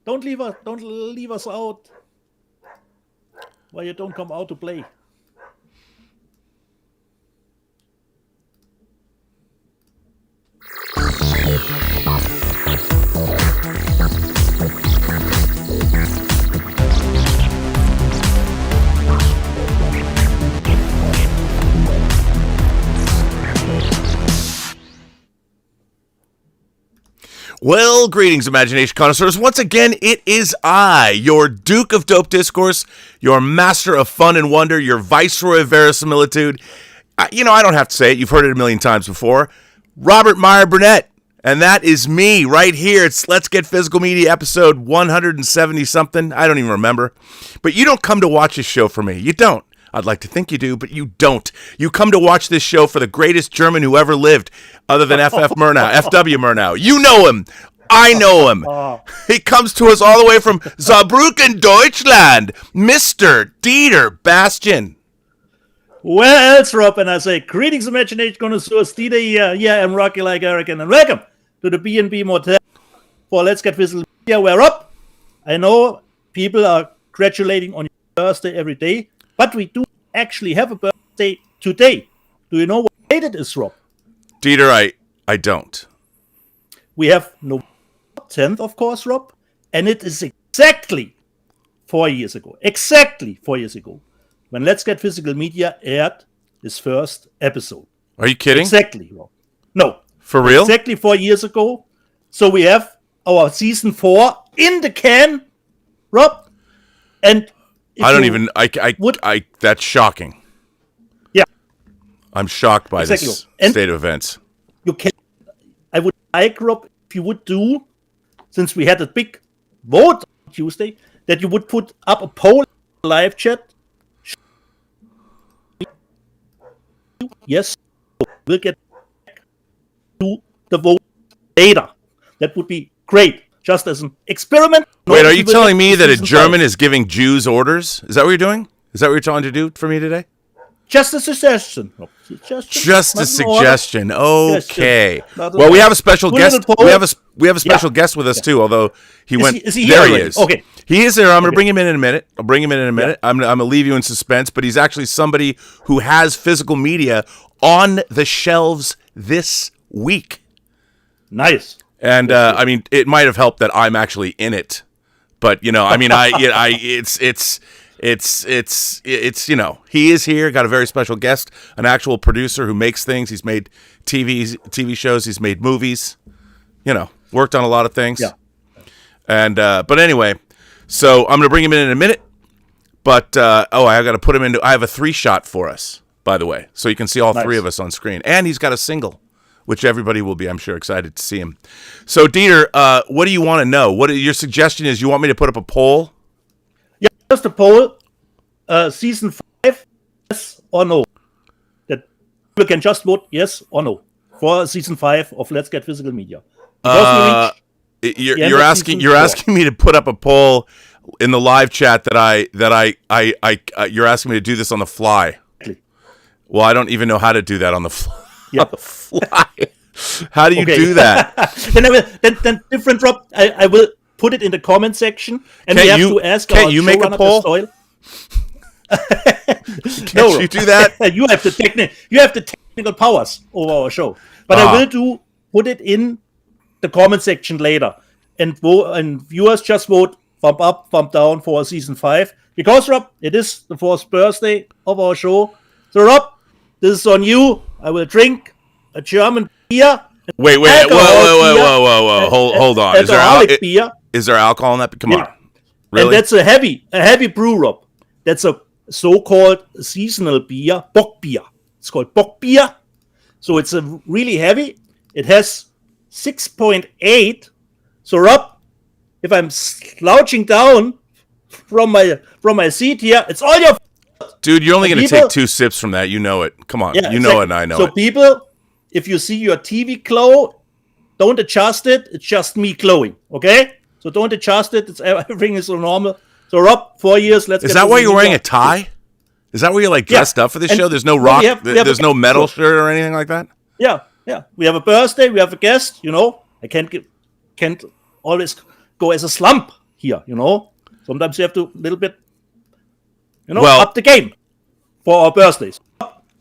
Don't leave us. Don't leave us out. Why you don't come out to play? Well, greetings, imagination connoisseurs. Once again, it is I, your Duke of Dope Discourse, your master of fun and wonder, your viceroy of verisimilitude. I don't have to say it. You've heard it a million times before. Robert Meyer Burnett. And that is me right here. It's Let's Get Physical Media episode 170-something. I don't even remember. But you don't come to watch this show for me. You don't. I'd like to think you do, but you don't. You come to watch this show for the greatest German who ever lived, other than F.W. Murnau. You know him. I know him. He comes to us all the way from Saarbrücken, Deutschland, Mr. Dieter Bastian. Where else, Rob? And I say, greetings, imagination connoisseurs. Dieter here. Yeah, I'm Rocky like Erican, and welcome to the B&B Motel for Let's Get Physical Media. We're up. I know people are congratulating on your birthday every day. But we do actually have a birthday today. Do you know what date it is, Rob? Dieter, I don't. We have November 10th, of course, Rob. And it is exactly 4 years ago. Exactly 4 years ago. When Let's Get Physical Media aired its first episode. Are you kidding? Exactly, Rob. No. For real? Exactly 4 years ago. So we have our season 4 in the can, Rob. And that's shocking. Yeah. I'm shocked by this state of events. I would like, Rob, if you would do, since we had a big vote on Tuesday, that you would put up a poll in the live chat. Yes, we'll get back to the vote later. That would be great. Just as an experiment. Wait, are you telling me that a German is giving Jews orders? Is that what you're doing? Is that what you're trying to do for me today? Just a suggestion. Just a suggestion. Okay. Well, we have a special guest. We have a special guest with us too. Although he went. Is he there here he is. Okay. He is there. I'm going to bring him in a minute. I'm going to leave you in suspense. But he's actually somebody who has physical media on the shelves this week. Nice. And I mean, it might have helped that I'm actually in it, but it's he is here. Got a very special guest, an actual producer who makes things. He's made TV shows. He's made movies. Worked on a lot of things. Yeah. And but anyway, so I'm gonna bring him in a minute. But I got to put him into. I have a 3-shot for us, by the way, so you can see all three of us on screen. And he's got a single, which everybody will be, I'm sure, excited to see him. So, Dieter, what do you want to know? Your suggestion is you want me to put up a poll? Yeah, just a poll. Season 5, yes or no? That people can just vote yes or no for season 5 of Let's Get Physical Media. You're asking me to put up a poll in the live chat you're asking me to do this on the fly. Well, I don't even know how to do that on the fly. Yeah. On the fly. How do you do that? then different, Rob. I will put it in the comment section, and we have to ask. Can't you make a poll? Can't you do that? You have the technical powers over our show, but I will put it in the comment section later, and viewers just vote thumb up, thumb down for season 5 because, Rob, it is the 4th birthday of our show. So, Rob, this is on you. I will drink a German beer. Wait, whoa. Hold on. Is there alcohol in that? Come on. Really? And that's a heavy brew, Rob. That's a so-called seasonal beer, Bock beer. It's called Bock beer. So it's a really heavy. It has 6.8. So, Rob, if I'm slouching down from my seat here, it's all your dude, you're only going to take 2 sips from that. You know it. Come on. Yeah, know it and I know it. So people, if you see your TV glow, don't adjust it. It's just me glowing. Okay? So don't adjust it. Everything is so normal. So, Rob, 4 years. Is that why you're wearing a tie? Is that where you're dressed up for this show? There's no rock. There's no metal shirt or anything like that? Yeah. We have a birthday. We have a guest. I can't always go as a slump here. Sometimes you have to little bit, Well- up the game for our birthdays.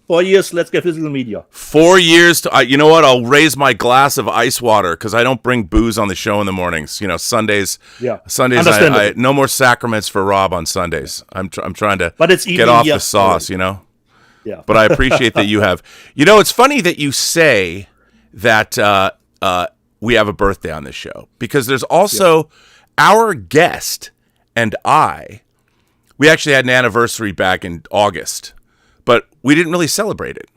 4 years, let's get physical media. 4 years to, you know what? I'll raise my glass of ice water because I don't bring booze on the show in the mornings. Sundays. Yeah. Sundays. I no more sacraments for Rob on Sundays. I'm trying to get off the sauce. Yeah. But I appreciate that you have. It's funny that you say that we have a birthday on this show because there's also our guest and we actually had an anniversary back in August. But we didn't really celebrate it.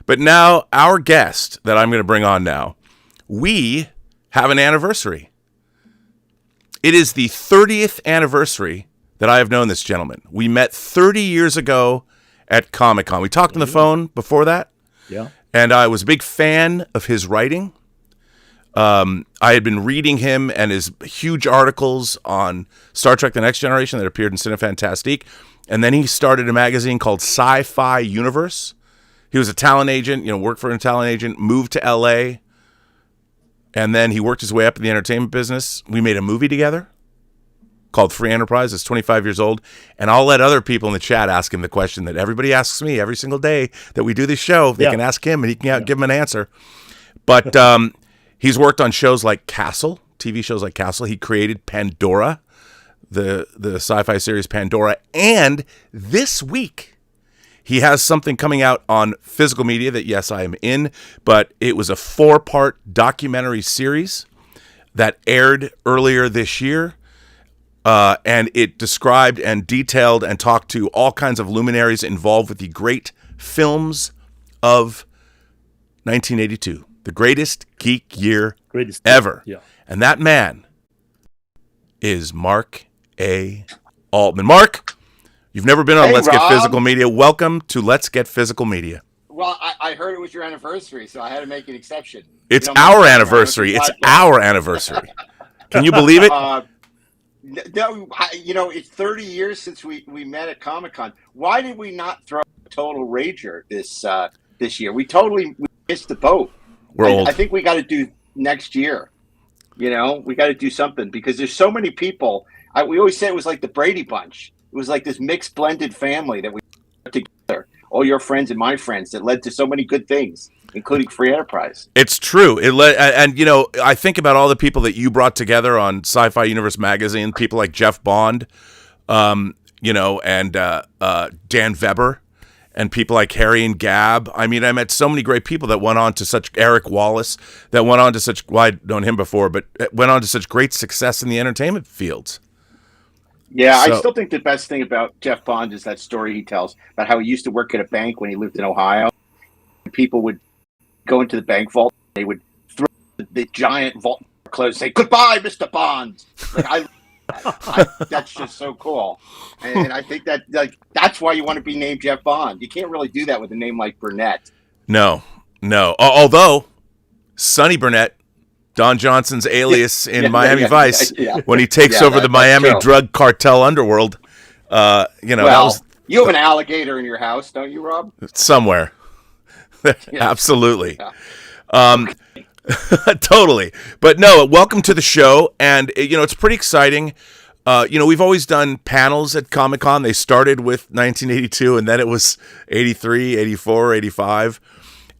But now our guest that I'm going to bring on now, we have an anniversary. It is the 30th anniversary that I have known this gentleman. We met 30 years ago at Comic-Con. We talked on the phone before that. Yeah. And I was a big fan of his writing. I had been reading him and his huge articles on Star Trek The Next Generation that appeared in Cinefantastique. And then he started a magazine called Sci-Fi Universe. He was a talent agent, worked for a talent agent, moved to LA. And then he worked his way up in the entertainment business. We made a movie together called Free Enterprise. It's 25 years old. And I'll let other people in the chat ask him the question that everybody asks me every single day that we do this show. They can ask him and he can give them an answer. But he's worked on shows like Castle, TV shows like Castle. He created Pandora, the sci-fi series Pandora. And this week, he has something coming out on physical media that, yes, I am in, but it was a 4-part documentary series that aired earlier this year. And it described and detailed and talked to all kinds of luminaries involved with the great films of 1982, the greatest geek year ever. Yeah. And that man is Mark A. Altman. Mark, you've never been on Let's Rob. Get Physical Media. Welcome to Let's Get Physical Media. Well, I heard it was your anniversary, so I had to make an exception. It's our anniversary. It's our anniversary. Can you believe it? No, it's 30 years since we met at Comic-Con. Why did we not throw a total rager this year? We missed the boat. We're old. I think we got to do next year. We got to do something because there's so many people. We always say it was like the Brady Bunch. It was like this mixed, blended family that we put together. All your friends and my friends that led to so many good things, including Free Enterprise. It's true. I think about all the people that you brought together on Sci-Fi Universe magazine. People like Jeff Bond, and Dan Weber, and people like Harry and Gab. I mean, I met so many great people that went on to such Eric Wallace that went on to such. Well, I'd known him before, but went on to such great success in the entertainment fields. Yeah, I still think the best thing about Jeff Bond is that story he tells about how he used to work at a bank when he lived in Ohio. People would go into the bank vault. They would throw the giant vault closed, say, "Goodbye, Mr. Bond." That's just so cool. And I think that that's why you want to be named Jeff Bond. You can't really do that with a name like Burnett. No. Although, Sonny Burnett, Don Johnson's alias in Miami Vice, when he takes over the Miami drug cartel underworld, that was... You have an alligator in your house, don't you, Rob? Somewhere. Absolutely. Totally. But no, welcome to the show. And, it's pretty exciting. We've always done panels at Comic-Con. They started with 1982, and then it was 83, 84, 85.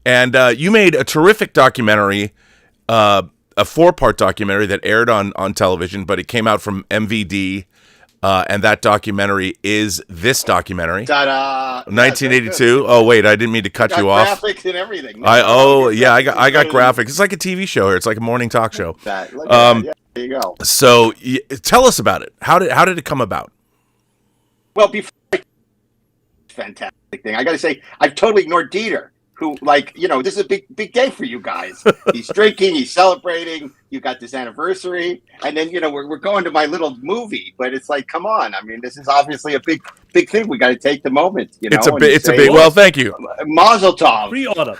And you made a terrific documentary, a 4-part documentary that aired on television, but it came out from MVD. And that documentary is this documentary. Ta-da! 1982. Oh, wait, I didn't mean to cut you off. Graphics and everything. I got graphics. It's like a TV show here. It's like a morning talk show. There you go. So tell us about it. How did it come about? Well, fantastic thing. I got to say, I've totally ignored Dieter, who, this is a big day for you guys. He's drinking, he's celebrating. You got this anniversary, and then we're going to my little movie. But it's like, come on! I mean, this is obviously a big thing. We got to take the moment. It's a big. Well, thank you. Mazel tov. Pre-order.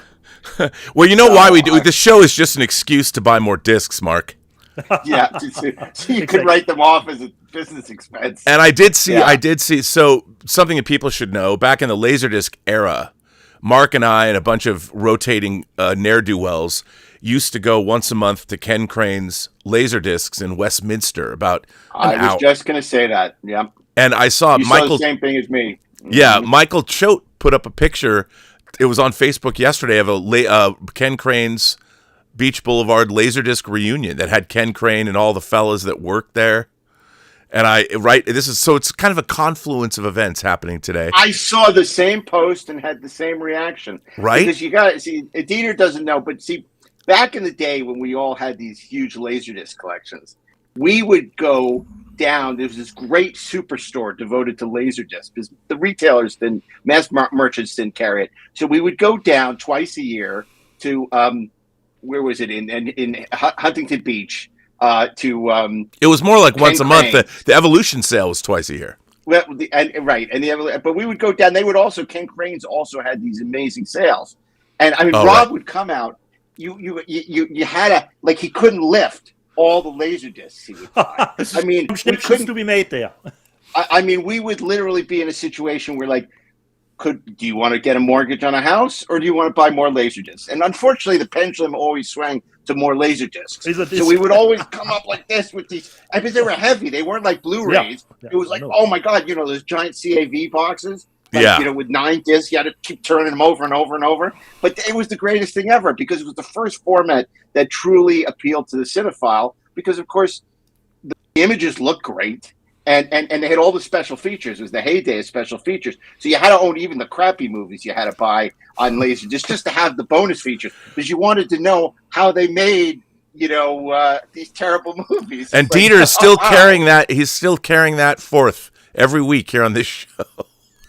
Well, you know why we do this show is just an excuse to buy more discs, Mark. Yeah, so you could write them off as a business expense. And I did see. So something that people should know: back in the Laserdisc era, Mark and I and a bunch of rotating ne'er-do-wells used to go once a month to Ken Crane's Laserdiscs in Westminster about an I was hour. just going to say that. Yeah. And I saw You Michael. saw the same thing as me. Yeah, Michael Choate put up a picture. It was on Facebook yesterday of a Ken Crane's Beach Boulevard Laserdisc reunion that had Ken Crane and all the fellas that worked there. And it's kind of a confluence of events happening today. I saw the same post and had the same reaction. Right? Because you got to see, Dieter doesn't know, but see, back in the day when we all had these huge Laserdisc collections, we would go down. There was this great superstore devoted to Laserdisc because the retailers mass merchants didn't carry it. So we would go down twice a year to, where was it? In Huntington Beach. It was more like once a month. The Evolution sale was twice a year. Well, but we would go down. They would also, Ken Crane's also had these amazing sales, and I mean, Rob would come out. You had he couldn't lift all the Laserdiscs he would buy. I mean, we couldn't to be made there. I mean, we would literally be in a situation where do you want to get a mortgage on a house or do you want to buy more Laserdiscs? And unfortunately, the pendulum always swung to more Laserdiscs. So we would always come up like this with these, because they were heavy. They weren't like Blu-rays. Yeah, it was oh my God, those giant CAV boxes. With 9 discs, you had to keep turning them over and over and over. But it was the greatest thing ever because it was the first format that truly appealed to the cinephile because, of course, the images looked great. And they had all the special features. It was the heyday of special features. So you had to own even the crappy movies you had to buy on Laserdisc just to have the bonus features because you wanted to know how they made, these terrible movies. And Dieter is still carrying that. He's still carrying that forth every week here on this show.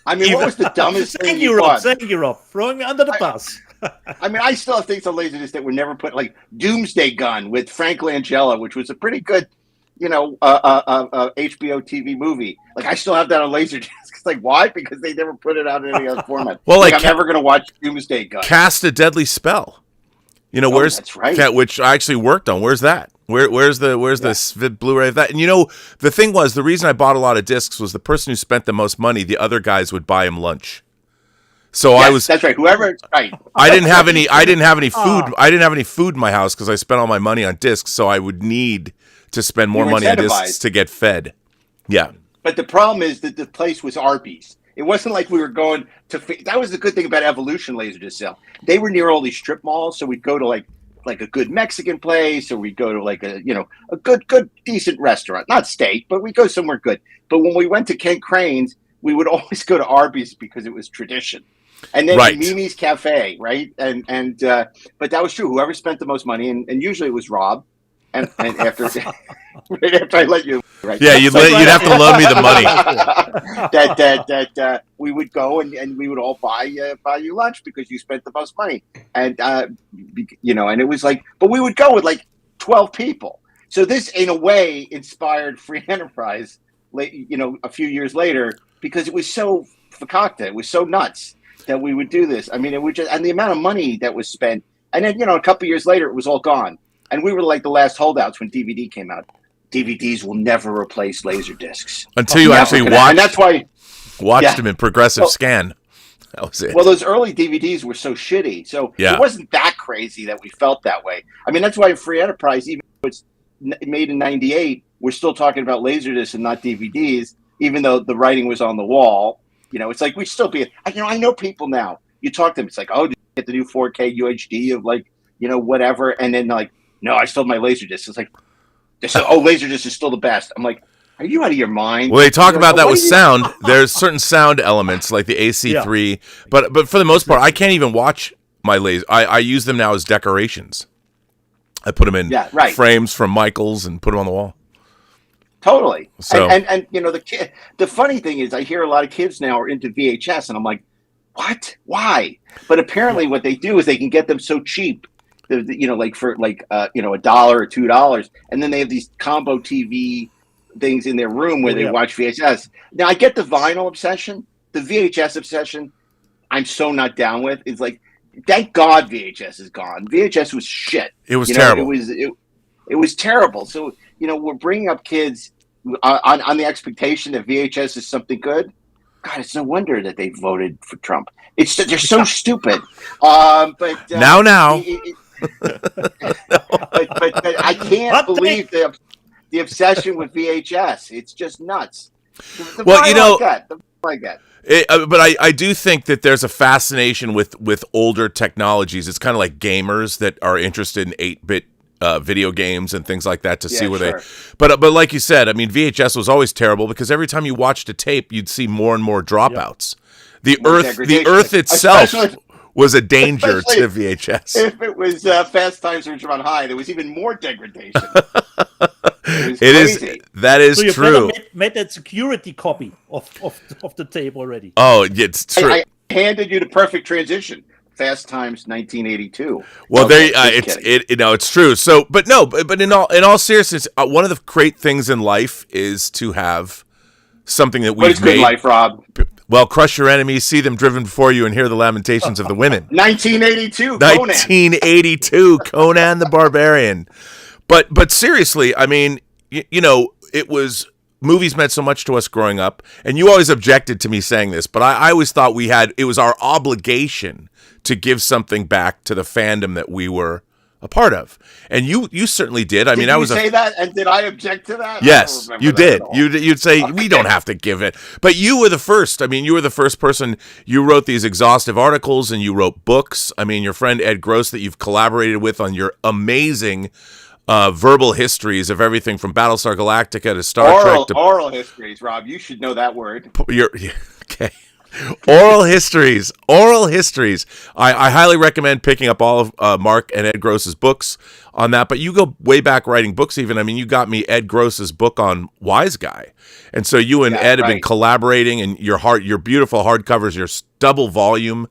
I mean, what was the dumbest thing you bought? Thank you, Rob. Throwing me under the bus. I mean, I still have things on Laserdisc that were never put, like Doomsday Gun with Frank Langella, which was a pretty good HBO TV movie. I still have that on Laserdisc. It's why? Because they never put it out in any other format. Well, I'm never going to watch Doomsday Gun. Cast a Deadly Spell. Where's that's right. Which I actually worked on. Where's that? Where's the Blu-ray of that? And the thing was, the reason I bought a lot of discs was the person who spent the most money. The other guys would buy him lunch. So that's right. Whoever, right. I didn't have any food. I didn't have any food in my house because I spent all my money on discs. So I would need to spend more money on discs to get fed. Yeah. But the problem is that the place was Arby's. It wasn't like we were going to. That was the good thing about Evolution Laserdisc sale. They were near all these strip malls, so we'd go to like a good Mexican place, or we'd go to a good decent restaurant, not steak, but we'd go somewhere good. But when we went to Ken Crane's, we would always go to Arby's because it was tradition. And then Mimi's Cafe, right? And but that was true. Whoever spent the most money, and usually it was Rob. And after right after I let you, right? Yeah, you'd have to loan me the money. that we would go and we would all buy you lunch because you spent the most money, and and it was but we would go with 12 people. So this, in a way, inspired Free Enterprise, a few years later because it was so fakakta, it was so nuts that we would do this. I mean, it would just, and the amount of money that was spent, and then a couple years later, it was all gone. And we were the last holdouts when DVD came out. DVDs will never replace Laserdiscs. Until you actually watched. And that's why. Watched them in progressive scan. That was it. Well, those early DVDs were so shitty. So it wasn't that crazy that we felt that way. I mean, that's why Free Enterprise, even though it's made in 98, we're still talking about Laserdiscs and not DVDs, even though the writing was on the wall. It's we still be. I know people now. You talk to them, it's oh, did you get the new 4K UHD of whatever? And then no, I still have my Laserdisc. It's Laserdisc is still the best. I'm are you out of your mind? Well, they talk about that with sound. There's certain sound elements like the AC3, but for the most part, I can't even watch my laser. I use them now as decorations. I put them in frames from Michaels and put them on the wall. Totally. So, and the funny thing is, I hear a lot of kids now are into VHS, and I'm what? Why? But apparently, what they do is they can get them so cheap. For $1 or $2, and then they have these combo TV things in their room where they watch VHS. Now I get the vinyl obsession, the VHS obsession. I'm so not down with. It's thank God VHS is gone. VHS was shit. It was terrible. It was terrible. So we're bringing up kids on the expectation that VHS is something good. God, it's no wonder that they voted for Trump. They're so stupid. But now. but I can't believe the obsession with VHS. It's just nuts. Well, you know, like that. But I do think that there's a fascination with older technologies. It's kind of like gamers that are interested in 8-bit video games and things like that to see where they. But like you said, I mean, VHS was always terrible because every time you watched a tape, you'd see more and more dropouts. Yep. The Earth itself was a danger to VHS. If it was Fast Times at Ridgemont High, there was even more degradation. That is so true. Made that security copy of the tape already. Oh, it's true. I handed you the perfect transition. Fast Times 1982. Well, it's true. So, but in all seriousness, one of the great things in life is to have something that we've made. What is good life, Rob? Well, crush your enemies, see them driven before you, and hear the lamentations of the women. 1982, Conan. 1982, Conan the Barbarian. But seriously, I mean, you know, movies meant so much to us growing up, and you always objected to me saying this, but I always thought it was our obligation to give something back to the fandom that we were a part of, and you certainly did. I mean, I was say that, and did I object to that? Yes, you did. You'd say we don't have to give it, but you were the first. I mean, you were the first person. You wrote these exhaustive articles, and you wrote books. I mean, your friend Ed Gross that you've collaborated with on your amazing verbal histories of everything from Battlestar Galactica to Star Trek. Oral histories, Rob. You should know that word. Okay. Oral histories. I highly recommend picking up all of Mark and Ed Gross's books on that. But you go way back writing books even. I mean, you got me Ed Gross's book on Wise Guy. And so you and Ed have been collaborating, and your beautiful hardcovers, your double volume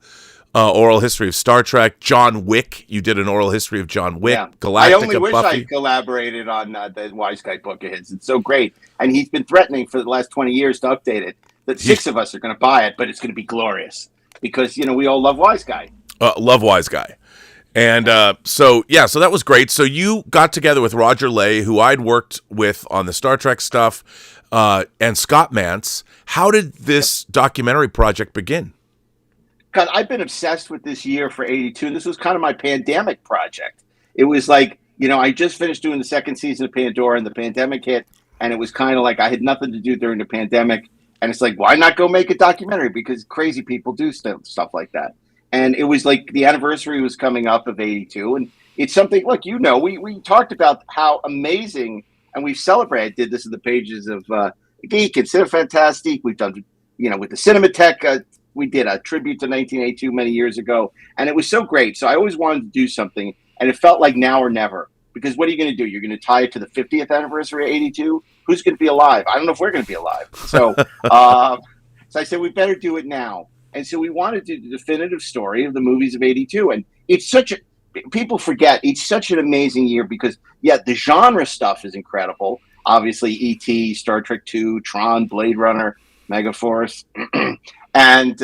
oral history of Star Trek. John Wick. You did an oral history of John Wick. Yeah. Galactica, I only wish Buffy. I collaborated on the Wise Guy book of his. It's so great. And he's been threatening for the last 20 years to update it. That 6 of us are going to buy it, but it's going to be glorious because, you know, we all love Wise Guy. Love Wise Guy. And so that was great. So you got together with Roger Lay, who I'd worked with on the Star Trek stuff, and Scott Mantz. How did this documentary project begin? God, I've been obsessed with this year for 82, and this was kind of my pandemic project. It was like, you know, I just finished doing the second season of Pandora, and the pandemic hit, and it was kind of like I had nothing to do during the pandemic. And it's like, why not go make a documentary? Because crazy people do stuff like that. And it was like the anniversary was coming up of 82. And it's something, look, you know, we talked about how amazing, and we've celebrated, did this in the pages of Geek and Cinefantastique. We've done, you know, with the Cinematheque, we did a tribute to 1982 many years ago. And it was so great. So I always wanted to do something. And it felt like now or never. Because what are you going to do? You're going to tie it to the 50th anniversary of 82? Who's going to be alive? I don't know if we're going to be alive. So so I said, we better do it now. And so we wanted to do the definitive story of the movies of 82. And it's people forget, it's such an amazing year because, the genre stuff is incredible. Obviously, E.T., Star Trek II, Tron, Blade Runner, Megaforce. And,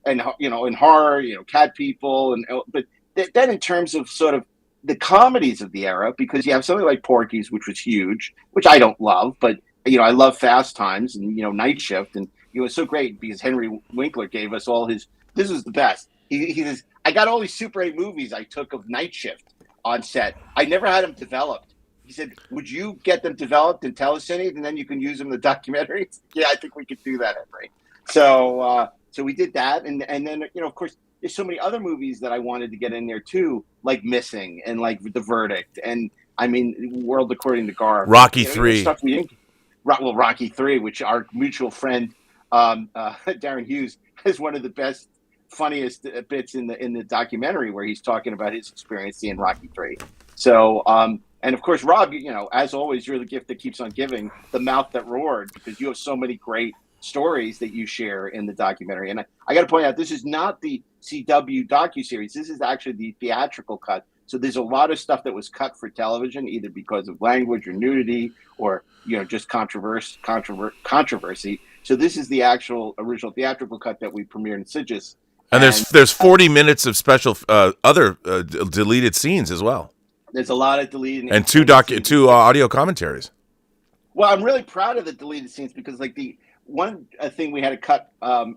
in horror, Cat People. But then in terms of sort of the comedies of the era, because you have something like Porky's, which was huge, which I don't love, but, I love Fast Times and, Night Shift. And it was so great because Henry Winkler gave us all this is the best. He says, I got all these Super 8 movies I took of Night Shift on set. I never had them developed. He said, would you get them developed and telecine, and then you can use them in the documentary? Yeah, I think we could do that, Henry. So we did that. And then, of course, there's so many other movies that I wanted to get in there too, like Missing and like The Verdict, and I mean World According to Garth. Rocky 3. Rocky 3, which our mutual friend Darren Hughes has one of the best, funniest bits in the documentary where he's talking about his experience seeing Rocky 3. So and of course, Rob, as always, you're the gift that keeps on giving, the mouth that roared, because you have so many great stories that you share in the documentary. And I got to point out, this is not the CW docuseries. This is actually the theatrical cut. So there's a lot of stuff that was cut for television, either because of language or nudity or, just controversy. So this is the actual original theatrical cut that we premiered in Sitges. And there's 40 minutes of special other deleted scenes as well. There's a lot of deleted and two audio commentaries. Well, I'm really proud of the deleted scenes because like the one thing we had to cut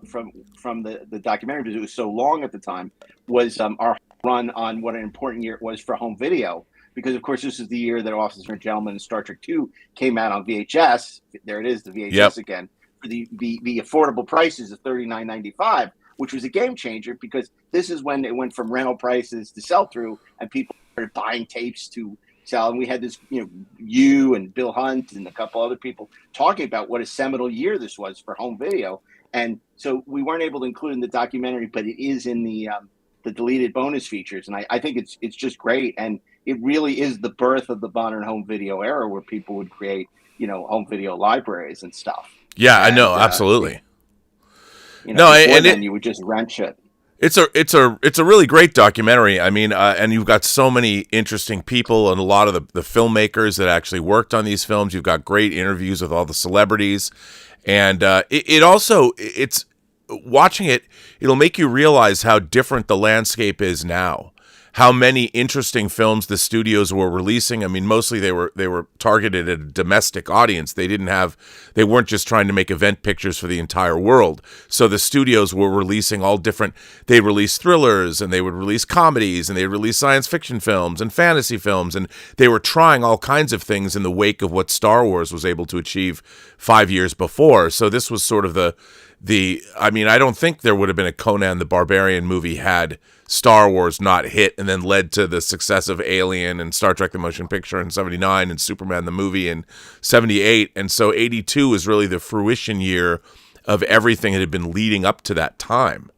from the documentary because it was so long at the time was our run on what an important year it was for home video. Because, of course, this is the year that Officer and Gentleman and Star Trek II came out on VHS. There it is, the VHS again, for the affordable prices of $39.95, which was a game changer because this is when it went from rental prices to sell-through, and people started buying tapes to sell. And we had this, you and Bill Hunt and a couple other people talking about what a seminal year this was for home video. And so we weren't able to include in the documentary, but it is in the deleted bonus features. And I think it's just great. And it really is the birth of the modern home video era where people would create, home video libraries and stuff. Yeah, I know. Absolutely. Then you would just rent shit. It's a really great documentary. I mean, and you've got so many interesting people and a lot of the filmmakers that actually worked on these films. You've got great interviews with all the celebrities, and it's watching it. It'll make you realize how different the landscape is now. How many interesting films the studios were releasing. I mean, mostly they were targeted at a domestic audience. They weren't just trying to make event pictures for the entire world. So the studios were releasing all different. They released thrillers, and they would release comedies, and they release science fiction films and fantasy films, and they were trying all kinds of things in the wake of what Star Wars was able to achieve 5 years before. So this was sort of I mean, I don't think there would have been a Conan the Barbarian movie had Star Wars not hit and then led to the success of Alien and Star Trek the Motion Picture in 79 and Superman the movie in 78. And so 82 is really the fruition year of everything that had been leading up to that time.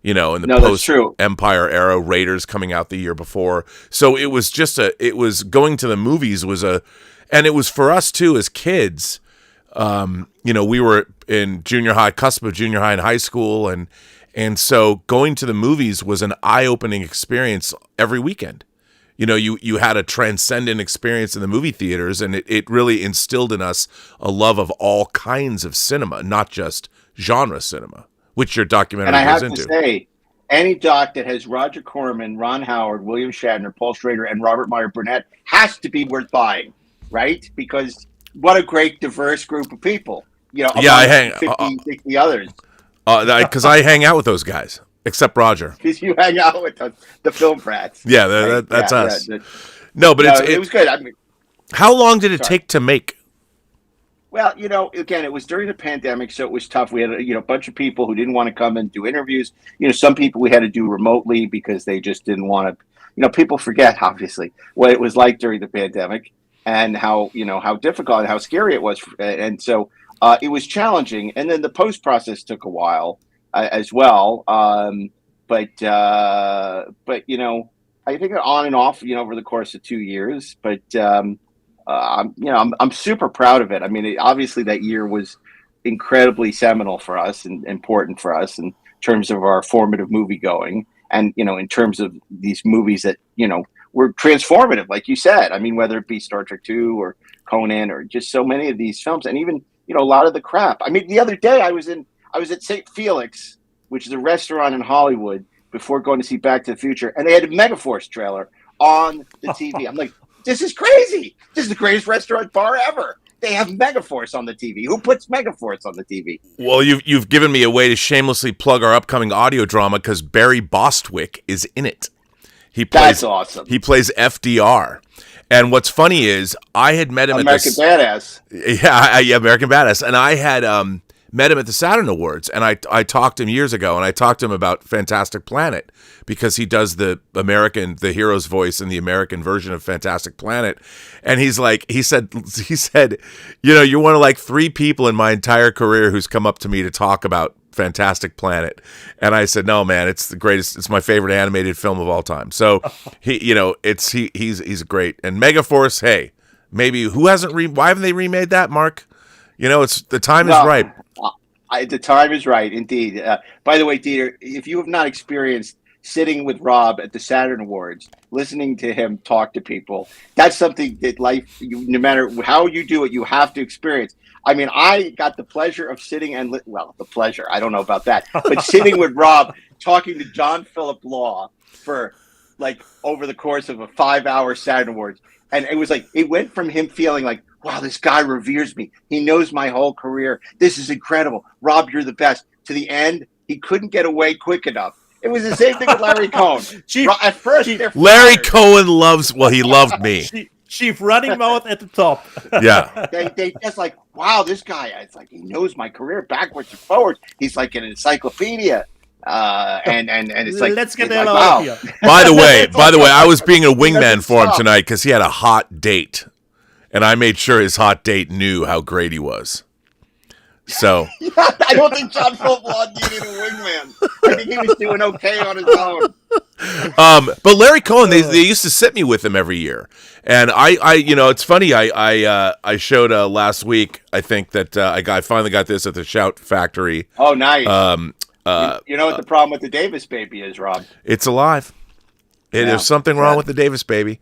In the post-Empire era, Raiders coming out the year before. So it was going to the movies and it was for us too as kids. We were in junior high, cusp of junior high and high school, and so going to the movies was an eye-opening experience every weekend. You had a transcendent experience in the movie theaters, and it really instilled in us a love of all kinds of cinema, not just genre cinema, which your documentary goes into. And I have to say, any doc that has Roger Corman, Ron Howard, William Shatner, Paul Schrader, and Robert Meyer Burnett has to be worth buying, right? Because what a great diverse group of people. I hang 50, 60 others. Because I hang out with those guys, except Roger. Because you hang out with the film brats. Yeah, that's us. Yeah, it was good. I mean, how long did it take to make? Well, again, it was during the pandemic, so it was tough. We had a bunch of people who didn't want to come and do interviews. Some people we had to do remotely because they just didn't want to. People forget, obviously, what it was like during the pandemic and how difficult and how scary it was, and so. It was challenging, and then the post process took a while as well. But I think on and off, over the course of 2 years. But I'm super proud of it. I mean, obviously that year was incredibly seminal for us and important for us in terms of our formative movie going, and in terms of these movies that were transformative, like you said. I mean, whether it be Star Trek II or Conan or just so many of these films, and even. A lot of the crap. I mean, the other day I was at St. Felix, which is a restaurant in Hollywood, before going to see Back to the Future, and they had a Megaforce trailer on the TV. I'm like, this is crazy. This is the greatest restaurant bar ever. They have Megaforce on the TV. Who puts Megaforce on the TV? Well, you've given me a way to shamelessly plug our upcoming audio drama because Barry Bostwick is in it. That's awesome. He plays FDR. And what's funny is I had met him American Badass. Yeah, American Badass. And I had met him at the Saturn Awards, and I talked to him years ago, and I talked to him about Fantastic Planet because he does the hero's voice in the American version of Fantastic Planet. And he said, you're one of like 3 people in my entire career who's come up to me to talk about Fantastic Planet. And I said, no, man, it's the greatest. It's my favorite animated film of all time. So he's great. And Megaforce, hey, maybe why haven't they remade that, Mark? It's the time is right. The time is right, indeed. By the way, Dieter, if you have not experienced sitting with Rob at the Saturn Awards, listening to him talk to people, that's something that no matter how you do it, you have to experience. I mean, I got the pleasure of sitting I don't know about that, but sitting with Rob, talking to John Philip Law for over the course of a 5-hour Saturn Awards. And it was it went from him feeling like, wow, this guy reveres me. He knows my whole career. This is incredible. Rob, you're the best. To the end, he couldn't get away quick enough. It was the same thing with Larry Cohen. Chief, At first, Chief, they're Larry fired. Cohen he loved me. Chief running mouth at the top. Yeah. They just like, wow, this guy, it's like he knows my career backwards and forwards. He's like an encyclopedia. And it's like, let's get it's the hell like, out wow. of here. By the way, I was being a wingman doesn't for him stop. tonight because he had a hot date, and I made sure his hot date knew how great he was. So I don't think John Philip Law needed a wingman. I think he was doing okay on his own. but Larry Cohen, they used to sit me with him every year, and I it's funny. I showed last week. I think that I finally got this at the Shout Factory. Oh, nice. You know what the problem with the Davis baby is, Rob? It's alive. Yeah, There's something wrong sad. with the Davis baby.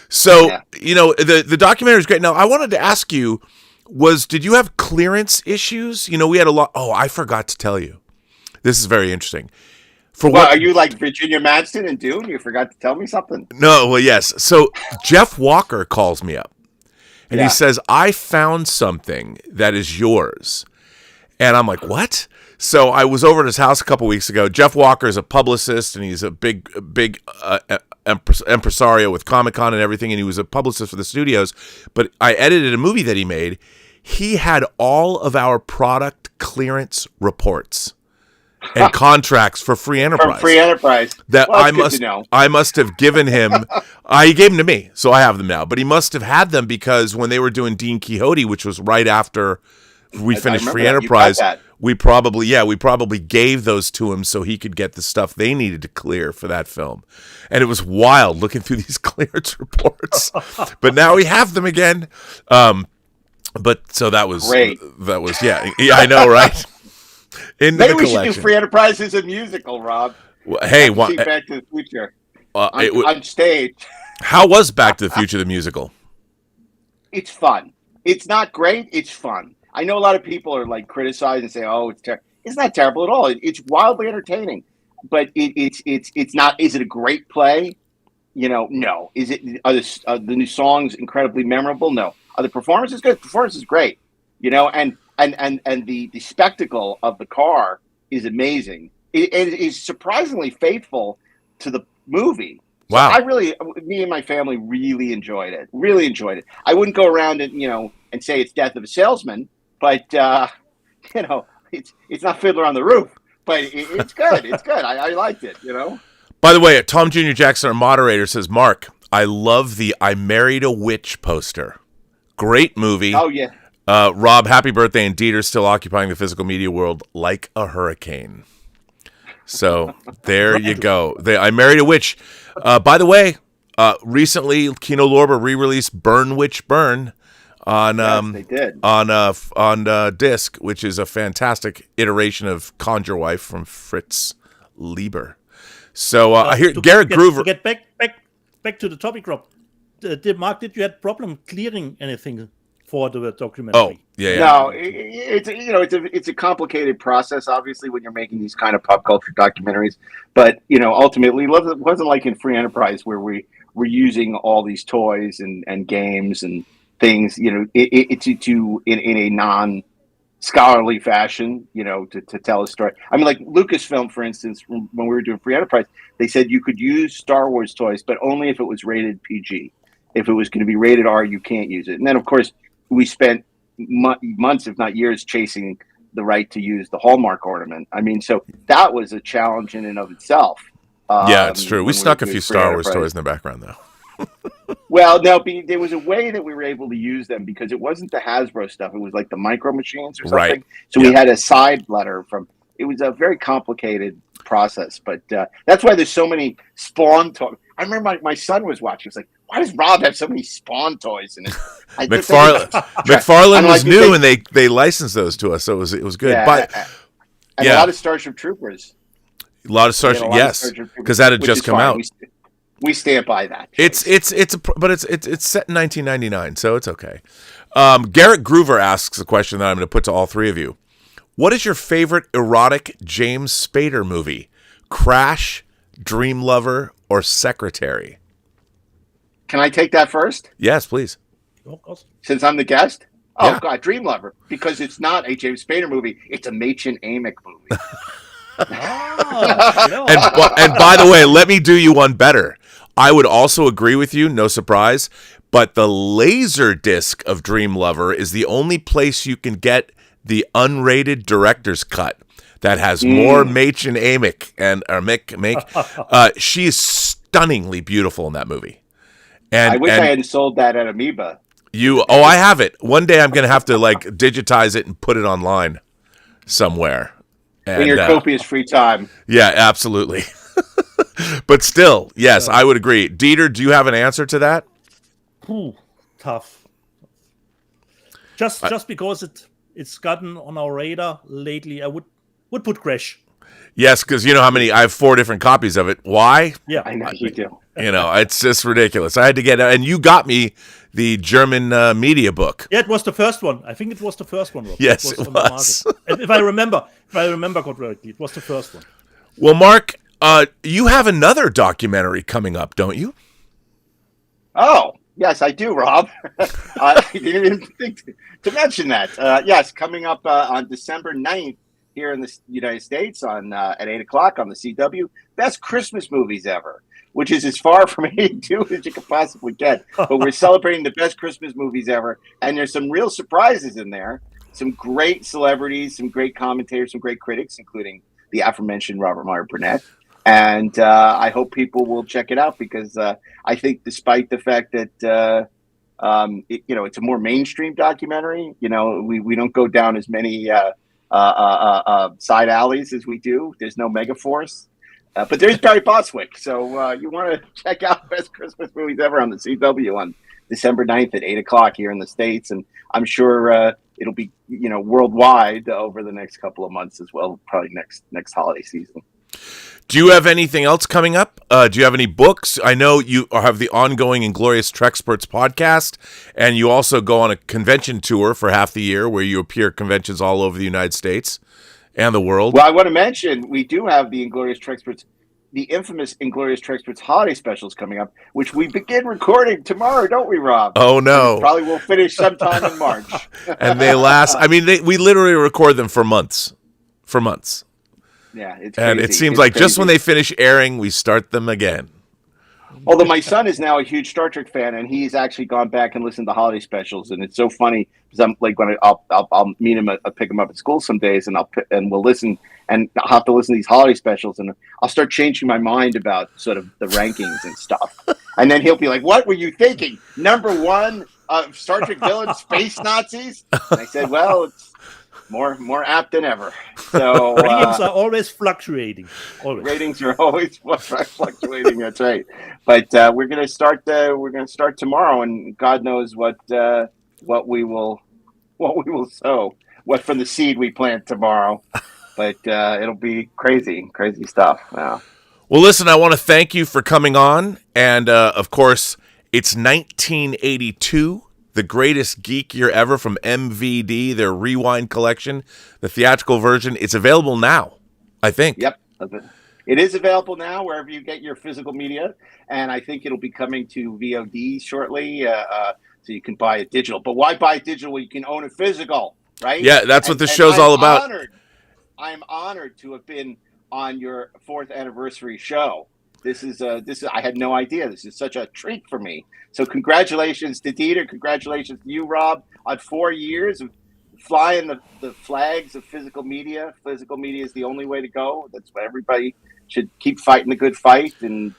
So Yeah. the documentary is great. Now I wanted to ask you. Did you have clearance issues? We had a lot. Oh, I forgot to tell you. This is very interesting. Are you like Virginia Madsen and Dune? You forgot to tell me something. No, well, yes. So Jeff Walker calls me up, and he says, I found something that is yours. And I'm like, what? So I was over at his house a couple weeks ago. Jeff Walker is a publicist, and he's a big impresario with Comic-Con and everything, and he was a publicist for the studios. But I edited a movie that he made. He had all of our product clearance reports and contracts for Free Enterprise. From Free Enterprise. That Well, that's good to know. I must have given him. He gave them to me, so I have them now. But he must have had them because when they were doing Dean Quixote, which was right after we finished remember Free that. You Enterprise, got that. we probably gave those to him so he could get the stuff they needed to clear for that film. And it was wild looking through these clearance reports. But now we have them again. But so that was Great. That was I know, right? In Maybe the we should do collection. Free Enterprise as a musical, Rob. Hey, See Back to the Future it on stage. how was Back to the Future the musical? It's fun. It's not great. It's fun. I know a lot of people are like criticizing and say, "Oh, it's terrible." It's not terrible at all. It's wildly entertaining, but it's not. Is it a great play? No. Is it? Are the new songs incredibly memorable? No. Are the performances good? The performance is great. And the spectacle of the car is amazing. It is surprisingly faithful to the movie. So Wow. me and my family really enjoyed it. Really enjoyed it. I wouldn't go around and say it's Death of a Salesman, but it's not Fiddler on the Roof. But it's good. It's good. I liked it. By the way, Tom Jr. Jackson, our moderator, says, Mark, I love the I Married a Witch poster. Great movie. Oh yeah. Rob, happy birthday, and Dieter's still occupying the physical media world like a hurricane. So there you go. I Married a Witch. By the way, recently Kino Lorber re-released Burn Witch Burn on They did. on disc, which is a fantastic iteration of Conjure Wife from Fritz Lieber. So I hear Garrett Groover. To get back to the topic, Rob. Mark, did you have problem clearing anything for the documentary? Oh, yeah. No, it's a complicated process. Obviously, when you're making these kind of pop culture documentaries, but ultimately, it wasn't like in Free Enterprise where we were using all these toys and games and things. In a non-scholarly fashion. To tell a story. I mean, like Lucasfilm, for instance, when we were doing Free Enterprise, they said you could use Star Wars toys, but only if it was rated PG. If it was going to be rated R, you can't use it. And then, of course, we spent months, if not years, chasing the right to use the Hallmark ornament. I mean, so that was a challenge in and of itself. Yeah, it's true. We when snuck a were few doing Free Star Wars Enterprise. toys in the background, though. Well, no, there was a way that we were able to use them because it wasn't the Hasbro stuff. It was like the Micro Machines or something. Right. So we had a side letter from. It was a very complicated process, but that's why there's so many Spawn toys. I remember my son was watching. He was like, "Why does Rob have so many Spawn toys?" And McFarlane was new, and they licensed those to us, so it was good. Yeah, But and a lot of Starship Troopers. a lot of Starship, yes, because that had just come out. We stand by that. It's set in 1999, so it's okay. Garrett Groover asks a question that I'm going to put to all three of you. What is your favorite erotic James Spader movie? Crash, Dream Lover, or Secretary? Can I take that first? Yes, please. Of course. Since I'm the guest? Oh, Yeah. God, Dream Lover. Because it's not a James Spader movie. It's a Machen Amick movie. And by the way, let me do you one better. I would also agree with you, no surprise, but the laser disc of Dream Lover is the only place you can get the unrated director's cut that has more Machen Amick and Mick. She is stunningly beautiful in that movie. And I wish I hadn't sold that at Amoeba. I have it. One day I'm going to have to like digitize it and put it online somewhere. And, in your copious free time. Yeah, absolutely. But still, yes, I would agree. Dieter, do you have an answer to that? Tough. Just because it's gotten on our radar lately, I would put Crash. Yes, because you know how many I have 4 different copies of it. Why? Yeah, I know you do. You know, it's just ridiculous. I had to get it, and you got me the German media book. Yeah, it was the first one. I think it was the first one, Rob. Yes, it was. If I remember correctly, it was the first one. Well, Mark, you have another documentary coming up, don't you? Oh, yes, I do, Rob. I didn't even think to mention that. Yes, coming up on December 9th here in the United States at 8 o'clock on the CW. Best Christmas movies ever, which is as far from 82 as you could possibly get. But we're celebrating the best Christmas movies ever. And there's some real surprises in there. Some great celebrities, some great commentators, some great critics, including the aforementioned Robert Meyer Burnett. And I hope people will check it out because I think despite the fact that, it's a more mainstream documentary, we don't go down as many side alleys as we do. There's no Megaforce. But there's Barry Bostwick. So you want to check out Best Christmas Movies Ever on the CW on December 9th at 8 o'clock here in the States. And I'm sure it'll be, worldwide over the next couple of months as well, probably next holiday season. Do you have anything else coming up? Do you have any books? I know you have the ongoing Inglorious Trexperts podcast, and you also go on a convention tour for half the year where you appear at conventions all over the United States and the world. Well, I want to mention we do have the Inglorious Trexperts, the infamous Inglorious Trexperts holiday specials coming up, which we begin recording tomorrow, don't we, Rob? Oh, no. And probably will finish sometime in March. And they last, we literally record them for months. Yeah, it's crazy. And it seems like just when they finish airing, we start them again. Although my son is now a huge Star Trek fan, and he's actually gone back and listened to holiday specials, and it's so funny because I'm like when I'll meet him, I'll pick him up at school some days, and we'll listen, and I'll have to listen to these holiday specials, and I'll start changing my mind about sort of the rankings and stuff, and then he'll be like, "What were you thinking? Number 1, Star Trek villains, space Nazis?" And I said, "Well, it's more apt than ever." So ratings are always fluctuating. Always. Ratings are always fluctuating. That's right. But we're going to start. We're going to start tomorrow, and God knows what we will sow. What from the seed we plant tomorrow. But it'll be crazy stuff. Yeah. Well, listen, I want to thank you for coming on, and of course, it's 1982. The greatest geek year ever from MVD, their Rewind collection, the theatrical version. It's available now, I think. Yep. It is available now wherever you get your physical media, and I think it'll be coming to VOD shortly, so you can buy it digital. But why buy it digital when you can own it physical, right? Yeah, that's what the show's all about. I'm honored to have been on your 4th anniversary show. This is I had no idea. This is such a treat for me. So congratulations to Dieter. Congratulations to you, Rob, on 4 years of flying the flags of physical media. Physical media is the only way to go. That's why everybody should keep fighting the good fight. And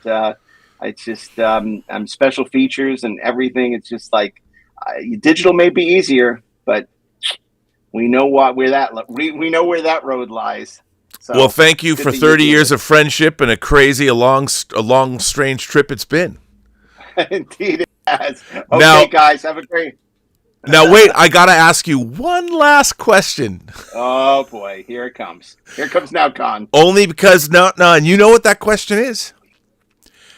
it's just special features and everything. It's just like digital may be easier, but we know where that road lies. So, well, thank you for 30 years of friendship and a long, strange trip it's been. Indeed it has. Okay, guys, have a great... Now, wait, I got to ask you one last question. Oh, boy, here it comes. Here it comes now, Con. Only because, and you know what that question is?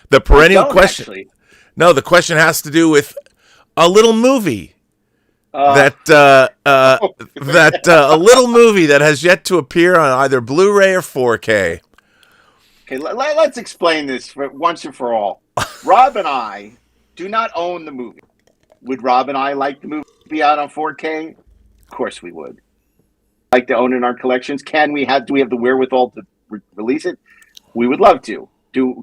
The perennial question. Actually. No, the question has to do with a little movie. A little movie that has yet to appear on either Blu-ray or 4K. Okay, let's explain this once and for all. Rob and I do not own the movie. Would Rob and I like the movie to be out on 4K? Of course we would. Like to own it in our collections. Do we have the wherewithal to release it, we would love to.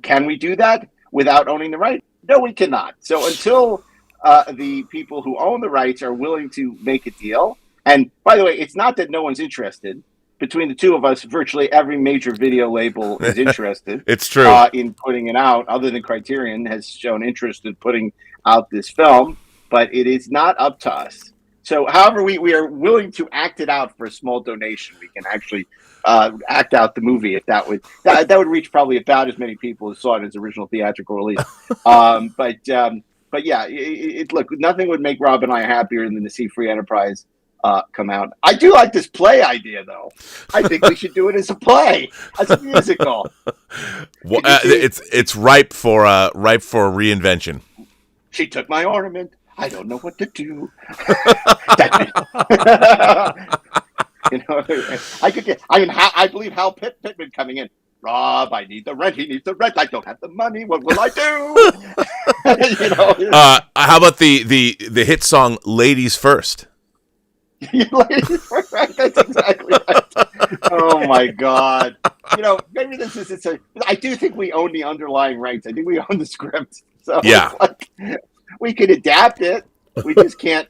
Can we do that without owning the right? No, we cannot. So until the people who own the rights are willing to make a deal, and by the way, it's not that no one's interested. Between the two of us, virtually every major video label is interested. It's true. In putting it out, other than Criterion has shown interest in putting out this film, but it is not up to us. So, however, we are willing to act it out for a small donation. We can actually act out the movie if that would reach probably about as many people as saw it in its original theatrical release. But yeah, look, nothing would make Rob and I happier than to see Free Enterprise come out. I do like this play idea, though. I think we should do it as a play, as a musical. Well, it's ripe for reinvention. She took my ornament. I don't know what to do. I believe Hal Pittman coming in. Rob, I need the rent. He needs the rent. I don't have the money. What will I do? How about the hit song "Ladies First"? Ladies First. Right? That's exactly right. Oh my God! Maybe this is. I do think we own the underlying rights. I think we own the script. So yeah, we could adapt it. We just can't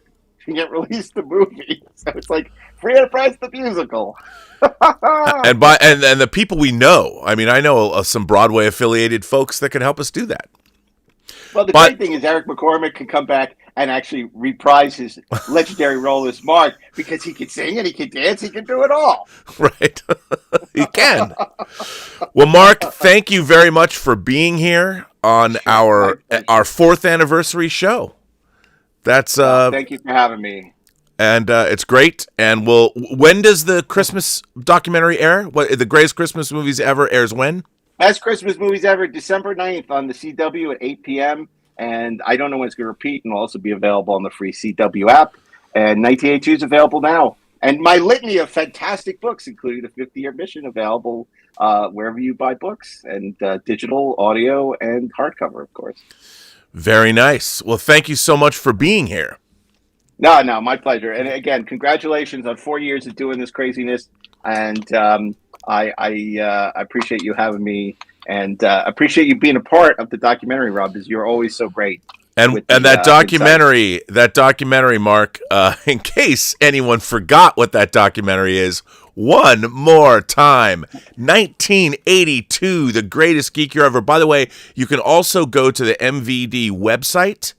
release the movie. So it's like Free Enterprise the musical. and the people we know. I mean, I know some Broadway affiliated folks that can help us do that. Well, the great thing is Eric McCormick can come back and actually reprise his legendary role as Mark, because he can sing and he can dance, he can do it all. Right. He can. Well, Mark, thank you very much for being here on our 4th anniversary show. That's thank you for having me. And it's great. And when does the Christmas documentary air? What the greatest Christmas movies ever airs when? Best Christmas movies ever, December 9th on the CW at 8 p.m. And I don't know when it's going to repeat, and will also be available on the free CW app. And 1982 is available now. And my litany of fantastic books, including the 50-year mission, available wherever you buy books, and digital, audio, and hardcover, of course. Very nice. Well, thank you so much for being here. No, my pleasure. And again, congratulations on 4 years of doing this craziness. And I appreciate you having me, and appreciate you being a part of the documentary, Rob, because you're always so great. And that documentary, Mark, in case anyone forgot what that documentary is, one more time, 1982, The Greatest Geek Year Ever. By the way, you can also go to the MVD website,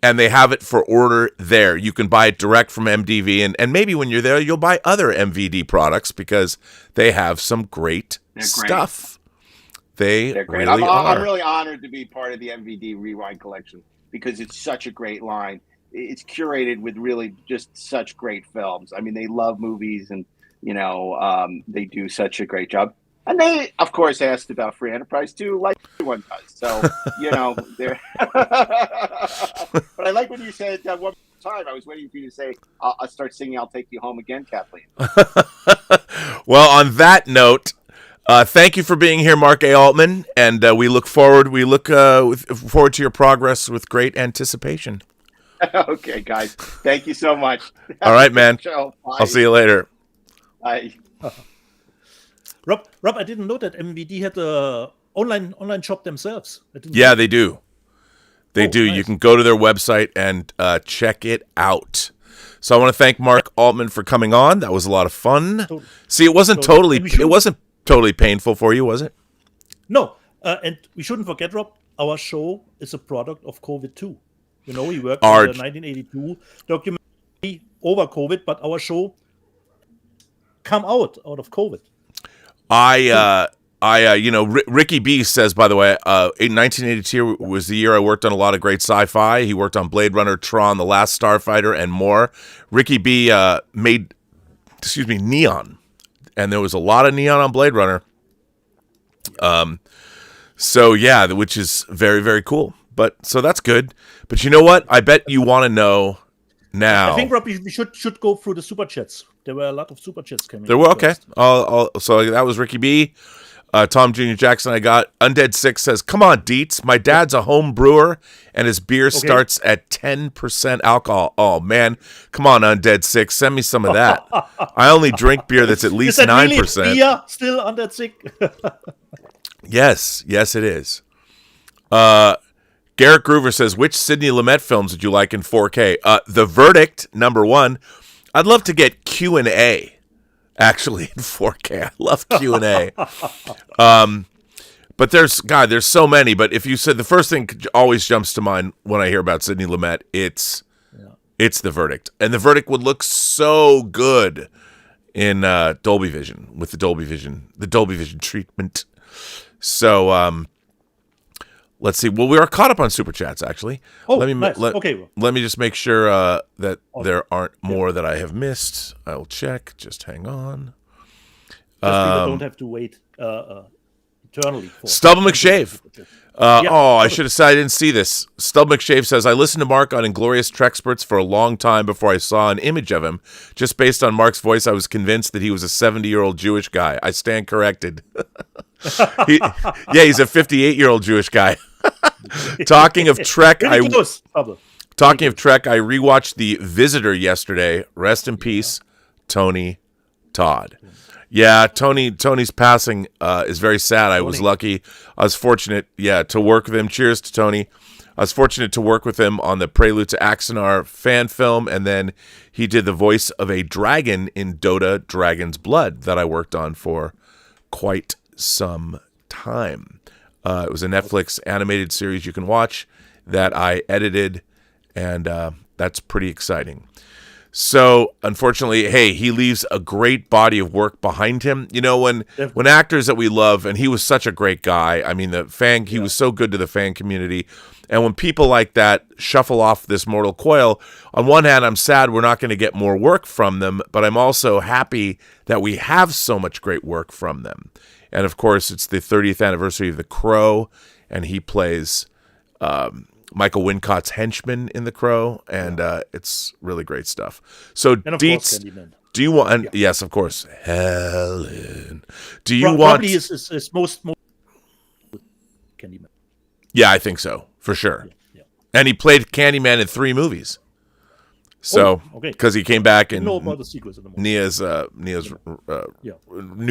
and they have it for order there. You can buy it direct from MDV, and maybe when you're there, you'll buy other MVD products, because they have some great stuff. They're great. I'm really honored to be part of the MVD Rewind collection, because it's such a great line. It's curated with really just such great films. I mean, they love movies, and they do such a great job. And they, of course, asked about Free Enterprise too, like everyone does. So, they're. But I like when you said one more time. I was waiting for you to say, "I'll start singing. I'll take you home again, Kathleen." Well, on that note, thank you for being here, Mark A. Altman, and we look forward to your progress with great anticipation. Okay, guys. Thank you so much. All right, man. I'll see you later. Bye. Rob, I didn't know that MVD had a online shop themselves. Yeah, they do. They do. Nice. You can go to their website and check it out. So I want to thank Mark Altman for coming on. That was a lot of fun. See, it wasn't totally painful for you, was it? No, and we shouldn't forget, Rob, our show is a product of COVID too. We worked on the 1982 documentary over COVID, but our show come out of COVID. Ricky B says, by the way, in 1982 was the year I worked on a lot of great sci-fi. He worked on Blade Runner, Tron, The Last Starfighter, and more. Ricky B made neon, and there was a lot of neon on Blade Runner. So yeah, which is very, very cool. So that's good. But you know what? I bet you want to know now. I think, Rob, we should go through the super chats. There were a lot of super chats coming. There were, okay. So that was Ricky B. Tom Jr. Jackson, I got Undead 6 says, come on, Deets. My dad's a home brewer, and his beer starts at 10% alcohol. Oh, man. Come on, Undead 6. Send me some of that. I only drink beer that's at least 9%. Is that really beer still Undead 6? Yes, it is. Garrett Groover says, which Sidney Lumet films would you like in 4K? The Verdict, number 1. I'd love to get Q&A. Actually, in 4K. I love Q&A. But there's so many. But if you said the first thing always jumps to mind when I hear about Sidney Lumet, it's The Verdict. And The Verdict would look so good in Dolby Vision, with the Dolby Vision treatment. So, let's see. Well, we are caught up on Super Chats, actually. Nice. Let me just make sure that there aren't more that I have missed. I'll check. Just hang on. People don't have to wait eternally. Stubble McShave. I should have said I didn't see this. Stubble McShave says, I listened to Mark on Inglorious Trexperts for a long time before I saw an image of him. Just based on Mark's voice, I was convinced that he was a 70-year-old Jewish guy. I stand corrected. He's a 58-year-old Jewish guy. Talking of Trek, I rewatched The Visitor yesterday. Rest in peace, Tony Todd. Yeah, Tony's passing is very sad. I was lucky. I was fortunate, to work with him. Cheers to Tony. I was fortunate to work with him on the Prelude to Axanar fan film, and then he did the voice of a dragon in Dota Dragon's Blood that I worked on for quite some time. It was a Netflix animated series you can watch that I edited, and that's pretty exciting. So, unfortunately, he leaves a great body of work behind him. You know, when actors that we love, and he was such a great guy. I mean, he was so good to the fan community. And when people like that shuffle off this mortal coil, on one hand, I'm sad we're not going to get more work from them, but I'm also happy that we have so much great work from them. And, of course, it's the 30th anniversary of The Crow, and he plays Michael Wincott's henchman in The Crow, and it's really great stuff. So, Deets, do you want? Yes, of course, Helen. Do you want? Probably is most Candyman. Yeah, I think so for sure. Yeah. And he played Candyman in 3 movies. So, because he came back in about the sequels at the moment. Nia's new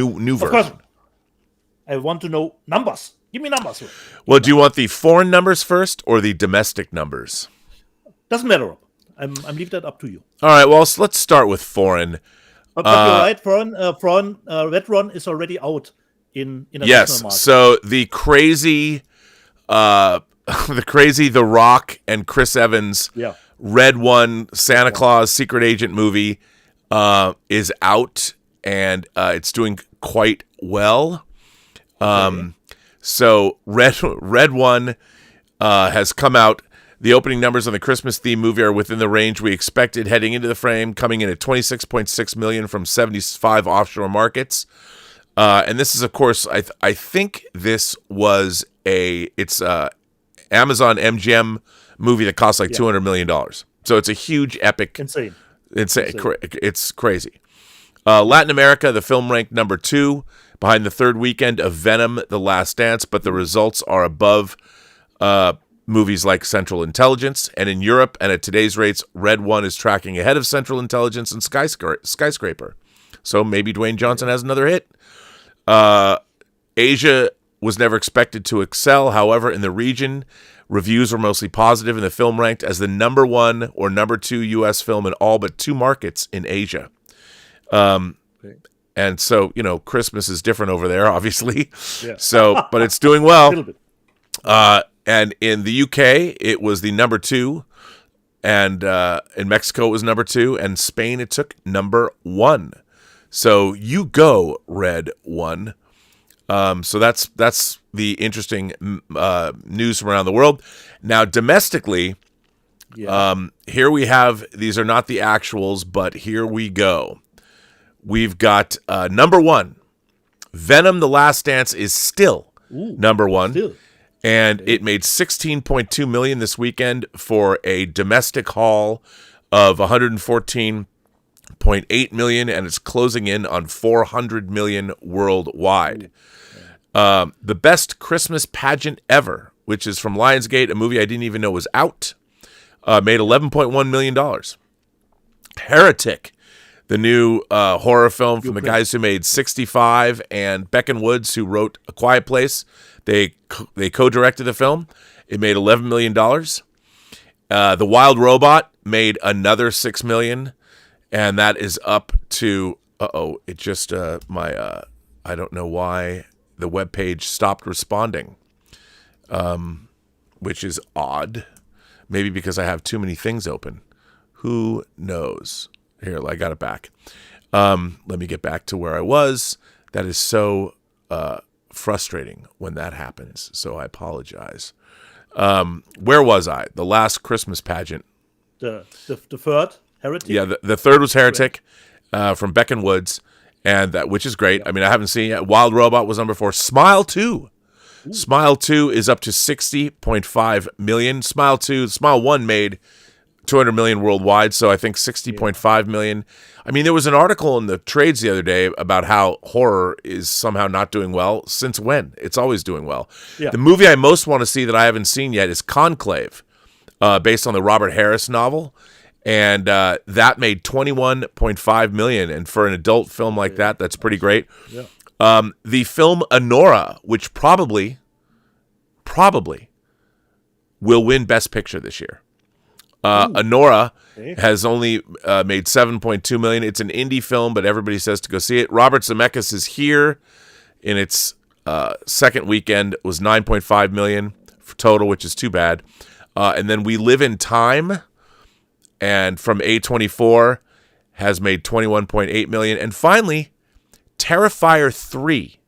version. Of course, I want to know numbers. Give me numbers. Well, do you want the foreign numbers first or the domestic numbers? Doesn't matter. I'm leave that up to you. All right. Well, let's start with foreign. But you're right. Foreign Red Run is already out in international market. So the crazy, The Rock and Chris Evans, Red One Santa Claus Secret Agent movie is out, and it's doing quite well. So Red One has come out. The opening numbers on the Christmas theme movie are within the range we expected heading into the frame, coming in at $26.6 million from 75 offshore markets. And this is, of course, I think this was it's Amazon MGM movie that cost like $200 million. So it's a huge epic. Insane. It's crazy. Latin America, the film ranked number 2 behind the third weekend of Venom, The Last Dance, but the results are above movies like Central Intelligence. And in Europe, and at today's rates, Red One is tracking ahead of Central Intelligence and Skyscraper. So maybe Dwayne Johnson has another hit. Asia was never expected to excel. However, in the region, reviews were mostly positive, and the film ranked as the number 1 or number 2 U.S. film in all but 2 markets in Asia. And so, Christmas is different over there, obviously. Yeah. So, but it's doing well. A little bit. And in the UK, it was the number 2, and in Mexico it was number 2, and Spain it took number 1. So you go, Red One. So that's the interesting news from around the world. Now, domestically, here we have, these are not the actuals, but here we go. We've got number 1. Venom: The Last Dance is still number 1. And it made $16.2 million this weekend for a domestic haul of $114.8 million, and it's closing in on $400 million worldwide. The Best Christmas Pageant Ever, which is from Lionsgate, a movie I didn't even know was out, made $11.1 million. Heretic, the new horror film from the guys who made 65 and Beck & Woods, who wrote A Quiet Place. They co-directed the film. It made $11 million. The Wild Robot made another $6 million, and that is up to it just I don't know why the webpage stopped responding, which is odd. Maybe because I have too many things open. Who knows? Here, I got it back. Let me get back to where I was. That is so frustrating when that happens, so I apologize. Where was I? The last Christmas pageant. The third, Heretic? Yeah, the third was Heretic from Beck & Woods, and which is great. I mean, I haven't seen it. Wild Robot was number 4. Smile 2. Ooh. Smile 2 is up to $60.5 million. Smile 1 made $200 million worldwide, so I think $60.5 million. I mean, there was an article in the trades the other day about how horror is somehow not doing well. Since when? It's always doing well. Yeah. The movie I most want to see that I haven't seen yet is Conclave, based on the Robert Harris novel, and that made $21.5 million. And for an adult film like that, that's pretty great. Yeah. The film Anora, which probably will win Best Picture this year. Anora has only made $7.2 million. It's an indie film, but everybody says to go see it. Robert Zemeckis is here in its second weekend. It was $9.5 million total, which is too bad. And then We Live in Time, and from A24, has made $21.8 million. And finally, Terrifier 3,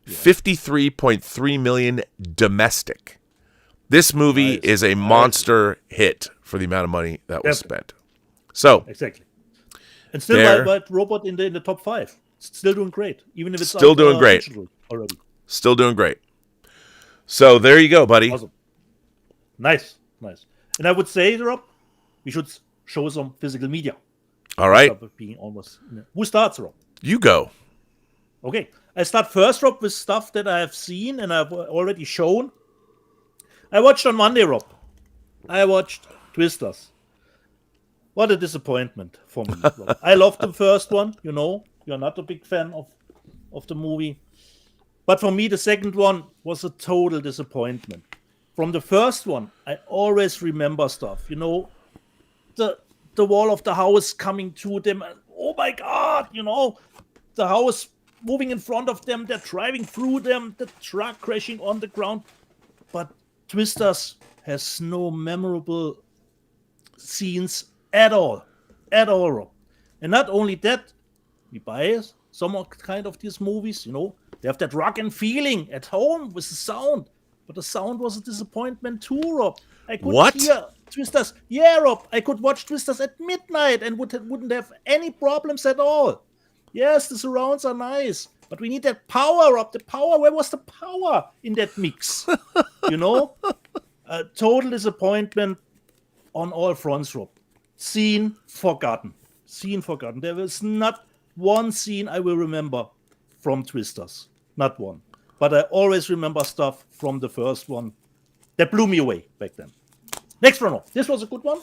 $53.3 million domestic. This movie is a monster hit for the amount of money that was spent. So exactly, and still Wild Robot in the top 5. Still doing great, even if it's still doing great already. Still doing great. So there you go, buddy. Awesome. Nice. And I would say, Rob, we should show some physical media. All right. Being almost. Who starts, Rob? You go. Okay, I start first, Rob, with stuff that I have seen and I've already shown. I watched on Monday, Rob. I watched Twisters. What a disappointment for me. Rob. I loved the first one. You know, you're not a big fan of the movie. But for me, the second one was a total disappointment. From the first one, I always remember stuff. You know, the wall of the house coming to them. And, oh my God, you know, the house moving in front of them. They're driving through them. The truck crashing on the ground. But Twisters has no memorable scenes at all, Rob. And not only that, we buy some kind of these movies, you know, they have that rockin' feeling at home with the sound, but the sound was a disappointment too, Rob. I could hear Twisters. Yeah, Rob, I could watch Twisters at midnight and wouldn't have any problems at all. Yes, the surrounds are nice, but we need that power, Rob. The power. Where was the power in that mix? You know, a total disappointment on all fronts, Rob. Scene forgotten. There was not one scene I will remember from Twisters. Not one. But I always remember stuff from the first one that blew me away back then. Next one, Rob. This was a good one.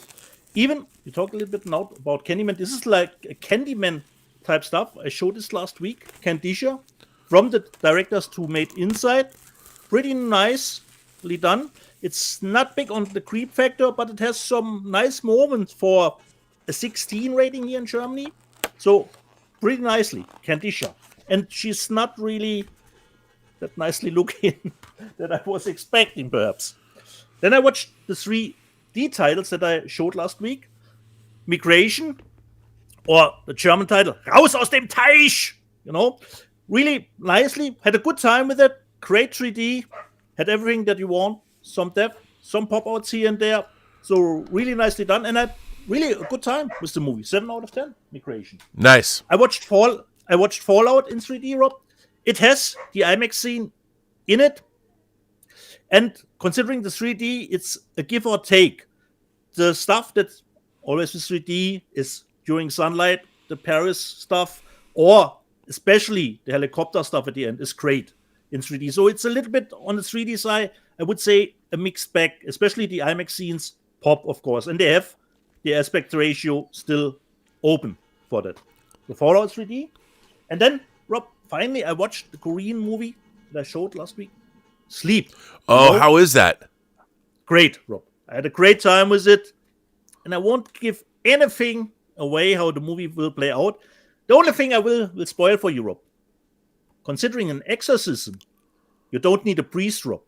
Even, we talked a little bit now about Candyman. This is like a Candyman type stuff. I showed this last week. Candicia, from the directors who made Inside. Pretty nicely done. It's not big on the creep factor, but it has some nice moments for a 16 rating here in Germany. So, pretty nicely, Candicia. And she's not really that nicely looking that I was expecting, perhaps. Then I watched the 3D titles that I showed last week. Migration, or the German title, Raus aus dem Teich! You know, really nicely. Had a good time with it. Great 3D. Had everything that you want. Some depth, some pop-outs here and there. So really nicely done. And I had really a good time with the movie. 7 out of 10, Migration. Nice. I watched Fallout in 3D, Rob. It has the IMAX scene in it. And considering the 3D, it's a give or take. The stuff that's always with 3D is during sunlight, the Paris stuff, or especially the helicopter stuff at the end is great. in 3D. So it's a little bit on the 3D side. I would say a mixed bag, especially the IMAX scenes pop, of course, and they have the aspect ratio still open for that. The Fallout 3D, and then Rob, finally I watched the Korean movie that I showed last week, Sleep. Oh, how is that? Great, Rob. I had a great time with it, and I won't give anything away how the movie will play out. The only thing I will spoil for you, Rob. Considering an exorcism, you don't need a priest, Rob.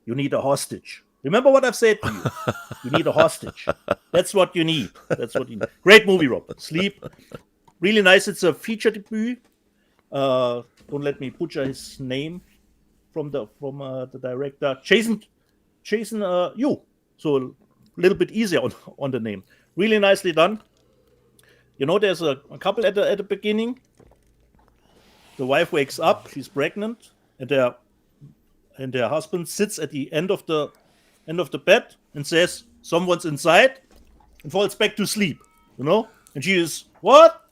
You need a hostage. Remember what I've said to you. You need a hostage. That's what you need. That's what you need. Great movie, Rob. Sleep. Really nice. It's a feature debut. Don't let me butcher his name from the director. Jason Yu. So a little bit easier on the name. Really nicely done. You know, there's a couple at the beginning. The wife wakes up. She's pregnant, and their husband sits at the end of the bed and says, "Someone's inside," and falls back to sleep. You know, and she is what,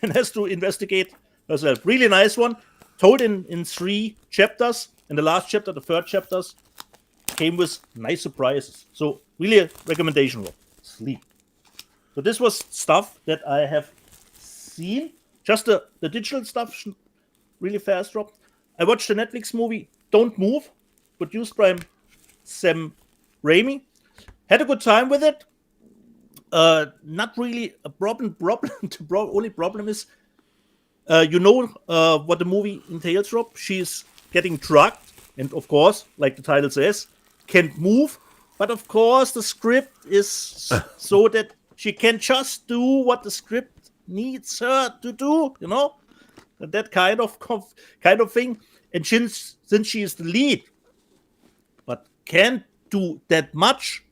and has to investigate herself. Really nice one, told in 3 chapters, and the last chapter, the 3rd chapters, came with nice surprises. So really a recommendation, Rob. Sleep. So this was stuff that I have seen. Just the digital stuff, really fast, Rob. I watched the Netflix movie Don't Move, produced by Sam Raimi. Had a good time with it. Not really a problem. The only problem is, what the movie entails, Rob. She's getting drugged, and of course, like the title says, can't move. But of course, the script is so that she can just do what the script needs her to do, you know, that kind of thing. And since she is the lead, but can't do that much,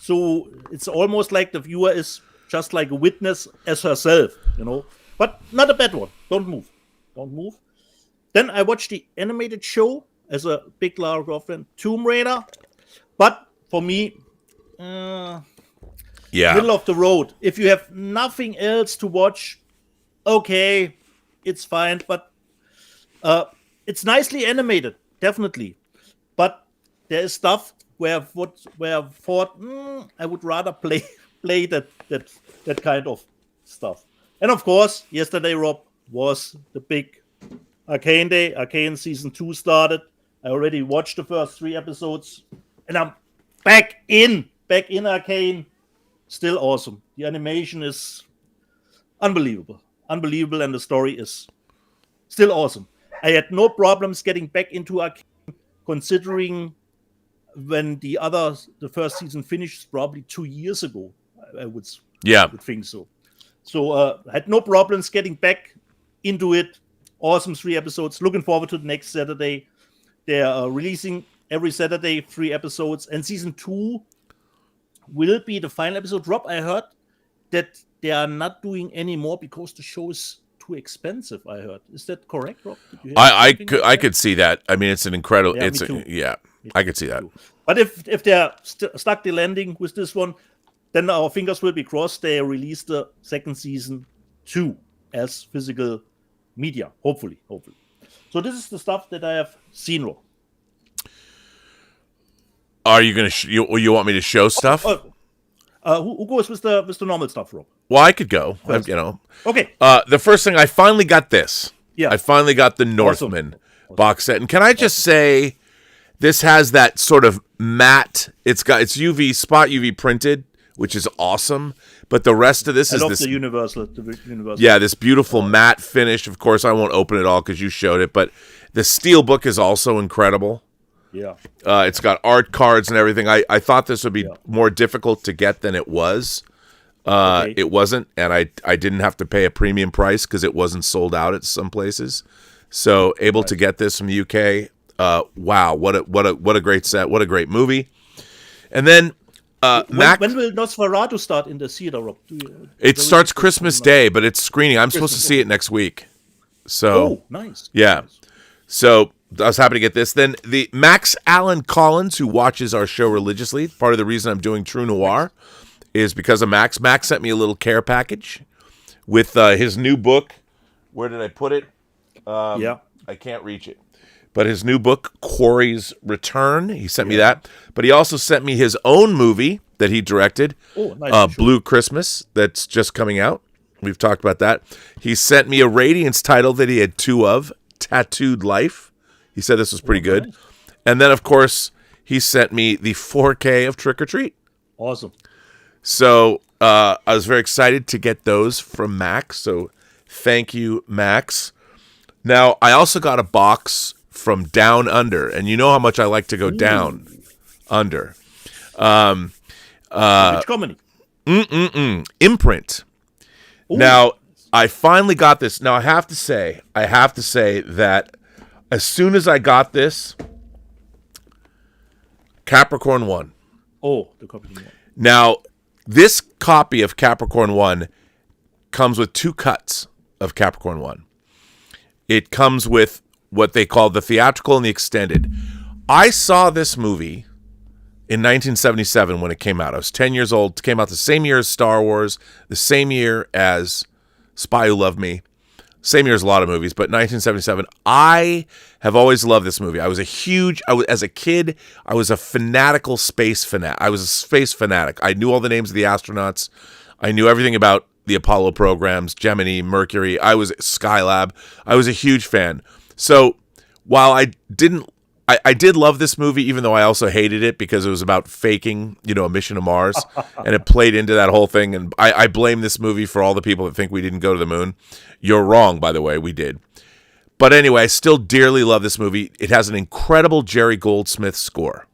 so it's almost like the viewer is just like a witness as herself, you know. But not a bad one. Don't move. Then I watched the animated show as a big Lara Croft fan, Tomb Raider. But for me, middle of the road. If you have nothing else to watch, okay, it's fine. But it's nicely animated, definitely. But there is stuff where I thought I would rather play that kind of stuff. And of course, yesterday, Rob, was the big Arcane Day. Arcane Season 2 started. I already watched the first 3 episodes, and I'm back in Arcane. Still awesome. The animation is unbelievable, and the story is still awesome. I had no problems getting back into Arcane, considering when the first season finished probably 2 years ago. I would think so. So I had no problems getting back into it. Awesome 3 episodes. Looking forward to the next Saturday. They're releasing every Saturday 3 episodes, and season 2 will be the final episode. Rob, I heard that they are not doing any more because the show is too expensive. I heard. Is that correct, Rob? I could see that. I mean, it's an incredible. Yeah, I could see that. But if they're stuck the landing with this one, then our fingers will be crossed. They release the second season 2 as physical media. Hopefully. So this is the stuff that I have seen, Rob. Are you gonna? You want me to show stuff? Who goes with the normal stuff, Rob? Well, I could go. Okay. The first thing, I finally got this. Yeah. I finally got the Northman box set, and can I just say, this has that sort of matte. It's spot UV printed, which is awesome. But the rest of this is this the universal. Yeah, this beautiful matte finish. Of course, I won't open it all because you showed it, but the steel book is also incredible. Yeah. It's got art cards and everything. I thought this would be more difficult to get than it was. It wasn't, and I didn't have to pay a premium price because it wasn't sold out at some places. So able to get this from the UK. Wow, what a great set! What a great movie! And then when will Nosferatu start in the theater, Rob? It starts Christmas Day, but it's screening. I'm supposed to see it next week. So nice. Yeah. Nice. So I was happy to get this. Then the Max Allen Collins, who watches our show religiously, part of the reason I'm doing True Noir is because of Max. Max sent me a little care package with his new book. Where did I put it? I can't reach it. but his new book, Quarry's Return. He sent me that. But he also sent me his own movie that he directed, Blue Christmas, that's just coming out. We've talked about that. He sent me a Radiance title that he had 2 of, Tattooed Life. He said this was pretty good. Nice. And then, of course, he sent me the 4K of Trick or Treat. Awesome. So I was very excited to get those from Max. So thank you, Max. Now, I also got a box from Down Under, and you know how much I like to go down under. Which company? Imprint. Ooh. Now, I finally got this. Now, I have to say that as soon as I got this, Capricorn won. Oh, the company won. Now, this copy of Capricorn 1 comes with 2 cuts of Capricorn 1. It comes with what they call the theatrical and the extended. I saw this movie in 1977 when it came out. I was 10 years old. It came out the same year as Star Wars, the same year as Spy Who Loved Me, same year as a lot of movies, but 1977. I have always loved this movie. As a kid, I was a fanatical space fanatic. I was a space fanatic. I knew all the names of the astronauts. I knew everything about the Apollo programs, Gemini, Mercury. I was Skylab. I was a huge fan. So while I did love this movie, even though I also hated it because it was about faking, a mission to Mars, and it played into that whole thing. And I blame this movie for all the people that think we didn't go to the moon. You're wrong, by the way, we did. But anyway, I still dearly love this movie. It has an incredible Jerry Goldsmith score.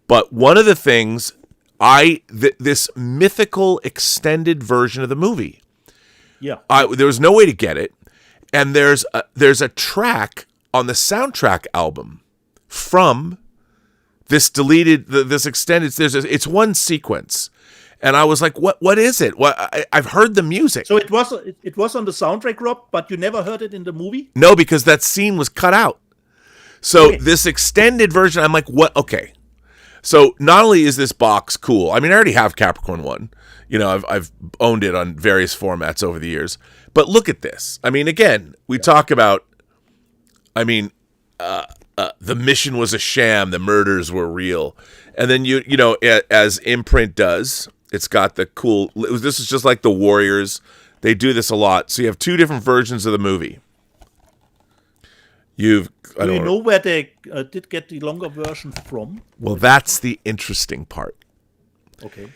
But one of the things, this mythical extended version of the movie, there was no way to get it, and there's a track on the soundtrack album from this deleted, this extended. It's one sequence, and I was like, "What is it? I've heard the music." So it was on the soundtrack, Rob, but you never heard it in the movie? No, because that scene was cut out. So this extended version, I'm like, "What?" Okay. So not only is this box cool, I mean, I already have Capricorn 1. I've owned it on various formats over the years. But look at this. I mean, again, we talk about. I mean, the mission was a sham. The murders were real. And then, as Imprint does, it's got the cool... This is just like the Warriors. They do this a lot. So you have 2 different versions of the movie. Do you know where they did get the longer version from? Well, that's the interesting part. Okay.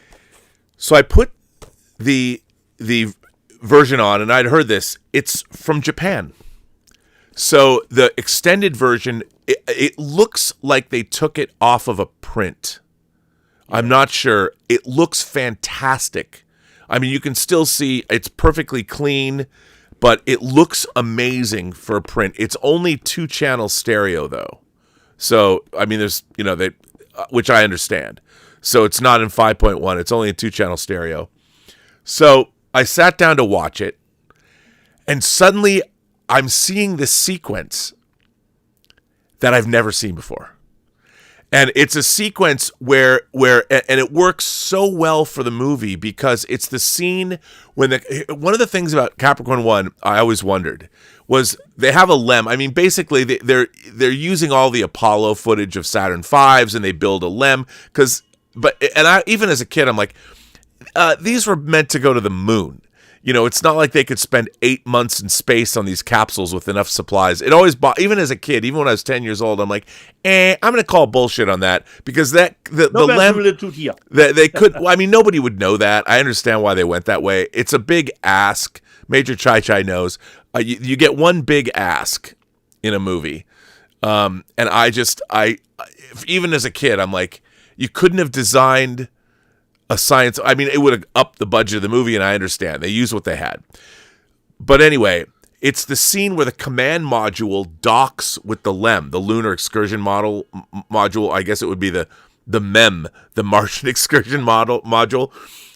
So I put the version on, and I'd heard this. It's from Japan. So the extended version, it looks like they took it off of a print. I'm not sure. It looks fantastic. I mean, you can still see it's perfectly clean, but it looks amazing for a print. It's only 2-channel stereo, though. So, I mean, there's, which I understand. So it's not in 5.1. It's only a 2-channel stereo. So I sat down to watch it, and suddenly I'm seeing this sequence that I've never seen before. And it's a sequence where it works so well for the movie because it's the scene when one of the things about Capricorn 1 I always wondered was they have a LEM. I mean, basically they're using all the Apollo footage of Saturn V's and they build a LEM even as a kid I'm like, these were meant to go to the moon. It's not like they could spend 8 months in space on these capsules with enough supplies. It always even as a kid, even when I was 10 years old, I'm like, I'm going to call bullshit on that because the LEM, they could, I mean, nobody would know that. I understand why they went that way. It's a big ask. Major Chai Chai knows. You get one big ask in a movie. And even as a kid, I'm like, you couldn't have designed a science. I mean, it would have upped the budget of the movie, and I understand. They used what they had. But anyway, it's the scene where the command module docks with the LEM, the Lunar Excursion module. I guess it would be the MEM, the Martian Excursion module.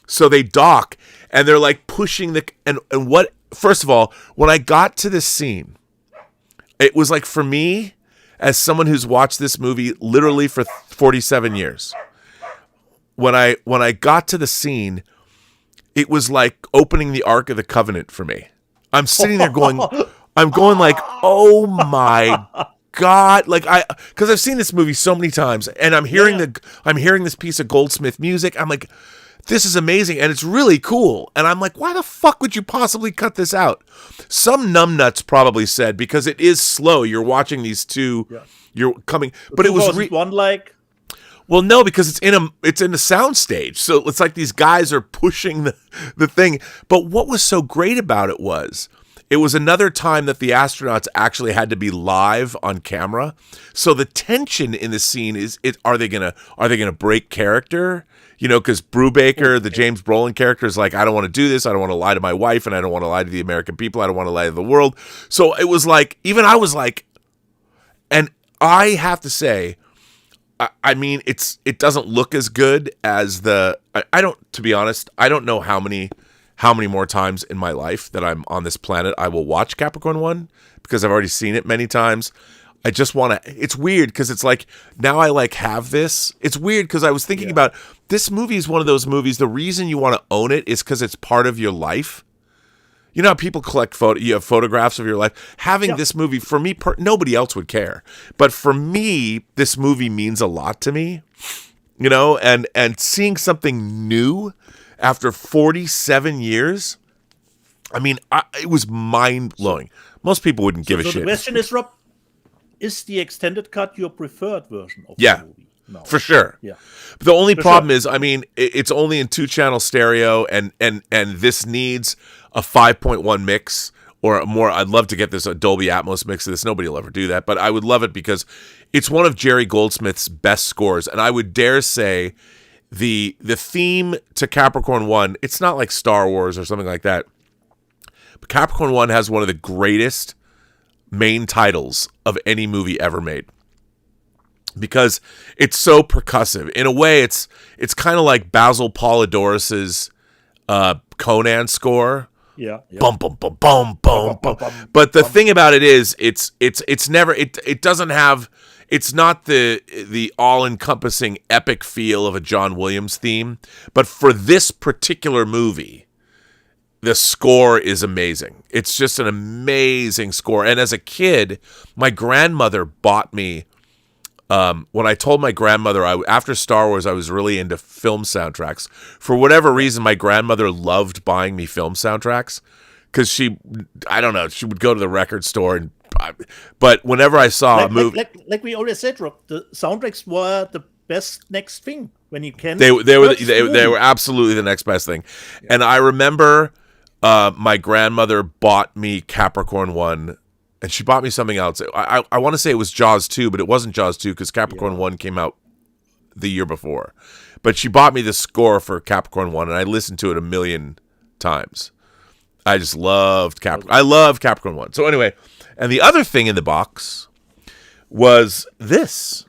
So they dock, and they're like pushing and what, first of all, when I got to this scene, it was like for me, as someone who's watched this movie literally for 47 years, when I got to the scene, it was like opening the Ark of the Covenant for me. I'm sitting there going like, oh my God, like because I've seen this movie so many times, and I'm hearing this piece of Goldsmith music. I'm like, this is amazing, and it's really cool. And I'm like, why the fuck would you possibly cut this out? Some numbnuts probably said because it is slow. You're watching these two. Yeah. You're coming, but it was Well, no, because it's in a sound stage, so it's like these guys are pushing the thing. But what was so great about it was another time that the astronauts actually had to be live on camera. So the tension in the scene is are they gonna break character? You know, because Brubaker, the James Brolin character, is like, I don't want to do this. I don't want to lie to my wife, and I don't want to lie to the American people. I don't want to lie to the world. So it was like, even I was like, and I have to say, I mean, it doesn't look as good as I don't, to be honest, I don't know how many more times in my life that I'm on this planet I will watch Capricorn 1 because I've already seen it many times. I just want to, it's weird because it's like, now I like have this. It's weird because I was thinking about, this movie is one of those movies, the reason you want to own it is because it's part of your life. You know how people collect you have photographs of your life? Having this movie, for me, nobody else would care. But for me, this movie means a lot to me. You know, and seeing something new after 47 years, I mean, it was mind-blowing. Most people wouldn't give a shit. The question is, Rob, is the extended cut your preferred version of the movie? No. For sure. Yeah. But the only problem is, I mean, it's only in 2-channel stereo, and this needs a 5.1 mix or more. I'd love to get this a Dolby Atmos mix of this. Nobody will ever do that, but I would love it because it's one of Jerry Goldsmith's best scores, and I would dare say the theme to Capricorn 1, it's not like Star Wars or something like that, but Capricorn 1 has one of the greatest main titles of any movie ever made because it's so percussive. In a way, it's kind of like Basil Polidoris's Conan score. Yeah. Bum bum bum bum bum bum. But the thing about it is, it's never it doesn't have. It's not the all-encompassing epic feel of a John Williams theme. But for this particular movie, the score is amazing. It's just an amazing score. And as a kid, my grandmother bought me. When I told my grandmother, after Star Wars, I was really into film soundtracks. For whatever reason, my grandmother loved buying me film soundtracks because she would go to the record store but whenever I saw a movie, like we already said, Rob, the soundtracks were the best next thing when you can. They were absolutely the next best thing, and I remember my grandmother bought me Capricorn 1. And she bought me something else. I want to say it was Jaws 2, but it wasn't Jaws 2 because Capricorn 1 came out the year before. But she bought me the score for Capricorn 1, and I listened to it a million times. I just loved Capricorn. I love Capricorn 1. So anyway, and the other thing in the box was this.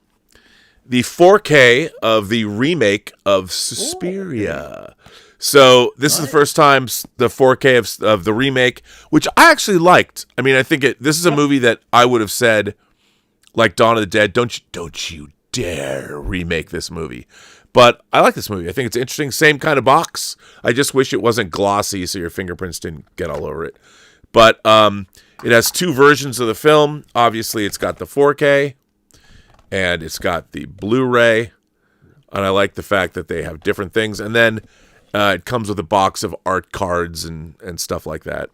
The 4K of the remake of Suspiria. So this is the first time the 4K of the remake, which I actually liked. I mean, I think this is a movie that I would have said, like Dawn of the Dead, don't you dare remake this movie. But I like this movie. I think it's interesting. Same kind of box. I just wish it wasn't glossy so your fingerprints didn't get all over it. But it has 2 versions of the film. Obviously, it's got the 4K and it's got the Blu-ray. And I like the fact that they have different things. And then it comes with a box of art cards and stuff like that,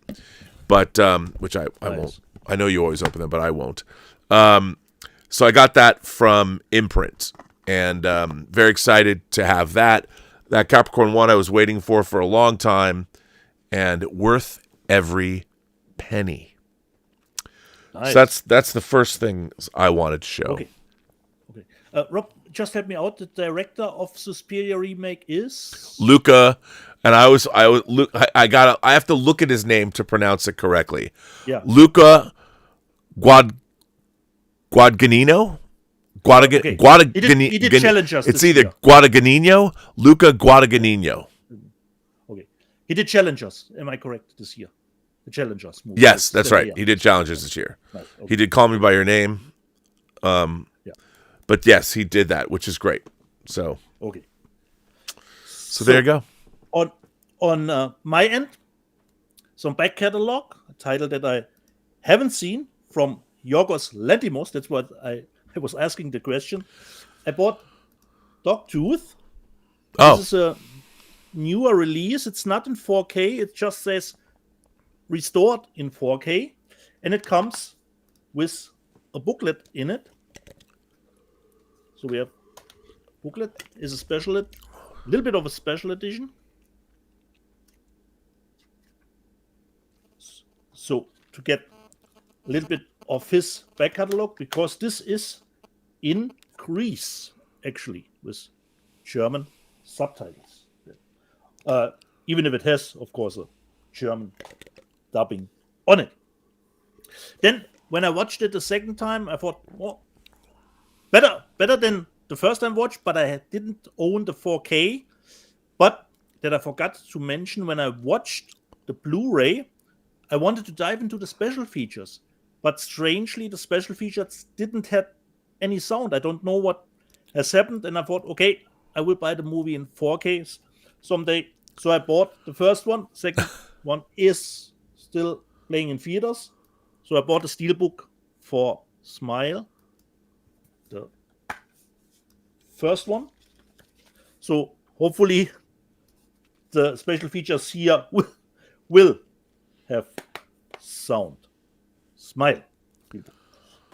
but which I won't. I know you always open them, but I won't. So I got that from Imprint, and very excited to have that. That Capricorn 1 I was waiting for a long time, and worth every penny. Nice. So that's the first thing I wanted to show. Okay. Rob, just help me out. The director of Suspiria remake is Luca, and I have to look at his name to pronounce it correctly. Yeah, Luca Guadagnino. He did challenge us. It's either Guadagnino, Luca Guadagnino. Okay, he did challenge us. Am I correct this year? The challenge us movie. Yes, that's right. He did challenge us this year. Nice. Okay. He did Call Me by Your Name. But yes, he did that, which is great. So okay. So there you go. On my end, some back catalog, a title that I haven't seen from Yorgos Lanthimos. That's what I was asking the question. I bought Dogtooth. Oh, This is a newer release. It's not in 4K. It just says restored in 4K. And it comes with a booklet in it. So we have booklet is a little bit of a special edition. So to get a little bit of his back catalog, because this is in Greece, actually, with German subtitles. Even if it has, of course, a German dubbing on it. Then, when I watched it the second time, I thought, well, better than the first time watched, but I didn't own the 4K. But that I forgot to mention, when I watched the Blu-ray, I wanted to dive into the special features. But strangely, the special features didn't have any sound. I don't know what has happened. And I thought, okay, I will buy the movie in 4K someday. So I bought the first one. Second one is still playing in theaters. So I bought a steelbook for Smile. The first one. So hopefully the special features here will have sound. Smile.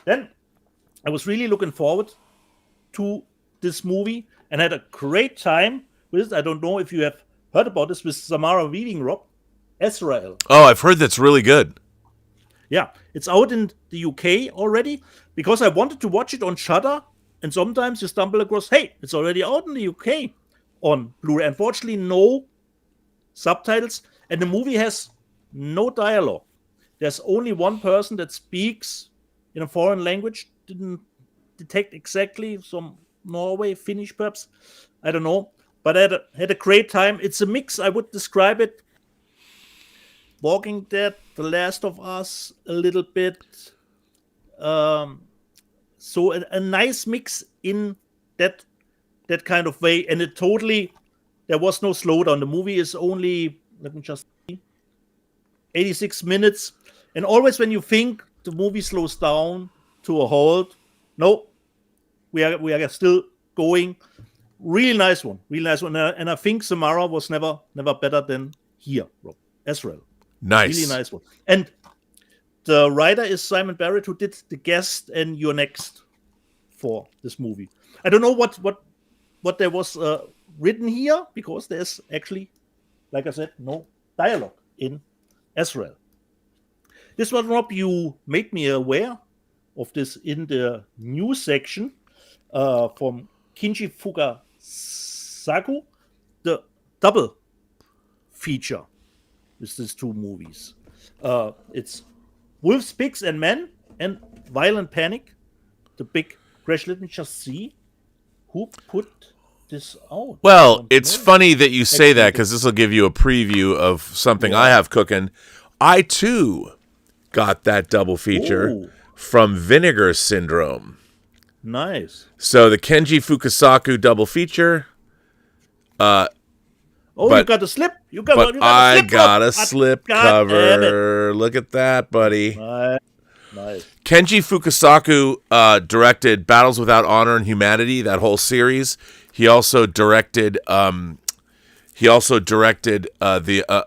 Then I was really looking forward to this movie and had a great time with it. I don't know if you have heard about this with Samara Weaving, Rob. Israel. Oh, I've heard that's really good. Yeah, it's out in the UK already because I wanted to watch it on Shudder, and sometimes you stumble across, hey, it's already out in the UK on Blu-ray. Unfortunately, no subtitles, and the movie has no dialogue. There's only one person that speaks in a foreign language. Didn't detect exactly, some Norway, Finnish perhaps. I don't know, but I had a great time. It's a mix. I would describe it. Walking Dead, The Last of Us, a little bit. So a nice mix in that kind of way. And it totally, there was no slowdown. The movie is only, let me just see, 86 minutes. And always when you think the movie slows down to a halt, no, we are still going. Really nice one. And I think Samara was never better than here, Rob. Israel. Nice. Really nice one. And the writer is Simon Barrett, who did The Guest and You're Next for this movie. I don't know what there was written here, because there's actually, like I said, no dialogue in Israel. This one, Rob, you made me aware of this in the news section from Kinji Fukasaku, the double feature with these two movies. It's Wolves, Pigs, and Men and Violent Panic, The Big Crash. Let me just see who put this out. Well, it's funny that you say that, because this will give you a preview of something I have cooking. I, too, got that double feature from Vinegar Syndrome. Nice. So the Kenji Fukasaku double feature. You got a slip. You got a slip cover. Look at that, buddy. Nice. Kenji Fukasaku directed Battles Without Honor and Humanity, that whole series. He also directed the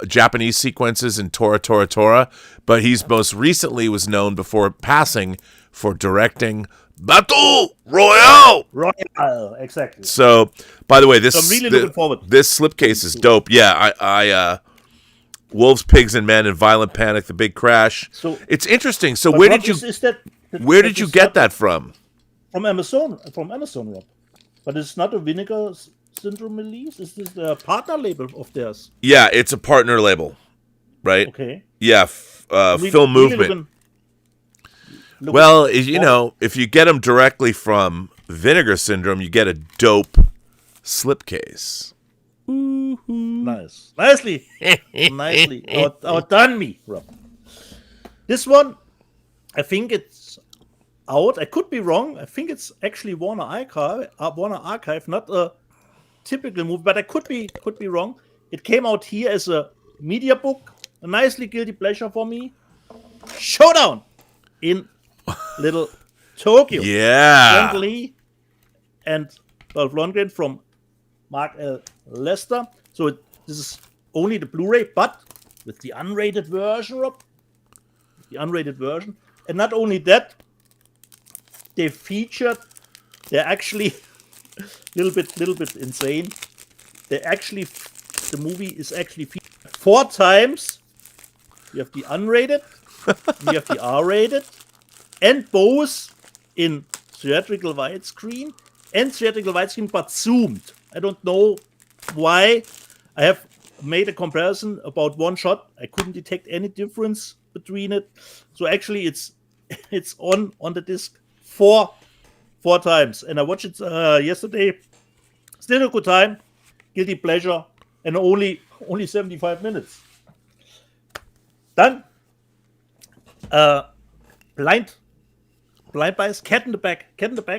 Japanese sequences in Tora Tora Tora, but he's most recently was known before passing for directing Battle Royale. Exactly. So, by the way, this I'm really looking forward. This slipcase is dope. Yeah, I Wolves, Pigs, and Men and Violent Panic, The Big Crash. So it's interesting. So where did you get that from? From Amazon, Rob. But it's not a Vinegar Syndrome release. Is this a partner label of theirs? Yeah, it's a partner label, right? Okay. Yeah, Film Movement. Well, you know, if you get them directly from Vinegar Syndrome, you get a dope slipcase. Nice. Nicely outdone me, Rob. This one, I think it's out. I could be wrong. I think it's actually Warner Archive, not a typical movie, but I could be wrong. It came out here as a media book, a nicely guilty pleasure for me. Showdown in little Tokyo. Yeah. Frank Lee and Dolph Lundgren from Mark L. Lester. So this is only the Blu-ray, but with the unrated version, Rob. The unrated version. And not only that, they're actually a little bit insane. The movie is actually featured 4 times. You have the unrated, you have the R-rated, and both in theatrical widescreen but zoomed. I don't know why. I have made a comparison about one shot. I couldn't detect any difference between it. So actually, it's on the disc 4 times, and I watched it yesterday. Still a good time, guilty pleasure, and only 75 minutes. Dann blind bias, cat in the back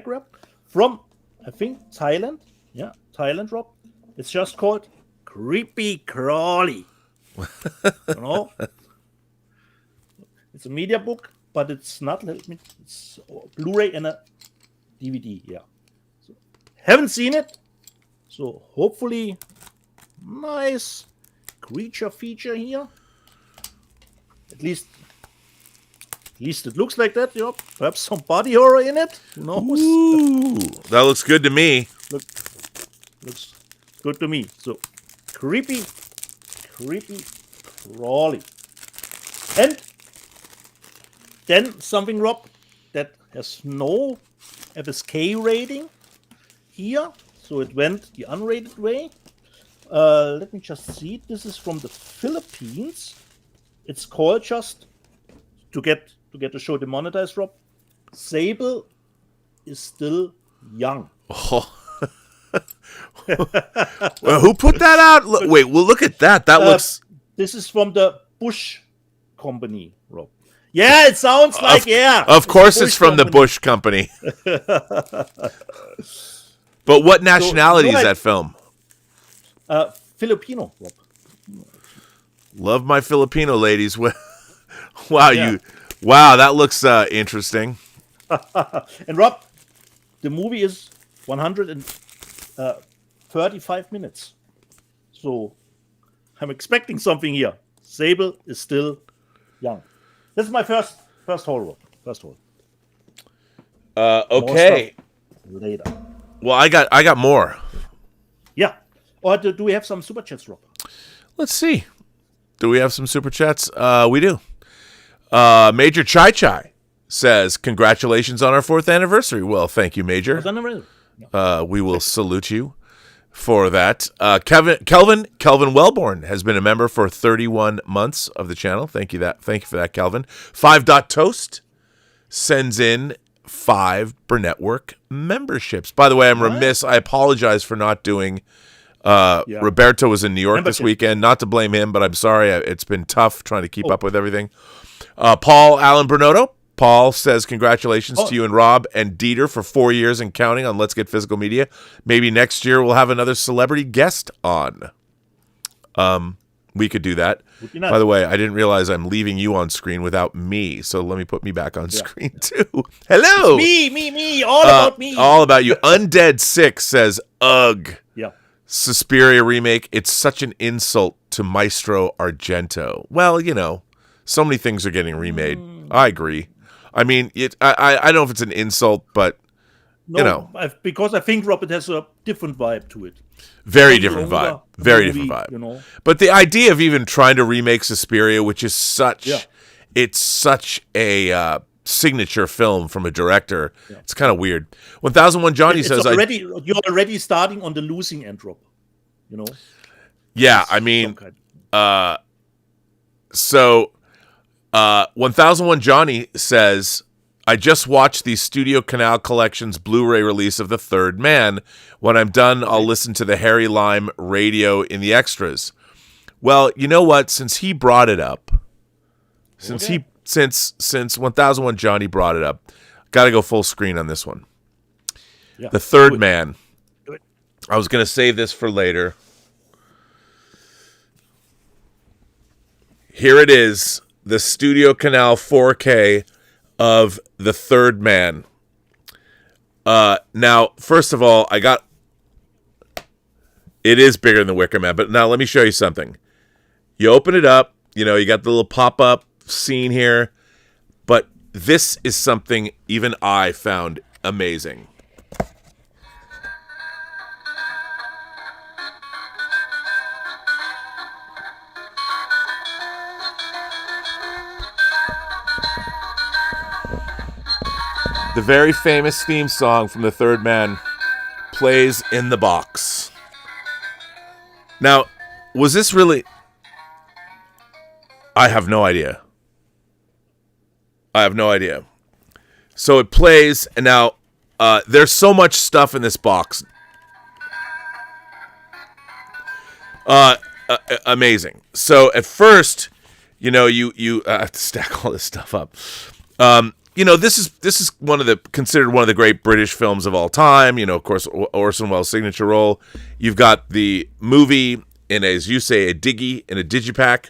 Rob, from I think Thailand. Yeah, Thailand Rob. It's just called Creepy Crawly. You know, it's a media book, but it's not. It's Blu-ray and a DVD. Yeah, so, haven't seen it, so hopefully nice creature feature here. At least it looks like that. You know, perhaps some body horror in it. Who knows? Ooh, that looks good to me. Looks good to me. So creepy crawly. And then something, Rob, that has no FSK rating here. So it went the unrated way. Let me just see. This is from the Philippines. It's called, just to get the show demonetized, Rob, Sable is Still Young. Oh. Well, who put that out? Wait, well, look at that. That looks... This is from the Bush Company, Rob. Yeah, it sounds like, Of course it's from the Bush Company. But what nationality is that film? Filipino, Rob. Love my Filipino ladies. Wow, Yeah. that looks interesting. And Rob, the movie is 135 minutes. So I'm expecting something here. Sable is Still Young. This is my first haul, Rob. First haul. Okay. Later. Well, I got more. Yeah. Or do we have some super chats, Rob? Let's see. Do we have some super chats? We do. Major Chai Chai says, congratulations on our 4th anniversary. Well, thank you, Major. We will salute you for that. Kelvin Wellborn has been a member for 31 months of the channel. Thank you for that, Kelvin. 5 Toast sends in 5 Burnettwork memberships. By the way, I'm remiss. I apologize for not doing... Roberto was in New York this weekend. Not to blame him, but I'm sorry. It's been tough trying to keep up with everything. Paul Allen Bernotto. Paul says, congratulations to you and Rob and Dieter for 4 years and counting on Let's Get Physical Media. Maybe next year we'll have another celebrity guest on. We could do that. By the way, I didn't realize I'm leaving you on screen without me, so let me put me back on screen too. Hello! It's me, all about me. All about you. Undead 6 says, ugh. Yeah. Suspiria remake, it's such an insult to Maestro Argento. Well, you know, so many things are getting remade. I agree. I mean, I don't know if it's an insult, but, you know. Because I think, Robert, has a different vibe to it. Very different vibe. Very different vibe. You know? But the idea of even trying to remake Suspiria, which is such a signature film from a director, it's kind of weird. 1001 Johnny says... You're already starting on the losing end, Rob. You know? Yeah, I mean... 1001 Johnny says, I just watched the Studio Canal Collection's Blu-ray release of The Third Man. When I'm done, I'll listen to the Harry Lime radio in the extras. Well, you know what? Since he brought it up, since 1001 Johnny brought it up, got to go full screen on this one. Yeah. The Third Man. Do it. I was going to save this for later. Here it is. The Studio Canal 4K of The Third Man. Now, first of all, it is bigger than the Wicker Man, but now let me show you something. You open it up, you got the little pop-up scene here, but this is something even I found amazing. The very famous theme song from The Third Man plays in the box. Now, was this really... I have no idea. So it plays, and now there's so much stuff in this box. Amazing. So at first, you have to stack all this stuff up. This is considered one of the great British films of all time. Of course, Orson Welles' signature role. You've got the movie in, as you say, a diggy in a digipack.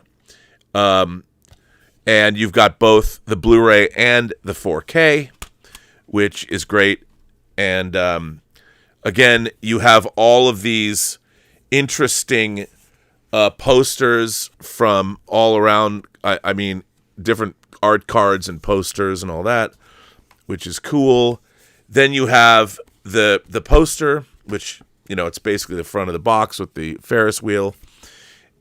And you've got both the Blu-ray and the 4K, which is great. And again, you have all of these interesting posters from all around. I mean, different art cards and posters and all that, which is cool. Then you have the poster, which, it's basically the front of the box with the Ferris wheel.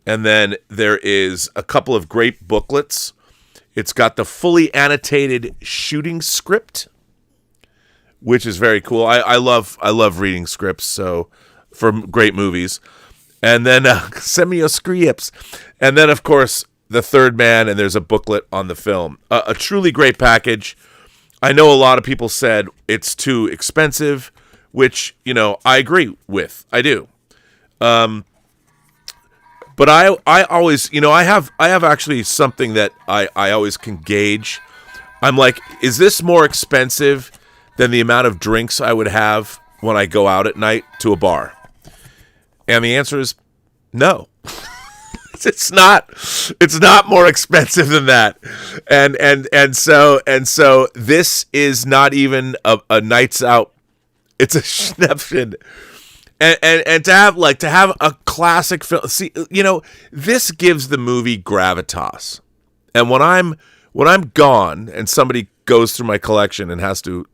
And then there is a couple of great booklets. It's got the fully annotated shooting script, which is very cool. I love reading scripts, so for great movies. And then send me your scripts. And then, of course, The Third Man, and there's a booklet on the film. A truly great package. I know a lot of people said it's too expensive, which, I agree with. I do. But I always, I have actually something that I always can gauge. I'm like, is this more expensive than the amount of drinks I would have when I go out at night to a bar? And the answer is no. It's not more expensive than that. And so this is not even a nights out. It's a Schnäppchen. And to have a classic film, see, this gives the movie gravitas. And when I'm gone and somebody goes through my collection and has to,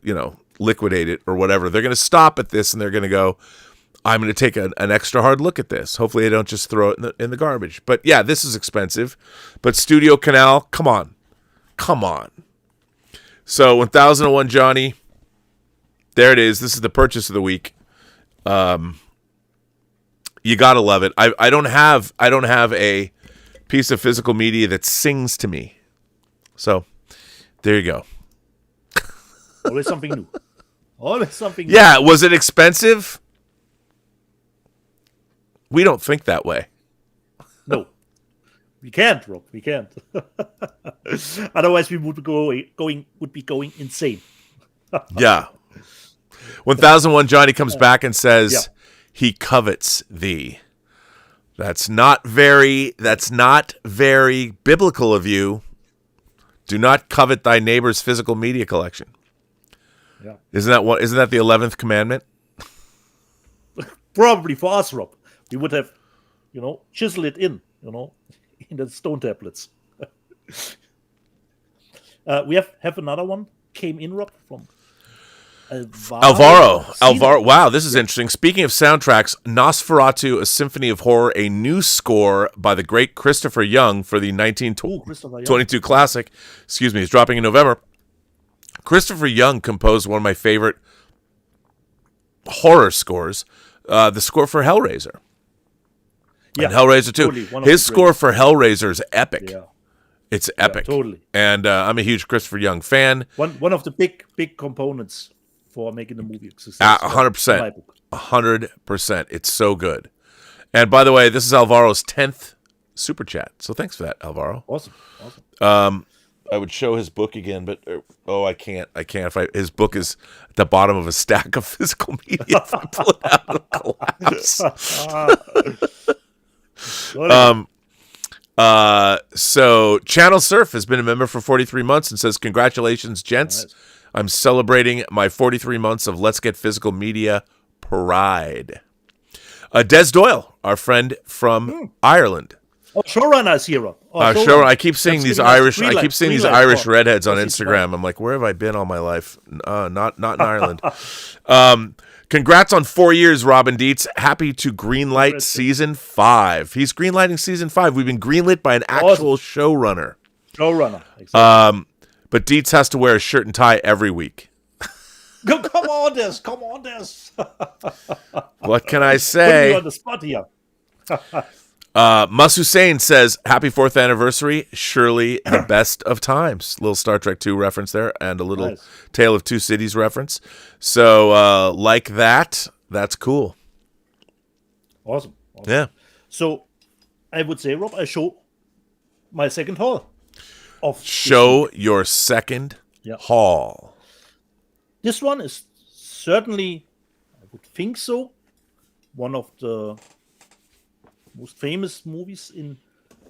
liquidate it or whatever, they're going to stop at this and they're going to go, I'm going to take an extra hard look at this. Hopefully they don't just throw it in the garbage. But yeah, this is expensive. But Studio Canal, come on. So 1001 Johnny, there it is. This is the purchase of the week. You gotta love it. I don't have a piece of physical media that sings to me. So there you go. Always something new. Yeah, was it expensive? We don't think that way. No. We can't, Rob. We can't. Otherwise we would be going insane. Yeah. 1001 Johnny comes back and says, he covets thee. That's not very biblical of you. Do not covet thy neighbor's physical media collection. Yeah. Isn't that the 11th commandment? Probably for us, Rob. We would have, chiseled it in the stone tablets. We have another one came in, Rob, from Alvaro. Wow, this is interesting. Speaking of soundtracks, Nosferatu, A Symphony of Horror, a new score by the great Christopher Young for the 1922 classic, is dropping in November. Christopher Young composed one of my favorite horror scores, the score for Hellraiser. Yeah, and Hellraiser 2. Totally, his score for Hellraiser is epic. Yeah. It's epic. Yeah, totally. And I'm a huge Christopher Young fan. One of the big components for making the movie a success. 100%. 100%. It's so good. And by the way, this is Alvaro's 10th super chat. So thanks for that, Alvaro. Awesome. I would show his book again, but I can't. His book is at the bottom of a stack of physical media. If I pull it out, it'll collapse. So Channel Surf has been a member for 43 months and says, congratulations, gents. Nice. I'm celebrating my 43 months of Let's Get Physical Media pride. Des Doyle, our friend from Ireland. Oh, showrunner is here. I keep seeing these Irish. I keep seeing these Irish redheads on Instagram. I'm like, where have I been all my life? Not in Ireland. Congrats on 4 years, Robin Dietz. Happy to greenlight season 5. He's greenlighting season 5. We've been greenlit by an actual showrunner. Exactly. But Dietz has to wear a shirt and tie every week. Come on, Des. What can I say? Put me on the spot here. Mus Hussein says, happy 4th anniversary. Surely the best of times. Little Star Trek 2 reference there and a little Tale of Two Cities reference. So like that, that's cool. Awesome. Yeah. So I would say, Rob, I show my second haul. Show your second haul. This one is certainly, I would think so, one of the most famous movies in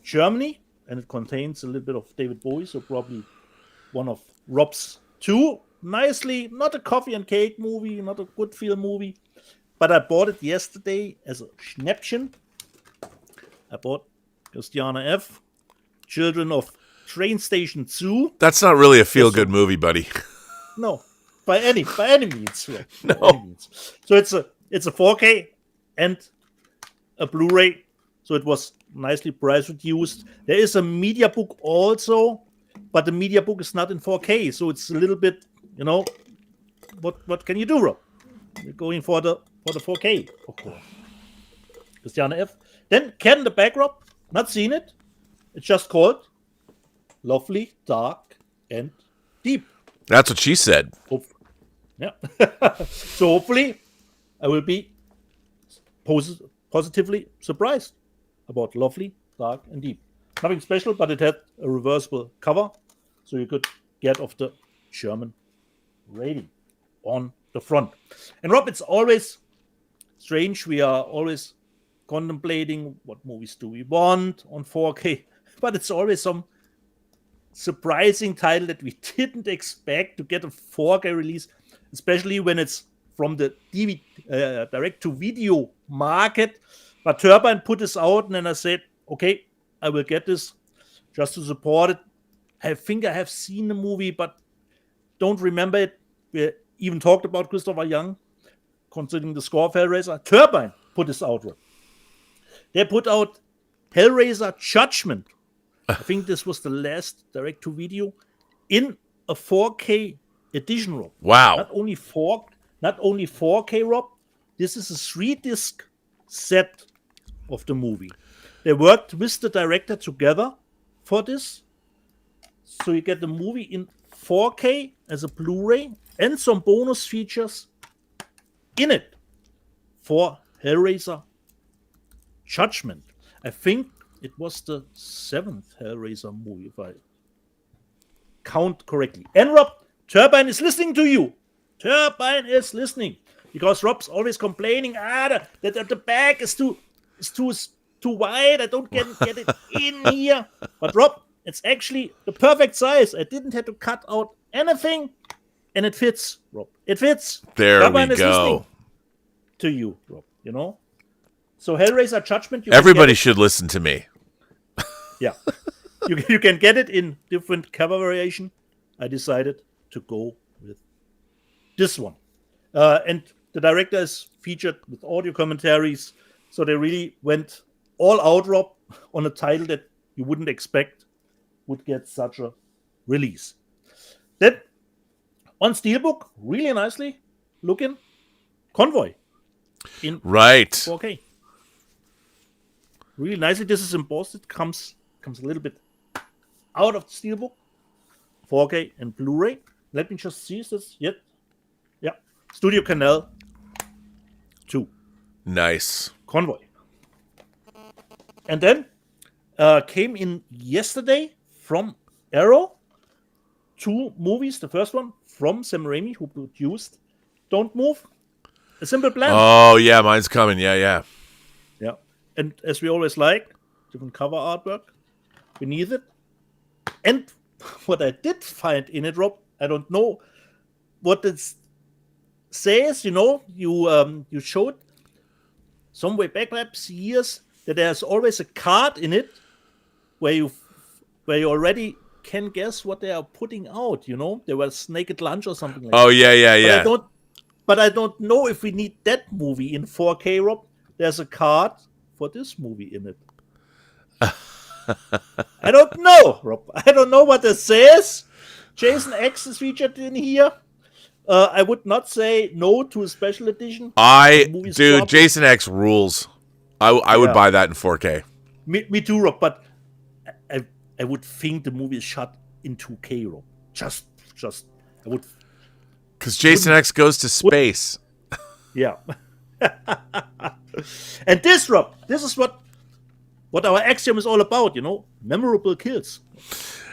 Germany, and it contains a little bit of David Bowie, so probably one of Rob's two. Nicely, not a coffee and cake movie, not a good feel movie, but I bought it yesterday as a Schnäppchen. I bought Christiana F., Children of Train Station 2. That's not really a feel-good movie, buddy. No, by any means. Right? No. By any means. So it's a 4K and a Blu-ray. So it was nicely price reduced. There is a media book also, but the media book is not in 4K. So it's a little bit, what can you do, Rob? You're going for the 4K, of course. Christiana F. Then Cat in the Bag, Rob. Not seen it. It's just called Lovely, Dark, and Deep. That's what she said. Yeah. So hopefully I will be positively surprised about Lovely, Dark, and Deep. Nothing special, but it had a reversible cover, so you could get off the German rating on the front. And Rob, it's always strange. We are always contemplating what movies do we want on 4K, but it's always some surprising title that we didn't expect to get a 4K release, especially when it's from the direct-to-video market. But Turbine put this out, and then I said, okay, I will get this just to support it. I think I have seen the movie, but don't remember it. We even talked about Christopher Young, considering the score of Hellraiser. Turbine put this out. They put out Hellraiser Judgment. I think this was the last direct-to-video in a 4K edition, Rob. Wow. Not only 4K, Rob. This is a 3-disc set of the movie. They worked with the director together for this. So you get the movie in 4K as a Blu-ray and some bonus features in it for Hellraiser Judgment. I think it was the 7th Hellraiser movie, if I count correctly. And Rob, Turbine is listening to you. Turbine is listening. Because Rob's always complaining, that the bag is too wide. I don't get it in here. But Rob, it's actually the perfect size. I didn't have to cut out anything, and it fits, Rob. It fits. There Turbine we is go. listening to you, Rob. So Hellraiser Judgment. Everybody should listen to me. Yeah. You can get it in different cover variation. I decided to go with this one. And the director is featured with audio commentaries. So they really went all out, Rob, on a title that you wouldn't expect would get such a release. Then on Steelbook, really nicely looking, Convoy in 4K. Really nicely. This is embossed. It comes a little bit out of the Steelbook. 4K and Blu-ray. Let me just see this yet. Yeah. Studio Canal 2. Nice. Convoy. And then came in yesterday from Arrow 2 movies. The first one from Sam Raimi, who produced Don't Move, A Simple Plan. Oh, yeah, mine's coming. Yeah. Yeah. And as we always like, different cover artwork. beneath it. And what I did find in it, Rob, I don't know what it says. You showed some way back, perhaps years, that there's always a card in it where you already can guess what they are putting out. There was Naked Lunch or something like that. Oh yeah. But I don't know if we need that movie in 4K, Rob. There's a card for this movie in it. I don't know, Rob. I don't know what it says. Jason X is featured in here. I would not say no to a special edition. Jason X rules. I would buy that in 4K. Me too, Rob. But I would think the movie is shot in 2K, Rob. Just I would. Because Jason X goes to space. Yeah. And this, Rob, this is what our axiom is all about, memorable kills.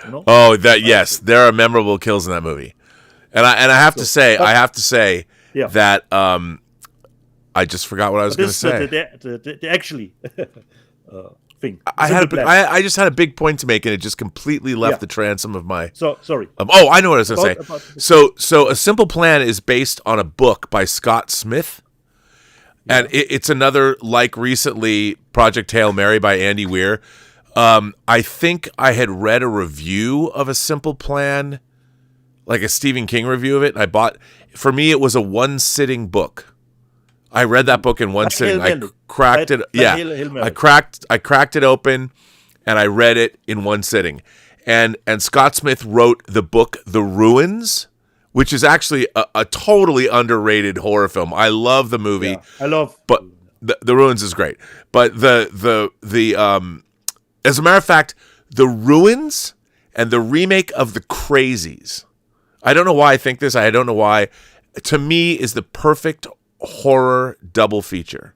Oh, yes, there are memorable kills in that movie, and I have to say that I just forgot what I was going to say. The actually thing. I just had a big point to make, and it just completely left the transom of my. So sorry. I know what I was going to say. So A Simple Plan is based on a book by Scott Smith. And it's another, like recently, Project Hail Mary by Andy Weir. I think I had read a review of A Simple Plan, like a Stephen King review of it. For me, it was a one-sitting book. I read that book in one sitting. I cracked it. Yeah, I cracked it open, and I read it in one sitting. And Scott Smith wrote the book The Ruins, which is actually a totally underrated horror film. I love the movie. Yeah, I love. But the Ruins is great. But the as a matter of fact, The Ruins and the remake of The Crazies. I don't know why I think this. I don't know why. To me, is the perfect horror double feature.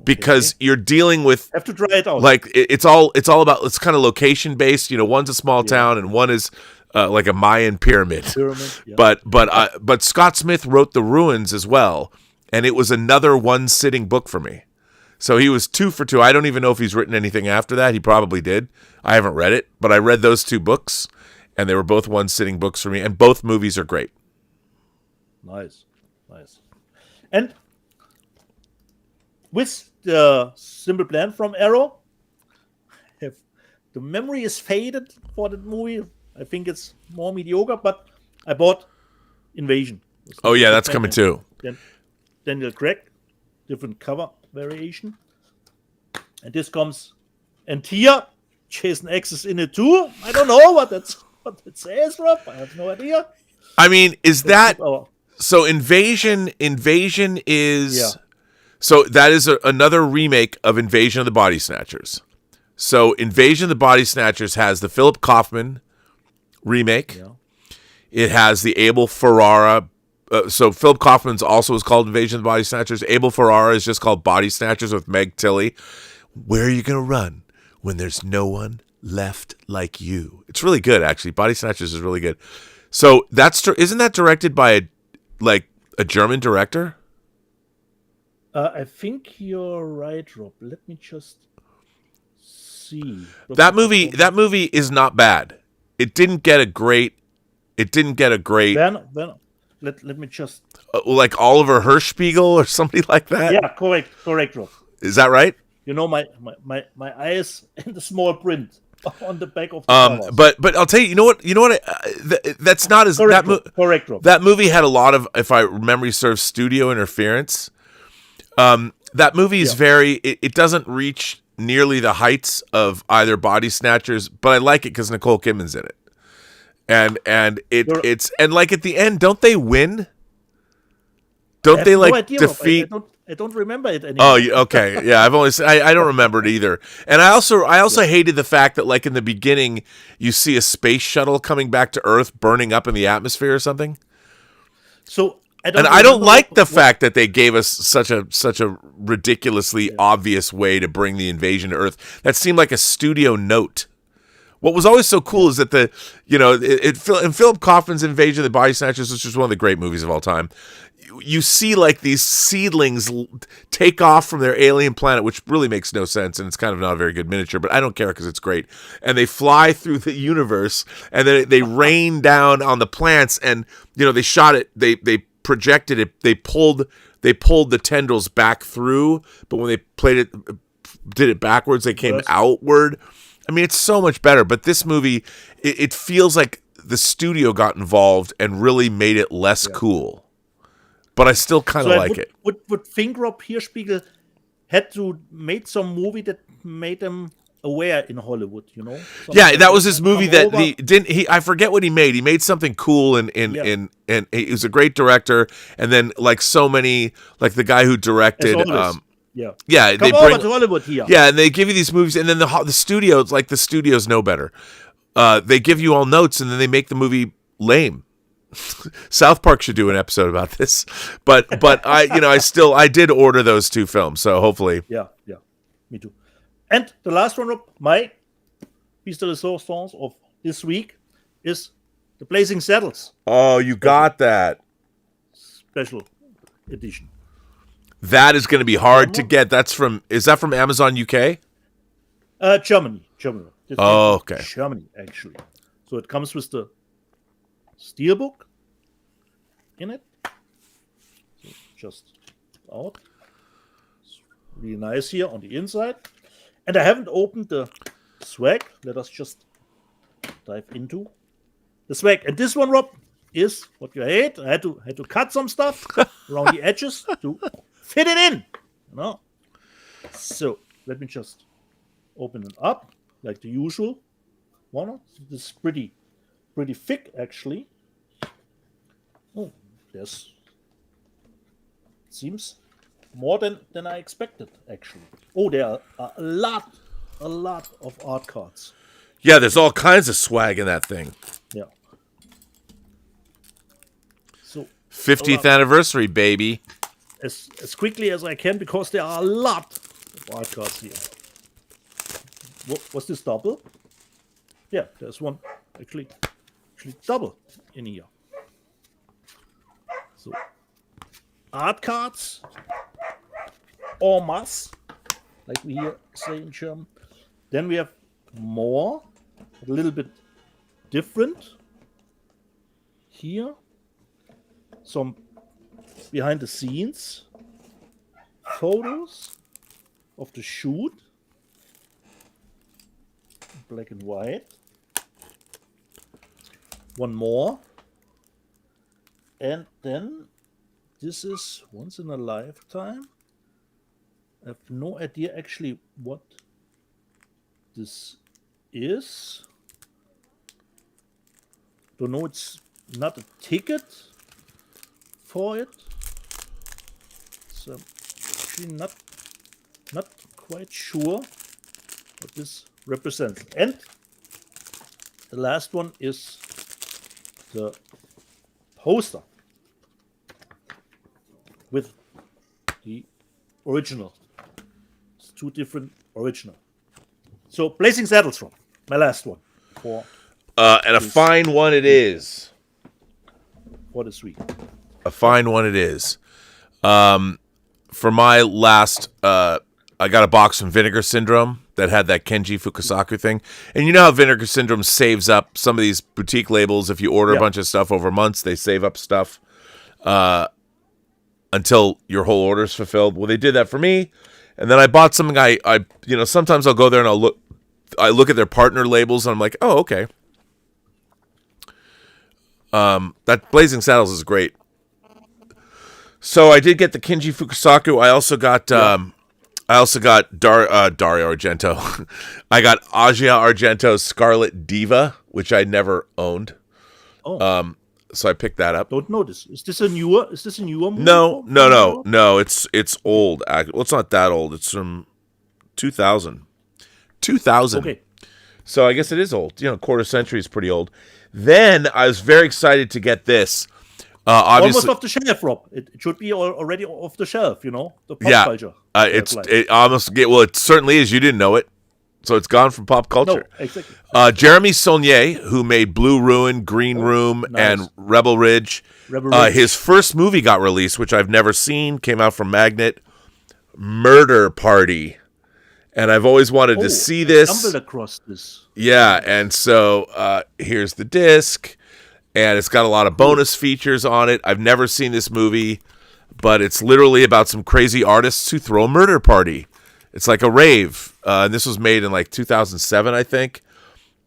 Because you're dealing with. I have to try it out. Like it's all about. It's kind of location based. One's a small town and one is. Like a Mayan pyramid. Yeah. But Scott Smith wrote The Ruins as well, and it was another one-sitting book for me. So he was 2 for 2. I don't even know if he's written anything after that. He probably did. I haven't read it, but I read those 2 books, and they were both one-sitting books for me, and both movies are great. Nice. And with the Simple Plan from Arrow, if the memory is faded for that movie, I think it's more mediocre, but I bought Invasion. Oh, yeah, that's coming too. Then Daniel Craig, different cover variation. And this comes, and here, Jason X is in it too. I don't know what it says, Rob. I have no idea. I mean, is that... So Invasion is... Yeah. So that is another remake of Invasion of the Body Snatchers. So Invasion of the Body Snatchers has the Philip Kaufman remake. Yeah. It has the Abel Ferrara. So Philip Kaufman's also is called Invasion of the Body Snatchers. Abel Ferrara is just called Body Snatchers with Meg Tilly. Where are you going to run when there's no one left like you? It's really good, actually. Body Snatchers is really good. So isn't that directed by a German director? I think you're right, Rob. Let me just see. That movie is not bad. It didn't get a great. Then let me just. Like Oliver Hirschspiegel or somebody like that. Yeah, correct, Rob. Is that right? My eyes in the small print on the back of the but I'll tell you, you know what? That's not as correct, Rob. That movie had a lot of, if I memory serves, studio interference. That movie is very. It doesn't reach nearly the heights of either Body Snatchers, but I like it because Nicole Kidman's in it, and it's like at the end, don't they win? Don't they defeat? I don't remember it anymore. Oh, okay, yeah. I don't remember it either. And I also hated the fact that like in the beginning, you see a space shuttle coming back to Earth, burning up in the atmosphere or something. So. I don't like the fact that they gave us such a ridiculously obvious way to bring the invasion to Earth. That seemed like a studio note. What was always so cool is that in Philip Kaufman's Invasion of the Body Snatchers, which is one of the great movies of all time, you see like these seedlings take off from their alien planet, which really makes no sense, and it's kind of not a very good miniature, but I don't care because it's great. And they fly through the universe, and then they rain down on the plants, and they shot it, they projected it, they pulled the tendrils back through, but when they did it backwards, they came outward. I mean, it's so much better. But this movie, it feels like the studio got involved and really made it less cool. But I still kind of like it. Would think Rob Hirschbiegel had to make some movie that made them aware in Hollywood, Yeah, that was his movie that I forget what he made. He made something cool and he was a great director. And then like so many, like the guy who directed Yeah, they bring to Hollywood here. Yeah, and they give you these movies, and then the studios, like the studios know better. They give you all notes, and then they make the movie lame. South Park should do an episode about this, but I did order those 2 films, so hopefully. Yeah, me too. And the last one, my piece de resistance of this week is the Blazing Saddles. Oh, you got that special edition. That is going to be hard to get. Is that from Amazon UK? Germany. Oh, okay. Germany, actually. So it comes with the steelbook in it. So just out. It's really nice here on the inside. And I haven't opened the swag. Let us just dive into the swag. And this one, Rob, is what you hate. I had to cut some stuff around the edges to fit it in. So let me just open it up like the usual one. This is pretty thick, actually. Oh, seems more than I expected, actually. Oh, there are a lot of art cards. Yeah, there's all kinds of swag in that thing. Yeah. So 50th anniversary, baby. As quickly as I can, because there are a lot of art cards here. Was this double? Yeah, there's one actually double in here. So art cards, en masse, like we here say in German. Then we have more, a little bit different. Here, some behind the scenes photos of the shoot, black and white. One more, and then this is once in a lifetime. I have no idea actually what this is. Don't know, it's not a ticket for it. So actually not quite sure what this represents. And the last one is the poster with the original. It's 2 different original. So Blazing Saddles, from my last one for and a fine one it is. For this week. A fine one it is. For my last, I got a box from Vinegar Syndrome that had that Kenji Fukasaku thing. And you know how Vinegar Syndrome saves up some of these boutique labels. If you order a bunch of stuff over months, they save up stuff until your whole order is fulfilled. Well, they did that for me. And then I bought something I sometimes I'll go there and I look at their partner labels and I'm like, oh, okay. That Blazing Saddles is great. So I did get the Kenji Fukasaku. I also got Dario Argento. I got Asia Argento's Scarlet Diva, which I never owned. Oh. So I picked that up. Don't know this. Is this a newer movie? No. It's old. Well, it's not that old. It's from 2000. 2000. Okay. So I guess it is old. Quarter century is pretty old. Then I was very excited to get this. Obviously, almost off the shelf, Rob. It should be already off the shelf. The pop culture. It almost it certainly is. You didn't know it, So it's gone from pop culture. No, exactly. Jeremy Saulnier, who made Blue Ruin, Green Room, nice. and Rebel Ridge. His first movie got released, which I've never seen, came out from Magnet, Murder Party. And I've always wanted to see this. I stumbled across this. Yeah, and so here's the disc, and it's got a lot of bonus features on it. I've never seen this movie, but it's literally about some crazy artists who throw a murder party. It's like a rave. And this was made in like 2007, I think.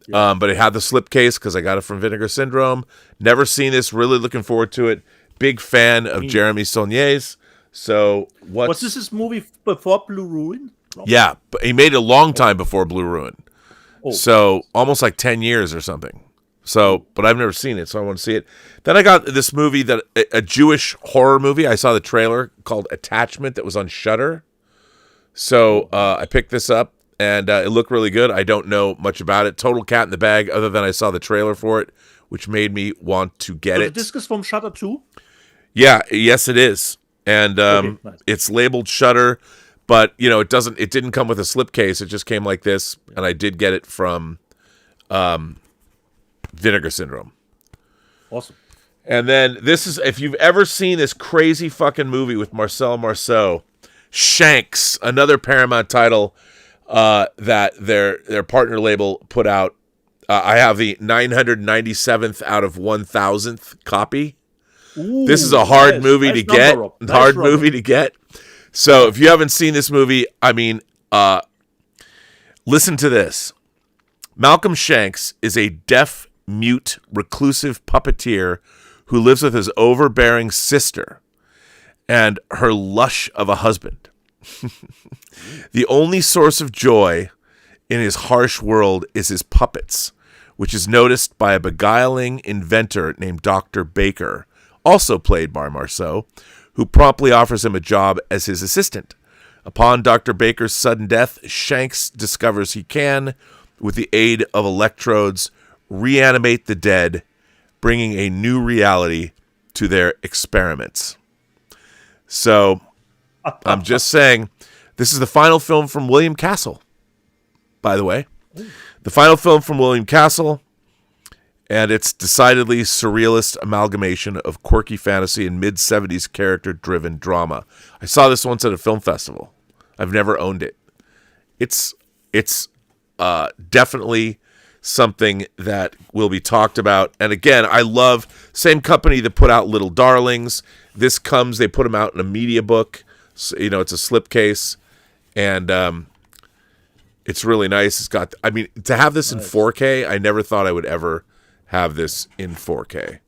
Yeah. But it had the slipcase because I got it from Vinegar Syndrome. Never seen this. Really looking forward to it. Big fan of Jeremy Saulnier's. So was this movie before Blue Ruin? Yeah, but he made it a long time before Blue Ruin. So almost like 10 years or something. So, but I've never seen it, so I want to see it. Then I got this movie, a Jewish horror movie. I saw the trailer called Attachment that was on Shudder. So I picked this up, and it looked really good. I don't know much about it. Total cat in the bag, other than I saw the trailer for it, which made me want to get it. The disc is from Shudder too? Yeah, yes, it is. And nice. It's labeled Shudder. But, it didn't come with a slipcase. It just came like this. And I did get it from Vinegar Syndrome. Awesome. And then this is, if you've ever seen this crazy fucking movie with Marcel Marceau, Shanks, another Paramount title that their partner label put out. I have the 997th out of 1000th copy. Ooh, this is a hard movie to get. Hard movie to get. So if you haven't seen this movie, I mean, listen to this. Malcolm Shanks is a deaf, mute, reclusive puppeteer who lives with his overbearing sister and her lush of a husband. The only source of joy in his harsh world is his puppets, which is noticed by a beguiling inventor named Dr. Baker, also played by Marceau, who promptly offers him a job as his assistant. Upon Dr. Baker's sudden death, Shanks discovers he can, with the aid of electrodes, reanimate the dead, bringing a new reality to their experiments. So, I'm just saying, this is the final film from William Castle, by the way. The final film from William Castle, and it's decidedly surrealist amalgamation of quirky fantasy and mid-70s character-driven drama. I saw this once at a film festival. I've never owned it. It's definitely something that will be talked about. And again, I love, same company that put out Little Darlings. They put them out in a media book. So, it's a slipcase. And it's really nice. It's got, to have this in 4K, I never thought I would ever have this in 4K.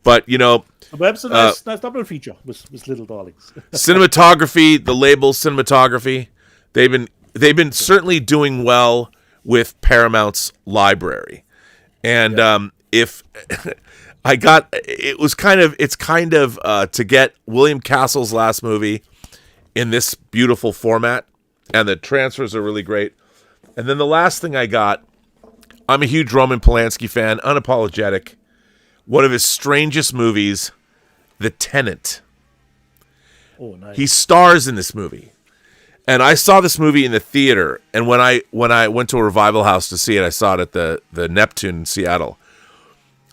But, perhaps a nice double feature with Little Darlings. Cinematography, the label cinematography, they've been certainly doing well with Paramount's library. And if it's kind of to get William Castle's last movie in this beautiful format, and the transfers are really great. And then the last thing I got, I'm a huge Roman Polanski fan, unapologetic. One of his strangest movies, The Tenant. Oh, nice. He stars in this movie. And I saw this movie in the theater, and when I went to a revival house to see it, I saw it at the Neptune in Seattle.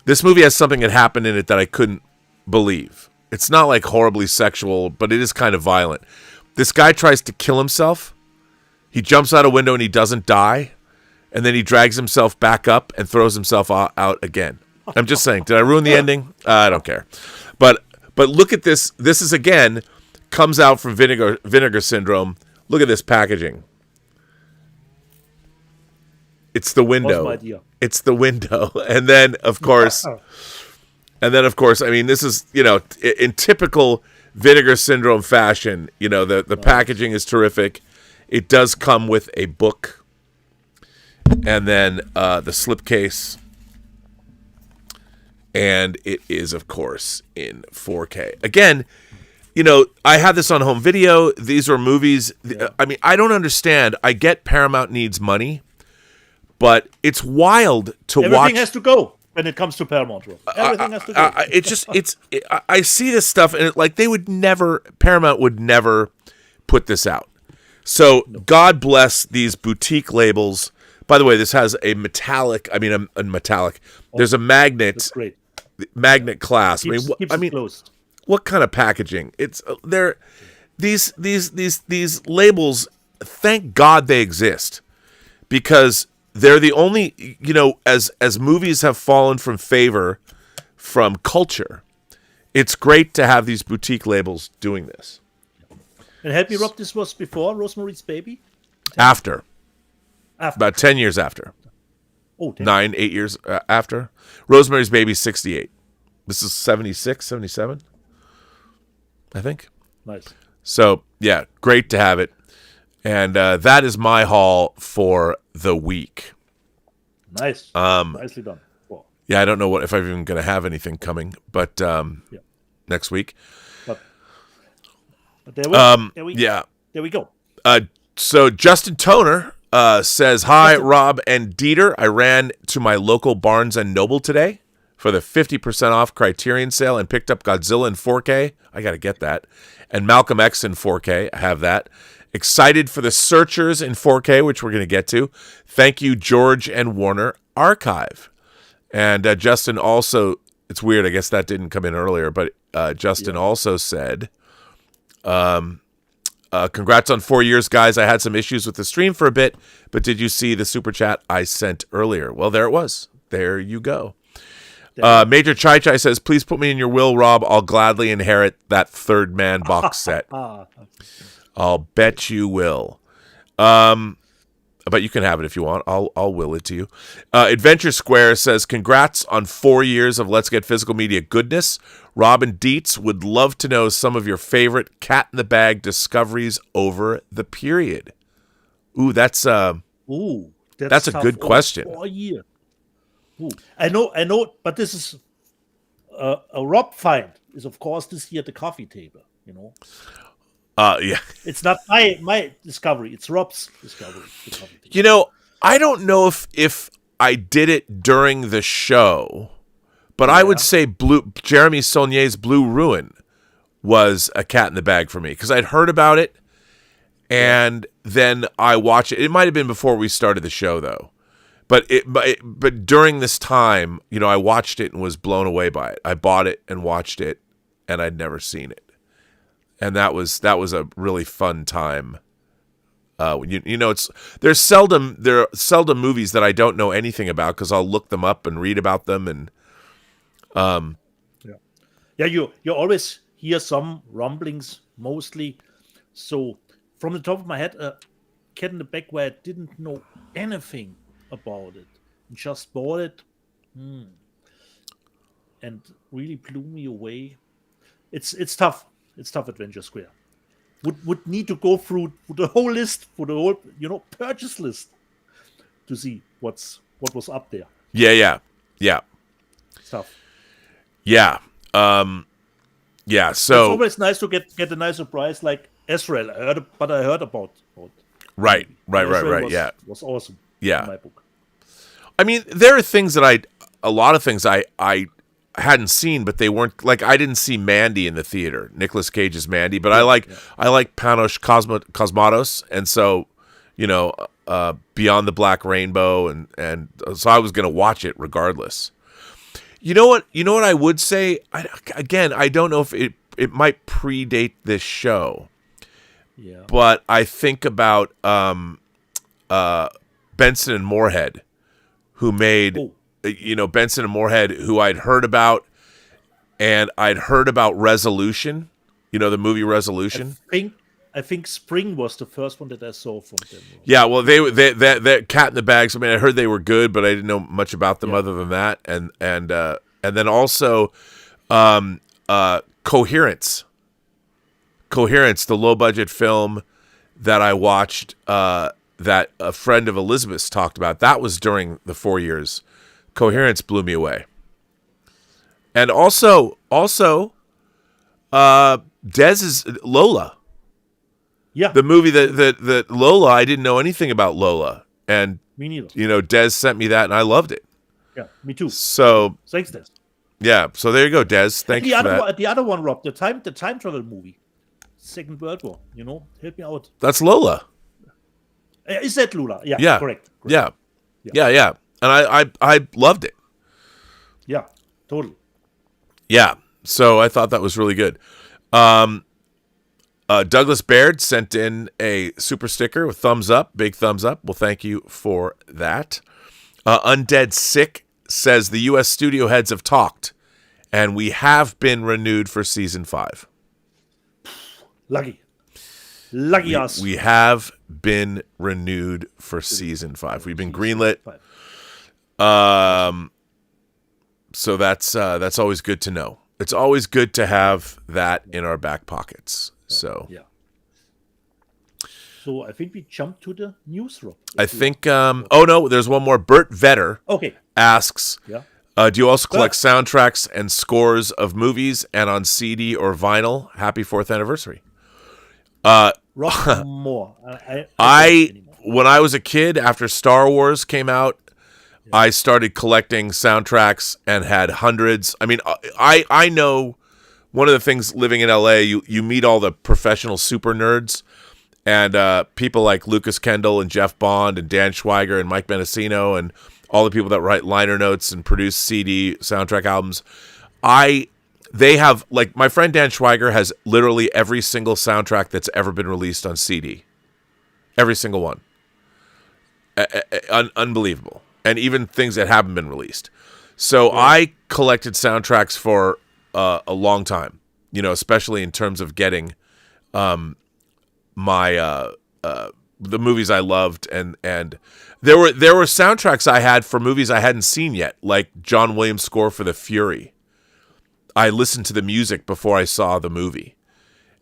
This movie has something that happened in it that I couldn't believe. It's not like horribly sexual, but it is kind of violent. This guy tries to kill himself. He jumps out a window and he doesn't die. And then he drags himself back up and throws himself out again. I'm just saying, did I ruin the ending? I don't care. But look at this. This is, again, comes out from Vinegar Syndrome. Look at this packaging. It's the window. It's the window. And then, of course, this is, in typical Vinegar Syndrome fashion, the packaging is terrific. It does come with a book. And then the slipcase. And it is, of course, in 4K. Again, I had this on home video. These are movies. I don't understand. I get Paramount needs money. But it's wild to watch. Everything has to go when it comes to Paramount. Everything has to go. I see this stuff, and Paramount would never put this out. So God bless these boutique labels. By the way, this has a metallic. I mean, a metallic. There's a magnet. That's great. Magnet clasp. Keeps it closed. What kind of packaging? It's they're these labels. Thank God they exist, because they're the only, as movies have fallen from favor from culture, it's great to have these boutique labels doing this. And help me, Rob, this was before Rosemary's Baby? After. About 10 years after. Oh, 8 years after. Rosemary's Baby, 68. This is 76, 77, I think. Nice. So, yeah, great to have it. And that is my haul for the week. Nice. Nicely done. Cool. Yeah, I don't know if I'm even going to have anything coming, but next week. But there we go. So Justin Toner says, "Hi, Rob and Dieter. I ran to my local Barnes and Noble today for the 50% off Criterion sale and picked up Godzilla in 4K. I got to get that. And Malcolm X in 4K. I have that. Excited for the Searchers in 4K, which we're going to get to. Thank you, George and Warner Archive." And Justin also, it's weird, I guess that didn't come in earlier, but Justin also said, congrats on 4 years, guys. I had some issues with the stream for a bit, but did you see the super chat I sent earlier? Well, there it was. There you go. Major Chai Chai says, please put me in your will, Rob. I'll gladly inherit that Third Man box set. I'll bet you will. But you can have it if you want. I'll will it to you. Adventure Square says, congrats on 4 years of Let's Get Physical Media goodness. Rob and Dietz would love to know some of your favorite cat in the bag discoveries over the period. Ooh, that's a good question. 4 years. Ooh. I know, but this is a Rob find is of course this year at the coffee table, Yeah. It's not my discovery, it's Rob's discovery. I don't know if I did it during the show, but I would say Jeremy Saulnier's Blue Ruin was a cat in the bag for me, because I'd heard about it, and then I watched it. It might have been before we started the show, though. But during this time, I watched it and was blown away by it. I bought it and watched it, and I'd never seen it. And that was a really fun time. There are seldom movies that I don't know anything about, because I'll look them up and read about them, and you always hear some rumblings, mostly. So from the top of my head, Cat in the Bag, where I didn't know anything about it and just bought it, and really blew me away. It's tough. It's tough. Adventure Square would need to go through the whole list, for the whole purchase list, to see what was up there. Yeah. It's tough. Yeah. So it's always nice to get a nice surprise like Ezreal. I heard about. Right. Ezreal was awesome. Yeah. In my book. I mean, there are things a lot of things I hadn't seen, but they weren't, like, I didn't see Mandy in the theater, Nicolas Cage's Mandy, but I like Panos Cosmatos, and so Beyond the Black Rainbow, and so I was going to watch it regardless. You know what I would say, I don't know if it might predate this show, but I think about Benson and Moorhead, who made Benson and Moorhead, who I'd heard about, and I'd heard about Resolution, the movie Resolution. I think Spring was the first one that I saw from them. Yeah, well, they Cat in the Bags. I mean, I heard they were good, but I didn't know much about them other than that. And then also Coherence, the low budget film that I watched, that a friend of Elizabeth's talked about. That was during the 4 years. Coherence blew me away. And also Dez's Lola. Yeah. The movie that Lola, I didn't know anything about Lola. And me neither. Dez sent me that and I loved it. Yeah, me too. So thanks, Dez. Yeah, so there you go, Dez. Thank you for that. The other one, Rob, the time travel movie. Second World War, help me out. That's Lola. Is that Lula? Yeah, Yeah. correct. Yeah. And I loved it. Yeah, totally. Yeah. So I thought that was really good. Douglas Baird sent in a super sticker with thumbs up, big thumbs up. Well, thank you for that. Undead Sick says the U.S. studio heads have talked, and we have been renewed for season 5. Lucky us. We have been renewed for season 5. We've been greenlit. So that's always good to know. It's always good to have that in our back pockets. So yeah. So I think we jump to the news, Rob. I think. Oh no, there's one more. Bert Vetter asks. Yeah. Do you also collect soundtracks and scores of movies and on CD or vinyl? Happy 4th anniversary. Rob more. When I was a kid, after Star Wars came out, I started collecting soundtracks and had hundreds. I mean, I know one of the things living in LA, you meet all the professional super nerds and people like Lucas Kendall and Jeff Bond and Dan Schweiger and Mike Mendocino and all the people that write liner notes and produce CD soundtrack albums. They have, like, my friend Dan Schweiger has literally every single soundtrack that's ever been released on CD. Every single one. Unbelievable. And even things that haven't been released. So I collected soundtracks for a long time, especially in terms of getting my the movies I loved, and there were soundtracks I had for movies I hadn't seen yet, like John Williams' score for The Fury. I listened to the music before I saw the movie,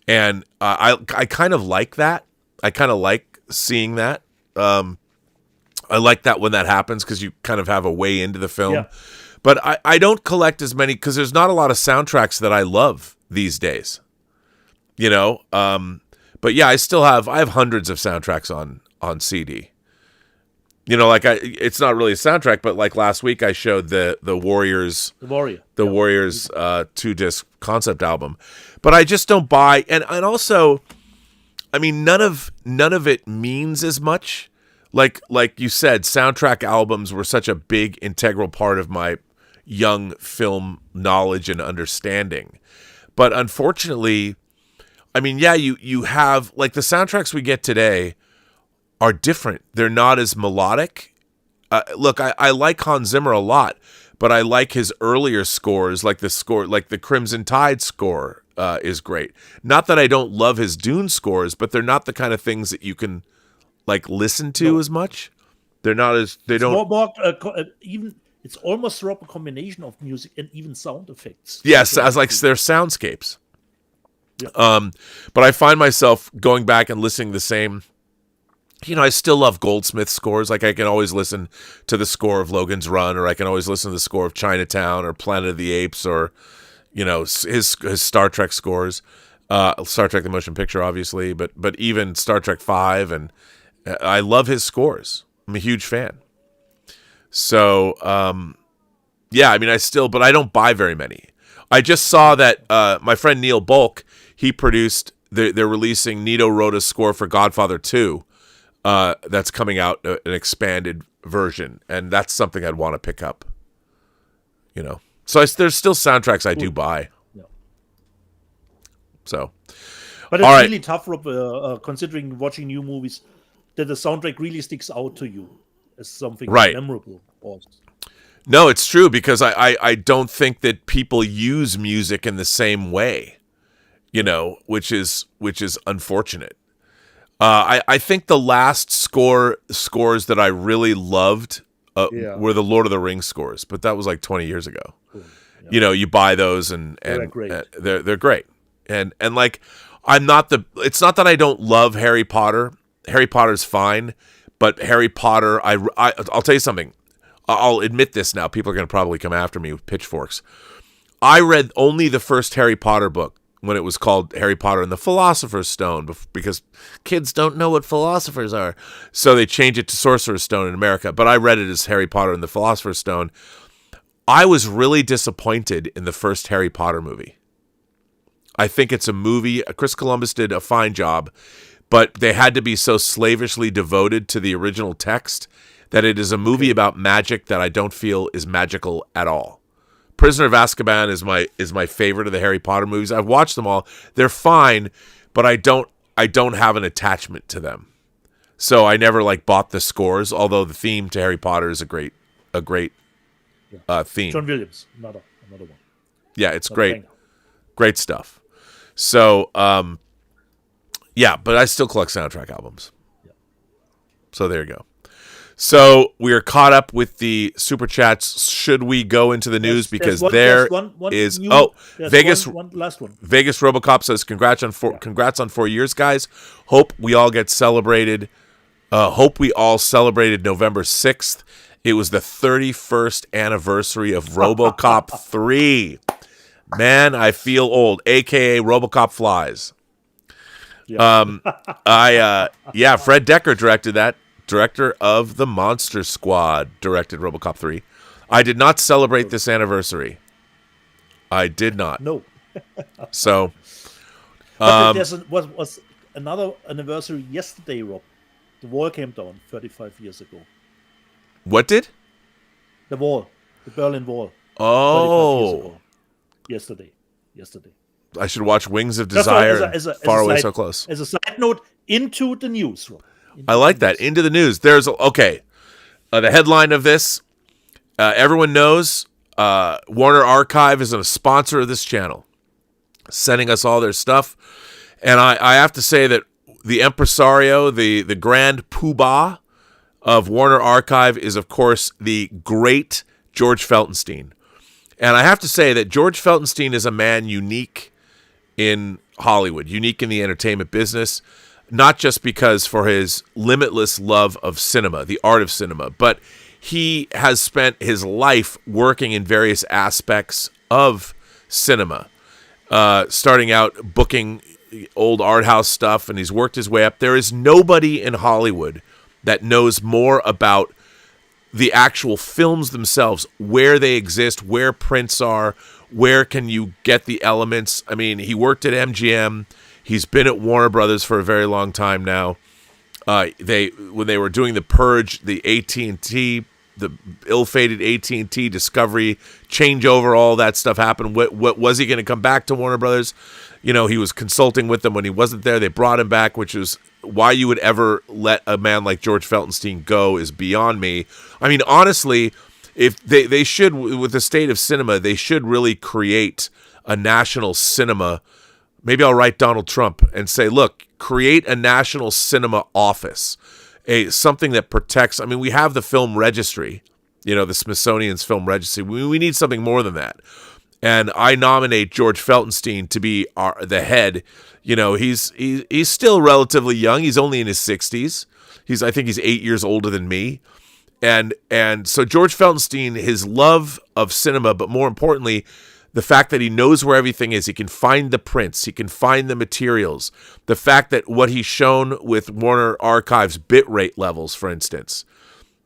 and I kind of like that. I kind of like seeing that. I like that when that happens because you kind of have a way into the film. Yeah. But I don't collect as many because there's not a lot of soundtracks that I love these days. But yeah, I have hundreds of soundtracks on CD. It's not really a soundtrack, but like last week I showed the Warriors, Warriors 2-disc concept album. But I just don't buy, and also, I mean, none of it means as much. Like you said, soundtrack albums were such a big integral part of my young film knowledge and understanding. But unfortunately, I mean, yeah, you have, like, the soundtracks we get today are different. They're not as melodic. Look, I like Hans Zimmer a lot, but I like his earlier scores, like the Crimson Tide score is great. Not that I don't love his Dune scores, but they're not the kind of things that you can listen to as much. They're not as even it's almost a combination of music and even sound effects. Yes, as like they're soundscapes. Yeah. But I find myself going back and listening the same. I still love Goldsmith scores. Like I can always listen to the score of Logan's Run, or I can always listen to the score of Chinatown or Planet of the Apes, or his Star Trek scores. Star Trek the Motion Picture, obviously, but even Star Trek 5, and I love his scores. I'm a huge fan. So, yeah, I mean, but I don't buy very many. I just saw that my friend Neil Bulk, he produced, they're releasing Nito Rota's score for Godfather 2. That's coming out, an expanded version, and that's something I'd want to pick up. So there's still soundtracks I do buy. Yeah. So, but it's really tough, Rob, considering watching new movies, that the soundtrack really sticks out to you as something memorable. No, it's true, because I don't think that people use music in the same way, which is unfortunate. I think the last scores that I really loved were the Lord of the Rings scores, but that was like 20 years ago. Cool. Yeah. You buy those and they're great. And like, it's not that I don't love Harry Potter. Harry Potter's fine, but Harry Potter, I'll tell you something. I'll admit this now. People are going to probably come after me with pitchforks. I read only the first Harry Potter book when it was called Harry Potter and the Philosopher's Stone, because kids don't know what philosophers are. So they changed it to Sorcerer's Stone in America. But I read it as Harry Potter and the Philosopher's Stone. I was really disappointed in the first Harry Potter movie. I think it's a movie. Chris Columbus did a fine job, but they had to be so slavishly devoted to the original text that it is a movie about magic that I don't feel is magical at all. Prisoner of Azkaban is my favorite of the Harry Potter movies. I've watched them all. They're fine, but I don't have an attachment to them. So I never bought the scores, although the theme to Harry Potter is a great theme. John Williams, another one. Yeah, it's great. Great stuff. So, but I still collect soundtrack albums. Yeah. So there you go. So we are caught up with the super chats. Should we go into the news? Because Vegas. One last one. Vegas RoboCop says congrats on 4 years, guys. Hope we all celebrated November 6th. It was the 31st anniversary of RoboCop 3. Man, I feel old, aka RoboCop flies. Yeah. Fred Decker directed that. Director of The Monster Squad directed RoboCop 3. I did not celebrate this anniversary. I did not. No. So, but was another anniversary yesterday, Rob. The wall came down 35 years ago. What did? The wall. The Berlin Wall. Oh. Yesterday. I should watch Wings of Desire. Far Away So Close. As a side note, into the news, Rob. I like that. Into the news. The headline of this, everyone knows Warner Archive is a sponsor of this channel, sending us all their stuff. And I have to say that the impresario, the grand poobah of Warner Archive is, of course, the great George Feltenstein. And I have to say that George Feltenstein is a man unique in Hollywood, unique in the entertainment business, not just because for his limitless love of cinema, the art of cinema, but he has spent his life working in various aspects of cinema, starting out booking old art house stuff, and he's worked his way up. There is nobody in Hollywood that knows more about the actual films themselves, where they exist, where prints are, where can you get the elements. I mean, he worked at MGM. He's been at Warner Brothers for a very long time now. When they were doing The Purge, the AT&T, the ill-fated AT&T Discovery changeover, all that stuff happened. What was he going to come back to Warner Brothers? He was consulting with them when he wasn't there. They brought him back, which is why you would ever let a man like George Feltenstein go is beyond me. I mean, honestly, if they should, with the state of cinema, they should really create a national cinema. Maybe I'll write Donald Trump and say, look, create a national cinema office, something that protects. I mean, we have the film registry, the Smithsonian's film registry. We need something more than that. And I nominate George Feltenstein to be the head. He's still relatively young. He's only in his 60s. I think he's 8 years older than me. And so George Feltenstein, his love of cinema, but more importantly, the fact that he knows where everything is, he can find the prints, he can find the materials, the fact that what he's shown with Warner Archive's bitrate levels, for instance,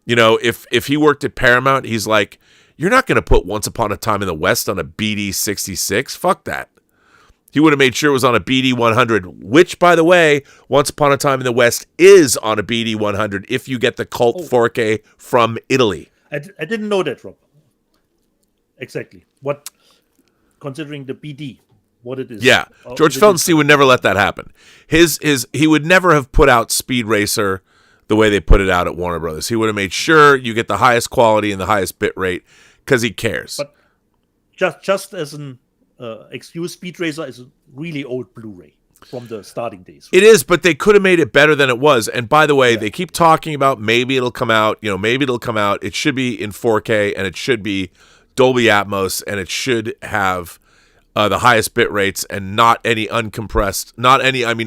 if he worked at Paramount, he's like, you're not going to put Once Upon a Time in the West on a BD 66. Fuck that. He would have made sure it was on a BD 100, which, by the way, Once Upon a Time in the West is on a BD 100 if you get the Cult 4K from Italy. I didn't know that, Rob. Exactly. What, considering the BD, what it is. Yeah, George Feltenstein would never let that happen. He would never have put out Speed Racer the way they put it out at Warner Brothers. He would have made sure you get the highest quality and the highest bit rate because he cares. But just as an excuse, Speed Racer is a really old Blu-ray from the starting days. It is, but they could have made it better than it was. And by the way, they keep talking about maybe it'll come out. Maybe it'll come out. It should be in 4K and it should be Dolby Atmos and it should have the highest bit rates and not any uncompressed,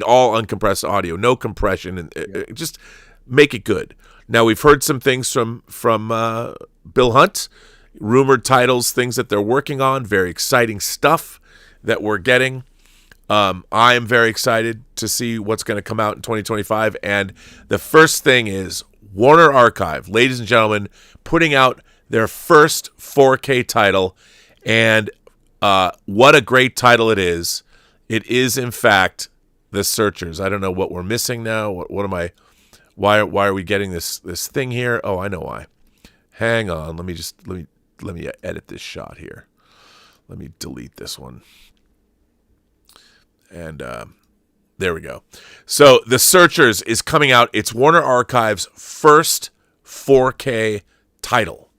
all uncompressed audio, no compression, and just make it good. Now, we've heard some things from Bill Hunt, rumored titles, things that they're working on, very exciting stuff that we're getting. I am very excited to see what's going to come out in 2025. And the first thing is Warner Archive, ladies and gentlemen, putting out their first 4K title. And what a great title it is. It is, in fact, The Searchers. I don't know what we're missing now. What am I? Why are we getting this thing here? Oh, I know why. Hang on. Let me edit this shot here. Let me delete this one. And there we go. So The Searchers is coming out. It's Warner Archive's first 4K title.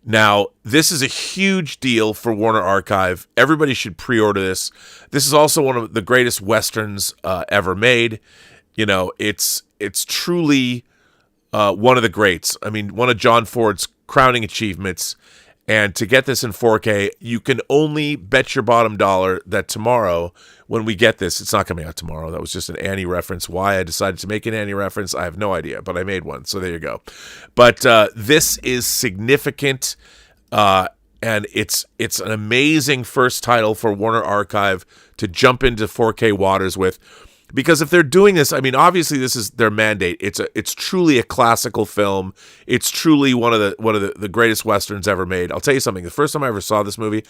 Now, this is a huge deal for Warner Archive. Everybody should pre-order this. This is also one of the greatest Westerns ever made. You know, it's truly one of the greats. I mean, one of John Ford's crowning achievements. And to get this in 4K, you can only bet your bottom dollar that tomorrow, when we get this, it's not coming out tomorrow. That was just an Annie reference. Why I decided to make an Annie reference, I have no idea, but I made one. So there you go. But this is significant, and it's an amazing first title for Warner Archive to jump into 4K waters with. Because if they're doing this, I mean, obviously this is their mandate. It's truly a classical film. It's truly one of the greatest Westerns ever made. I'll tell you something. The first time I ever saw this movie,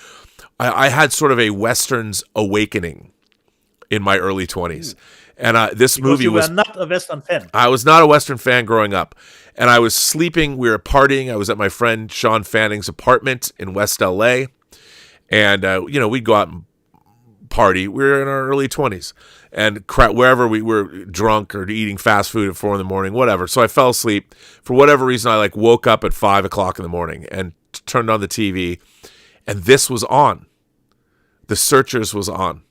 I had sort of a Westerns awakening in my early 20s. And this movie was... you were not a Western fan. I was not a Western fan growing up. And I was sleeping. We were partying. I was at my friend Sean Fanning's apartment in West LA. And, we'd go out and party. We were in our early 20s. And wherever we were drunk or eating fast food at 4 a.m, whatever. So I fell asleep. For whatever reason, I woke up at 5 o'clock in the morning and turned on the TV. And this was on. The Searchers was on.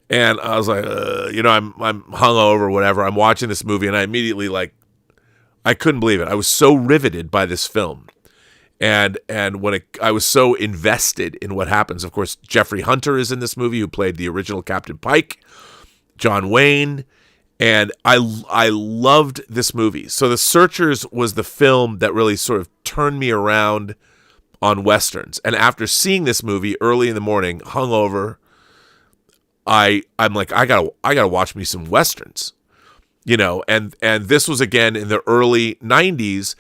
And I was like, I'm hungover or whatever. I'm watching this movie, and I immediately, I couldn't believe it. I was so riveted by this film. And when I was so invested in what happens. Of course, Jeffrey Hunter is in this movie, who played the original Captain Pike, John Wayne, and I loved this movie. So The Searchers was the film that really sort of turned me around on Westerns. And after seeing this movie early in the morning, hungover, I'm like, I gotta watch me some Westerns, and this was again in the early 90s,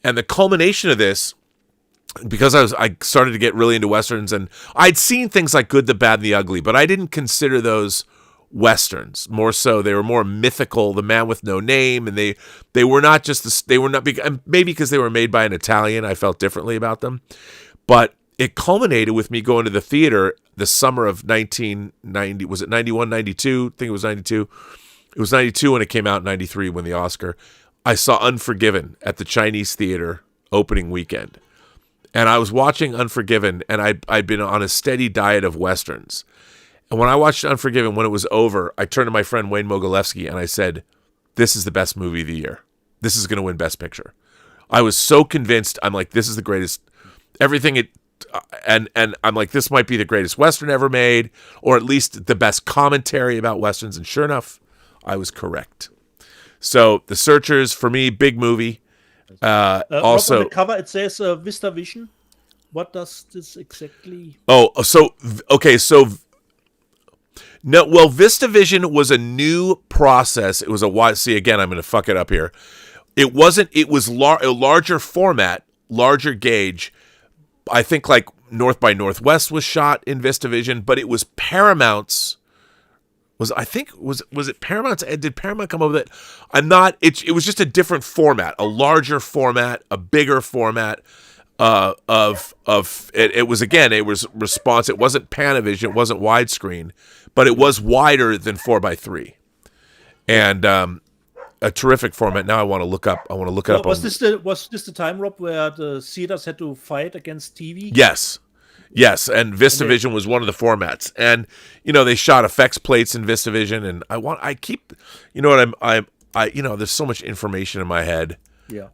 and the culmination of this, because I started to get really into Westerns, and I'd seen things like Good, the Bad, and the Ugly, but I didn't consider those Westerns. More so, they were more mythical. The Man with No Name, and they were not just they were not big. Maybe because they were made by an Italian, I felt differently about them. But it culminated with me going to the theater the summer of 1990. Was it 91, 92? I think it was 92. It was 92 when it came out. 93 when the Oscar. I saw Unforgiven at the Chinese Theater opening weekend. And I was watching Unforgiven, and I'd been on a steady diet of Westerns. And when I watched Unforgiven, when it was over, I turned to my friend Wayne Mogilevsky, and I said, this is the best movie of the year. This is going to win Best Picture. I was so convinced. I'm like, this is the greatest. Everything it... And I'm like, this might be the greatest Western ever made, or at least the best commentary about Westerns. And sure enough, I was correct. So The Searchers, for me, big movie. Also, on the cover it says Vista Vision. What does this exactly? No. Well, VistaVision was a new process. It was a wide. See, again, I'm going to fuck it up here. It wasn't. It was a larger format, larger gauge. I think like North by Northwest was shot in VistaVision, but it was Paramount's. Was it Paramount's? Did Paramount come up with it? I'm not. It was just a different format, a larger format, a bigger format. It was response. It wasn't Panavision. It wasn't widescreen, but it was wider than 4:3, and a terrific format. Now I want to look up. Was this the time, Rob, where the theaters had to fight against TV? Yes, and VistaVision was one of the formats, and they shot effects plates in VistaVision, and there's so much information in my head. Yeah.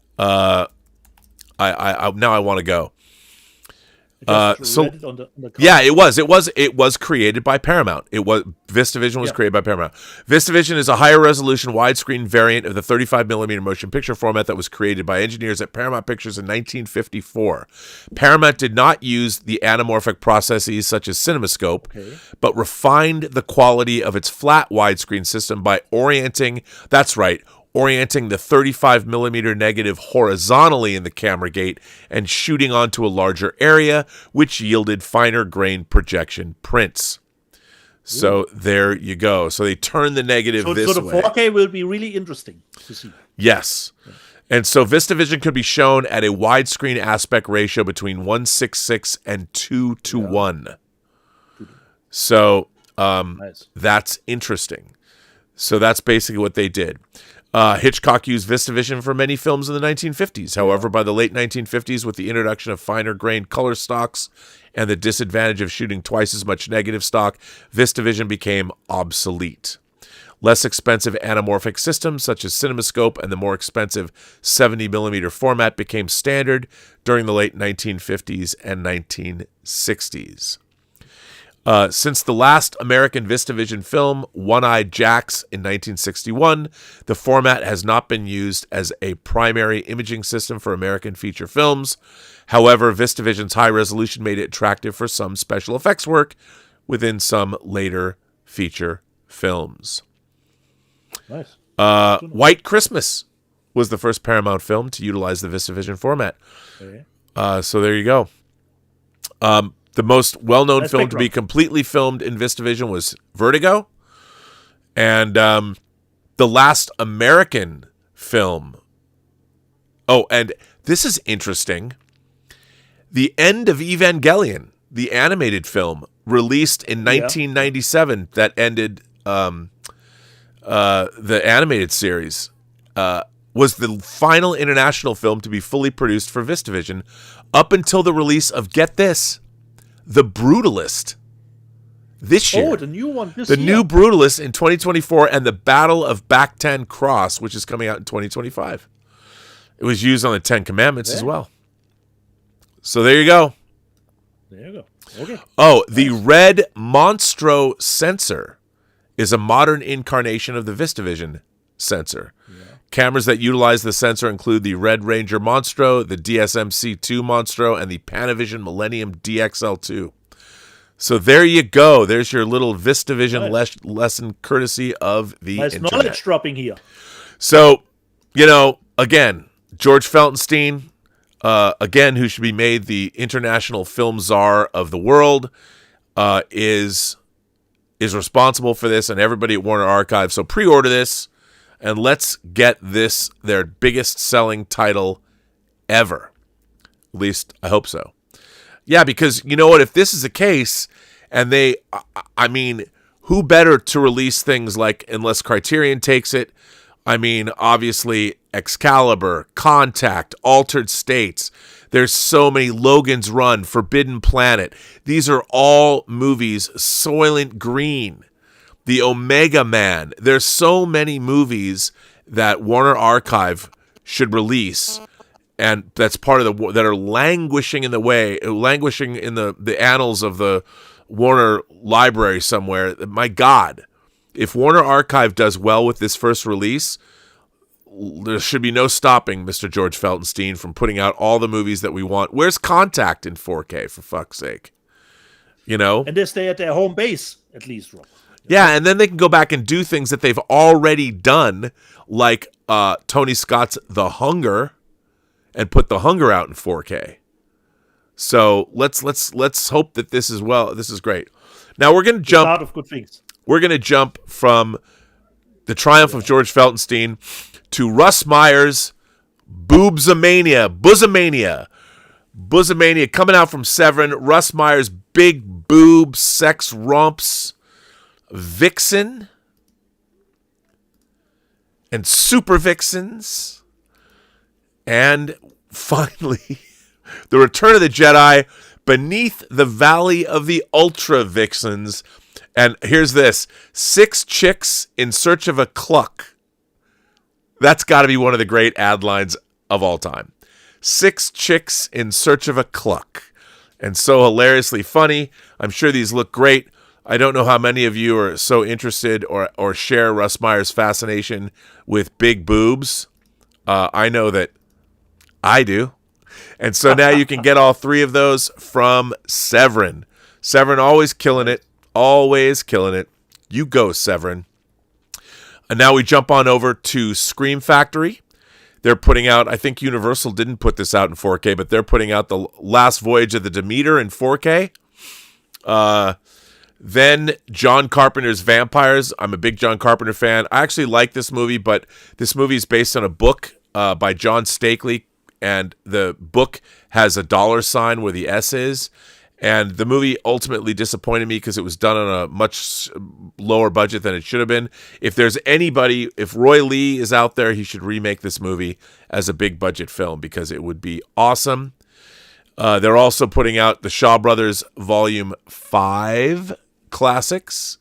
I now I want to go. On the Yeah, it was created by Paramount. VistaVision was created by Paramount. VistaVision is a higher resolution widescreen variant of the 35mm motion picture format that was created by engineers at Paramount Pictures in 1954. Paramount did not use the anamorphic processes such as CinemaScope, but refined the quality of its flat widescreen system by orienting the 35mm negative horizontally in the camera gate and shooting onto a larger area, which yielded finer grain projection prints. So there you go. So they turn the negative this way. So the 4K will be really interesting to see. Yes. And so VistaVision could be shown at a widescreen aspect ratio between 166 and 2:1. So Nice. that's interesting. So that's basically what they did. Hitchcock used VistaVision for many films in the 1950s. However, by the late 1950s, with the introduction of finer-grained color stocks and the disadvantage of shooting twice as much negative stock, VistaVision became obsolete. Less expensive anamorphic systems such as CinemaScope and the more expensive 70mm format became standard during the late 1950s and 1960s. Since the last American VistaVision film, One-Eyed Jacks, in 1961, the format has not been used as a primary imaging system for American feature films. However, VistaVision's high resolution made it attractive for some special effects work within some later feature films. Nice. White Christmas was the first Paramount film to utilize the VistaVision format. Okay. So there you go. The most well-known Nice film to be background. completely filmed in VistaVision was Vertigo. And the last American film... Oh, and this is interesting. The end of Evangelion, the animated film, released in 1997 that ended the animated series, was the final international film to be fully produced for VistaVision up until the release of, get this, The Brutalist this year. Oh, the new one this The year. new Brutalist in 2024 and the Battle of Bactan Cross, which is coming out in 2025. It was used on the Ten Commandments as well. So there you go. There you go. Okay. Oh, the red Monstro sensor is a modern incarnation of the VistaVision sensor. Cameras that utilize the sensor include the Red Ranger Monstro, the DSM-C2 Monstro, and the Panavision Millennium DXL2. So there you go. There's your little VistaVision lesson courtesy of the Nice internet. knowledge dropping here. So, again, George Feltenstein, again, who should be made the international film czar of the world, is responsible for this, and everybody at Warner Archive. So pre-order this, and let's get this their biggest selling title ever. At least I hope so. Yeah, because you know what? If this is the case, and who better to release things like, unless Criterion takes it? Obviously, Excalibur, Contact, Altered States. There's so many. Logan's Run, Forbidden Planet. These are all movies. Soylent Green, The Omega Man. There's so many movies that Warner Archive should release, and that's part of that are languishing in the annals of the Warner library somewhere. My God, if Warner Archive does well with this first release, there should be no stopping Mr. George Feltenstein from putting out all the movies that we want. Where's Contact in 4K, for fuck's sake? And they stay at their home base, at least, Rob. Yeah, and then they can go back and do things that they've already done, like Tony Scott's The Hunger, and put The Hunger out in 4K. So let's hope that this is well. This is great. Now we're going to jump. A lot of good things. We're going to jump from the triumph of George Feltenstein to Russ Meyer's Boobsomania coming out from Severin. Russ Meyer's big boob sex romps, Vixen, and Super Vixens, and finally, the Return of the Jedi, Beneath the Valley of the Ultra Vixens. And here's this: 6 chicks in search of a cluck. That's got to be one of the great ad lines of all time. 6 chicks in search of a cluck. And so hilariously funny. I'm sure these look great. I don't know how many of you are so interested or share Russ Meyer's fascination with big boobs. I know that I do. And so now you can get all 3 of those from Severin. Severin always killing it. Always killing it. You go, Severin. And now we jump on over to Scream Factory. They're putting out, I think Universal didn't put this out in 4K, but they're putting out The Last Voyage of the Demeter in 4K. Then John Carpenter's Vampires. I'm a big John Carpenter fan. I actually like this movie, but this movie is based on a book by John Stakely, and the book has a $sign where the S is. And the movie ultimately disappointed me because it was done on a much lower budget than it should have been. If there's anybody, if Roy Lee is out there, he should remake this movie as a big budget film because it would be awesome. They're also putting out the Shaw Brothers Volume 5 classics.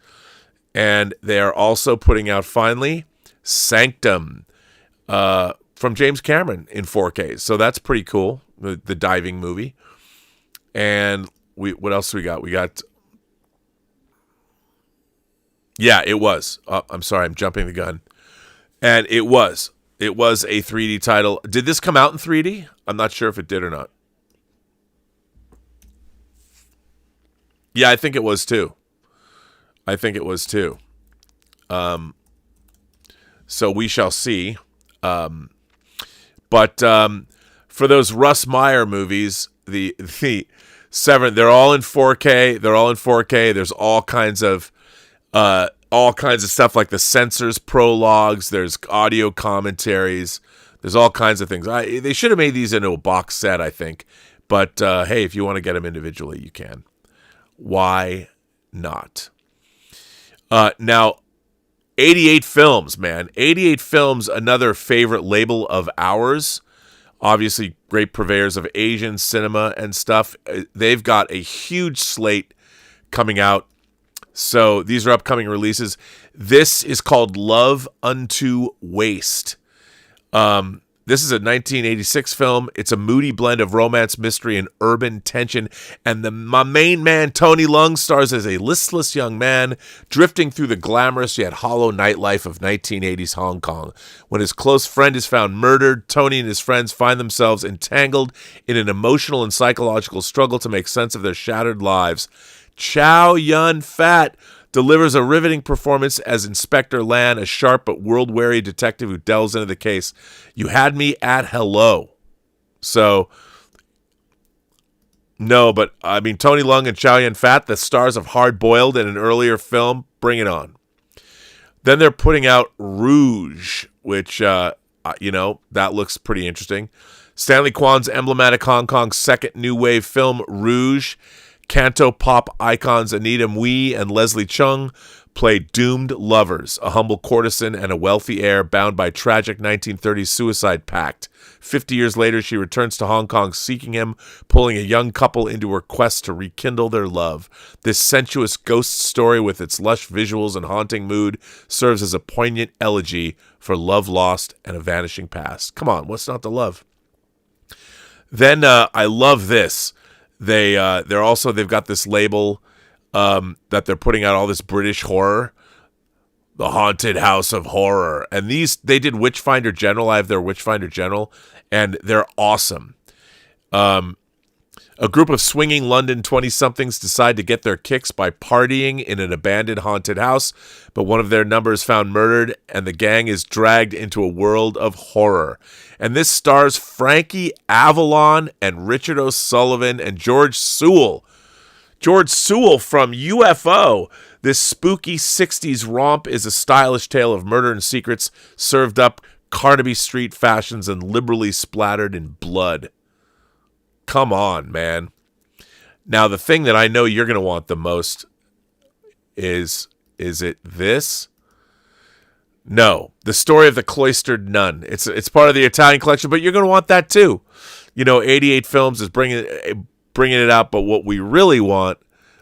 And they are also putting out, finally, Sanctum from James Cameron in 4K. So that's pretty cool, the diving movie. And what else we got? We got... Yeah, it was. I'm sorry, I'm jumping the gun. And it was. It was a 3D title. Did this come out in 3D? I'm not sure if it did or not. Yeah, I think it was too. So we shall see. But for those Russ Meyer movies, the Seven, they're all in 4K. There's all kinds of stuff like the censors prologues. There's audio commentaries. There's all kinds of things. They should have made these into a box set, I think. But hey, if you want to get them individually, you can. Why not? Now, 88 Films, man. 88 Films, another favorite label of ours. Obviously, great purveyors of Asian cinema and stuff. They've got a huge slate coming out. So these are upcoming releases. This is called Love Unto Waste. This is a 1986 film. It's a moody blend of romance, mystery, and urban tension. And my main man, Tony Leung, stars as a listless young man drifting through the glamorous yet hollow nightlife of 1980s Hong Kong. When his close friend is found murdered, Tony and his friends find themselves entangled in an emotional and psychological struggle to make sense of their shattered lives. Chow Yun-fat delivers a riveting performance as Inspector Lan, a sharp but world-weary detective who delves into the case. You had me at hello. So, no, but, I mean, Tony Leung and Chow Yun-fat, the stars of Hard Boiled in an earlier film, bring it on. Then they're putting out Rouge, which, that looks pretty interesting. Stanley Kwan's emblematic Hong Kong second new wave film, Rouge. Canto pop icons Anita Mui and Leslie Chung play doomed lovers, a humble courtesan and a wealthy heir bound by tragic 1930s suicide pact. 50 years later, she returns to Hong Kong seeking him, pulling a young couple into her quest to rekindle their love. This sensuous ghost story with its lush visuals and haunting mood serves as a poignant elegy for love lost and a vanishing past. Come on, what's not to love? Then I love this. They've got this label that they're putting out all this British horror, the Haunted House of Horror, and they did Witchfinder General. I have their Witchfinder General, and they're awesome. A group of swinging London 20-somethings decide to get their kicks by partying in an abandoned haunted house, but one of their number is found murdered, and the gang is dragged into a world of horror. And this stars Frankie Avalon and Richard O'Sullivan and George Sewell. George Sewell from UFO. This spooky 60s romp is a stylish tale of murder and secrets served up Carnaby Street fashions and liberally splattered in blood. Come on, man. Now, the thing that I know you're going to want the most is it this? No, The Story of the Cloistered Nun. It's part of the Italian collection, but you're going to want that too. 88 Films is bringing it out, but what we really want,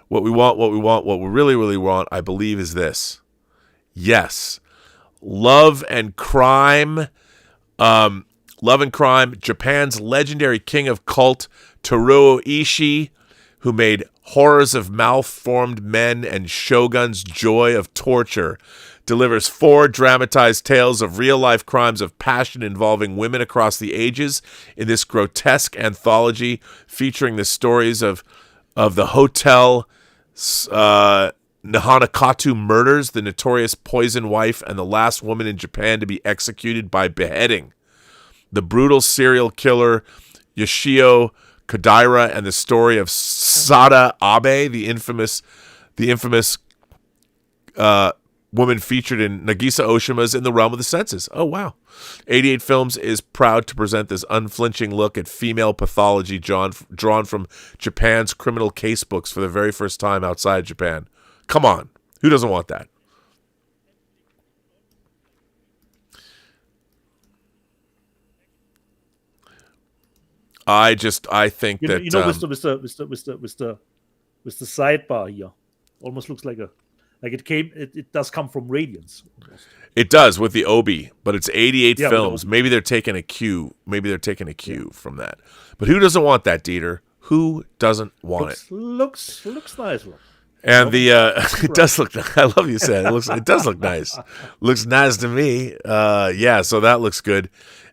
what we really, really want, I believe, is this. Yes, Love and Crime. Love and Crime, Japan's legendary king of cult, Teruo Ishii, who made Horrors of Malformed Men and Shogun's Joy of Torture, delivers 4 dramatized tales of real-life crimes of passion involving women across the ages in this grotesque anthology featuring the stories of the Hotel Nahanakatu murders, the notorious poison wife, and the last woman in Japan to be executed by beheading. The brutal serial killer Yoshio Kodaira and the story of Sada Abe, the infamous the infamous woman featured in Nagisa Oshima's In the Realm of the Senses. Oh, wow. 88 Films is proud to present this unflinching look at female pathology drawn from Japan's criminal case books for the very first time outside Japan. Come on. Who doesn't want that? I think that with the sidebar here, almost looks like it does come from Radiance. Almost. It does with the Obi, but it's 88 films. The Maybe they're taking a cue. From that. But who doesn't want that, Dieter? Who doesn't want it? Looks nice. And it does look. I love you said it. It does look nice. Looks nice to me. Yeah. So that looks good.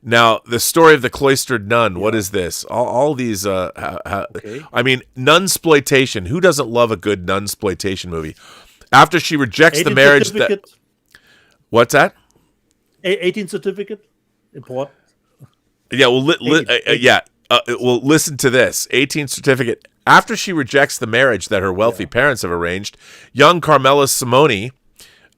Now the story of the cloistered nun. Yeah. What is this? All these. Okay. I mean, nunsploitation. Who doesn't love a good nunsploitation movie? After she rejects the marriage. What's that? 18 certificate. Important. Yeah. Well. Well, listen to this. 18 certificate. After she rejects the marriage that her wealthy parents have arranged, young Carmela Simone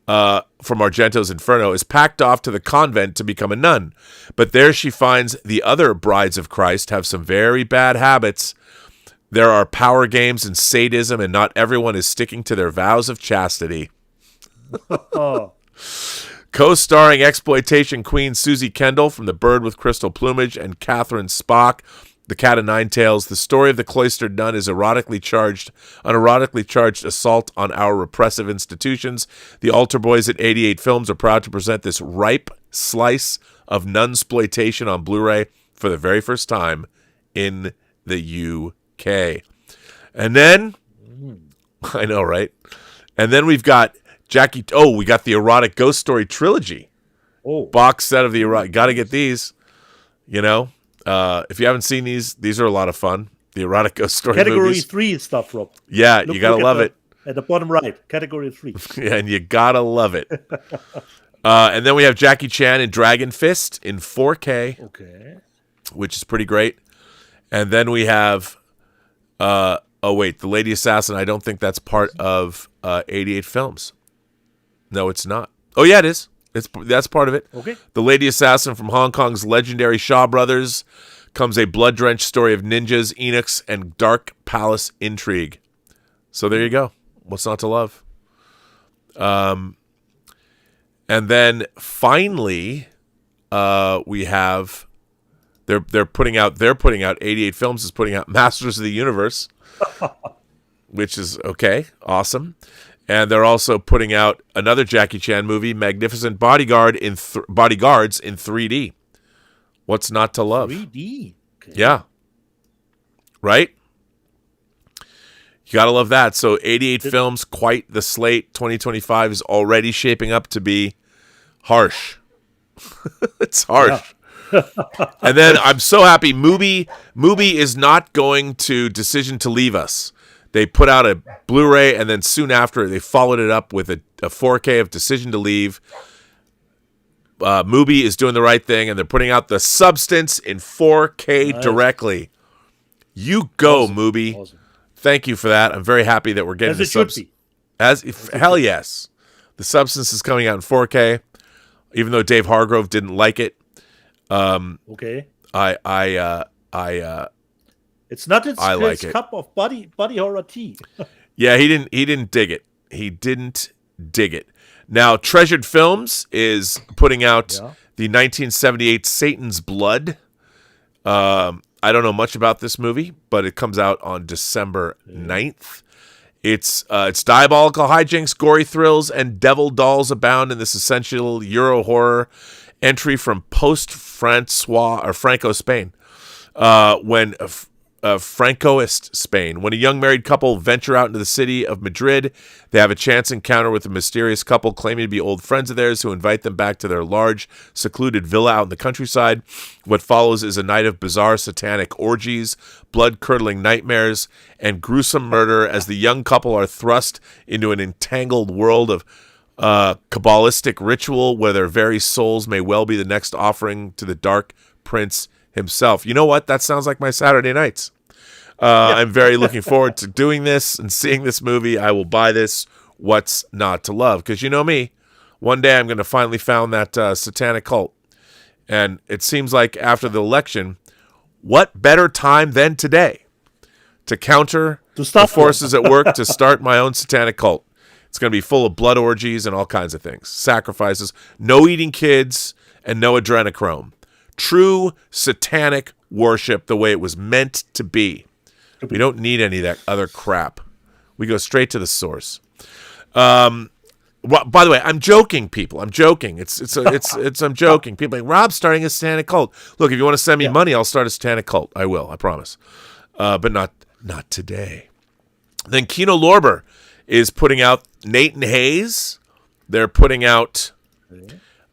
from Argento's Inferno is packed off to the convent to become a nun. But there she finds the other brides of Christ have some very bad habits. There are power games and sadism, and not everyone is sticking to their vows of chastity. Co-starring exploitation queen Susie Kendall from The Bird with Crystal Plumage and Catherine Spock, The Cat o' Nine Tails, the story of the cloistered nun is an erotically charged assault on our repressive institutions. The Altar Boys at 88 Films are proud to present this ripe slice of nunsploitation on Blu-ray for the very first time in the UK. And then, I know, right? And then we've got we got the Erotic Ghost Story Trilogy. Box set of the erotic. Got to get these, you know. If you haven't seen these are a lot of fun. The Erotic Ghost Story Category movies. 3 stuff, Rob. Yeah, you gotta love it. At the bottom right, Category 3. Yeah, and you gotta love it. And then we have Jackie Chan in Dragon Fist in 4K. Okay. Which is pretty great. And then we have The Lady Assassin. I don't think that's part of 88 Films. No, it's not. Oh yeah, it is. That's part of it. Okay. The Lady Assassin from Hong Kong's legendary Shaw Brothers comes a blood-drenched story of ninjas, eunuchs, and dark palace intrigue. So there you go. What's not to love? And then finally, we have they're putting out 88 Films is putting out Masters of the Universe, which is okay, awesome. And they're also putting out another Jackie Chan movie, Magnificent Bodyguards in 3D. What's not to love? 3D? Okay. Yeah. Right? You got to love that. So 88 Films, quite the slate. 2025 is already shaping up to be harsh. It's harsh. Yeah. And then I'm so happy. Mubi is not going to Decision to Leave Us. They put out a Blu-ray, and then soon after, they followed it up with a 4K of Decision to Leave. Mubi is doing the right thing, and they're putting out The Substance in 4K directly. You go, awesome. Mubi. Awesome. Thank you for that. I'm very happy that we're getting The Substance. Hell yes. The Substance is coming out in 4K, even though Dave Hargrove didn't like it. Okay. It's not his cup of body horror tea. Yeah, he didn't dig it. He didn't dig it. Now, Treasured Films is putting out the 1978 Satan's Blood. I don't know much about this movie, but it comes out on December 9th. It's diabolical hijinks, gory thrills, and devil dolls abound in this essential Euro horror entry from Franco Spain. Francoist Spain. When a young married couple venture out into the city of Madrid, they have a chance encounter with a mysterious couple claiming to be old friends of theirs who invite them back to their large, secluded villa out in the countryside. What follows is a night of bizarre satanic orgies, blood-curdling nightmares, and gruesome murder as the young couple are thrust into an entangled world of Kabbalistic ritual where their very souls may well be the next offering to the Dark Prince himself. You know what? That sounds like my Saturday nights. I'm very looking forward to doing this and seeing this movie. I will buy this. What's not to love? Because you know me, one day I'm going to finally found that satanic cult. And it seems like after the election, what better time than today to counter the forces at work to start my own satanic cult? It's going to be full of blood orgies and all kinds of things. Sacrifices, no eating kids, and no adrenochrome. True satanic worship the way it was meant to be. We don't need any of that other crap. We go straight to the source. By the way, I'm joking, people. I'm joking. I'm joking. People are like, Rob's starting a satanic cult. Look, if you want to send me money, I'll start a satanic cult. I will. I promise. But not today. Then Kino Lorber is putting out Nathan Hayes. They're putting out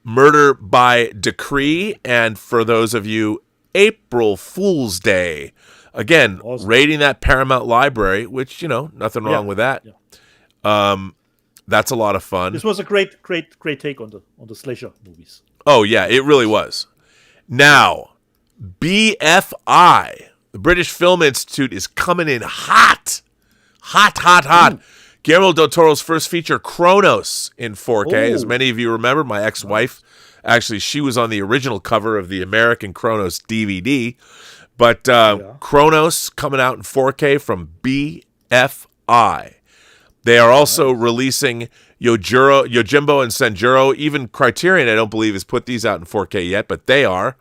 Murder by Decree, and for those of you, April Fool's Day. Again, raiding that Paramount library, which, nothing wrong with that. Yeah. That's a lot of fun. This was a great take on the slasher movies. Oh, yeah, it really was. Now, BFI, the British Film Institute, is coming in hot. Hot. Guillermo del Toro's first feature, Kronos, in 4K. As many of you remember, my ex-wife, actually, she was on the original cover of the American Kronos DVD. But Kronos coming out in 4K from BFI. They are also releasing Yojimbo and Senjuro. Even Criterion, I don't believe, has put these out in 4K yet, but they are.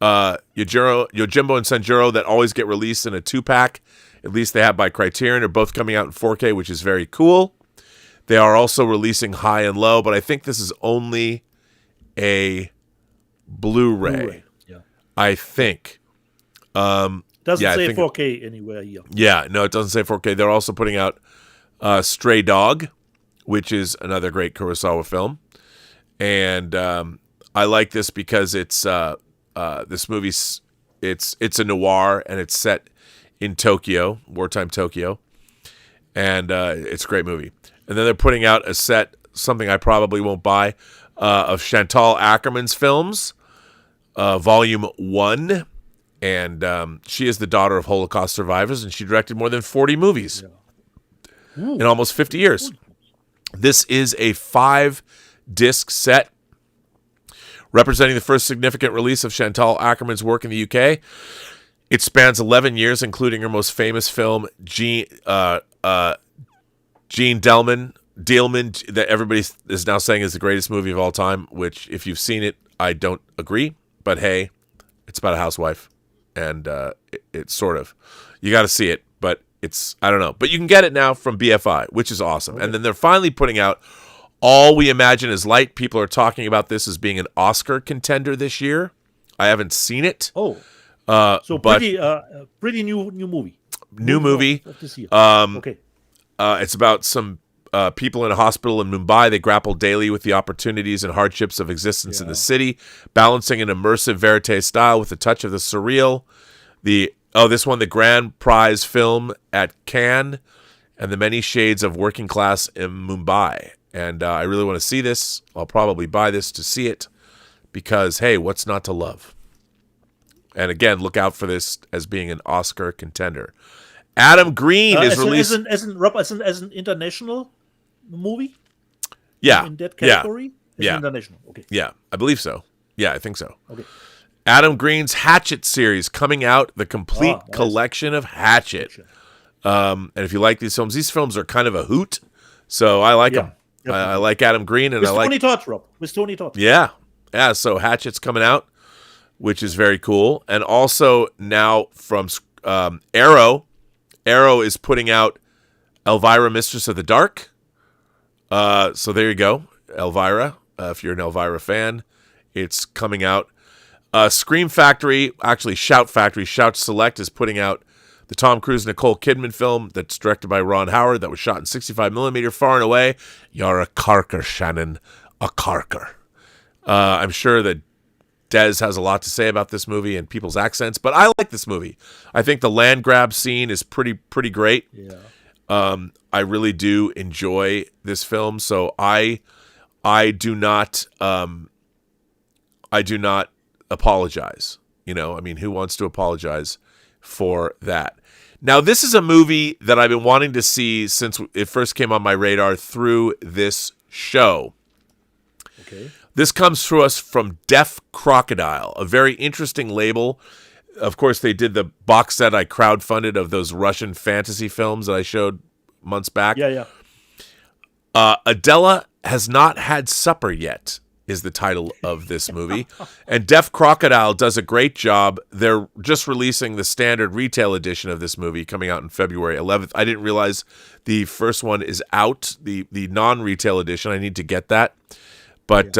Yojimbo and Senjuro that always get released in a 2-pack. At least they have by Criterion. Are both coming out in 4K, which is very cool. They are also releasing High and Low, but I think this is only a Blu-ray. Yeah. I think. Doesn't say 4K anywhere here. Yeah, no, it doesn't say 4K. They're also putting out Stray Dog, which is another great Kurosawa film. And I like this because it's this movie's it's a noir and it's set in Tokyo, wartime Tokyo, and it's a great movie. And then they're putting out a set, something I probably won't buy, of Chantal Ackerman's films, Volume 1, and she is the daughter of Holocaust survivors, and she directed more than 40 movies in almost 50 years. This is a 5-disc set representing the first significant release of Chantal Ackerman's work in the UK. It spans 11 years, including her most famous film, Jean Dealman, that everybody is now saying is the greatest movie of all time, which, if you've seen it, I don't agree. But hey, it's about a housewife, and it's sort of. You got to see it, but I don't know. But you can get it now from BFI, which is awesome. Okay. And then they're finally putting out All We Imagine Is Light. People are talking about this as being an Oscar contender this year. I haven't seen it. Pretty new movie. New movie. This year. It's about some people in a hospital in Mumbai. They grapple daily with the opportunities and hardships of existence in the city, balancing an immersive verite style with a touch of the surreal. This won the Grand Prize film at Cannes, and the many shades of working class in Mumbai. And I really want to see this. I'll probably buy this to see it because, hey, what's not to love? And again, look out for this as being an Oscar contender. Adam Green is released as an international movie. Yeah, in that category. Yeah, international. Okay. Yeah, I believe so. Yeah, I think so. Okay. Adam Green's Hatchet series coming out, the complete collection of Hatchet. And if you like these films are kind of a hoot. So I like them. I like Adam Green, and Tony Todd, Rob. With Tony Todd. Yeah. So Hatchet's coming out, which is very cool. And also now from Arrow is putting out Elvira, Mistress of the Dark. So there you go, Elvira. If you're an Elvira fan, it's coming out. Scream Factory, actually Shout Factory, Shout Select is putting out the Tom Cruise Nicole Kidman film that's directed by Ron Howard that was shot in 65mm, far and away. You're a carker, Shannon, a carker. I'm sure that Dez has a lot to say about this movie and people's accents, but I like this movie. I think the land grab scene is pretty great. Yeah. I really do enjoy this film, so I do not apologize. Who wants to apologize for that? Now, this is a movie that I've been wanting to see since it first came on my radar through this show. Okay. This comes to us from Deaf Crocodile, a very interesting label. Of course, they did the box set I crowdfunded of those Russian fantasy films that I showed months back. Yeah. Adela Has Not Had Supper Yet is the title of this movie. And Deaf Crocodile does a great job. They're just releasing the standard retail edition of this movie coming out on February 11th. I didn't realize the first one is out, the non-retail edition. I need to get that. But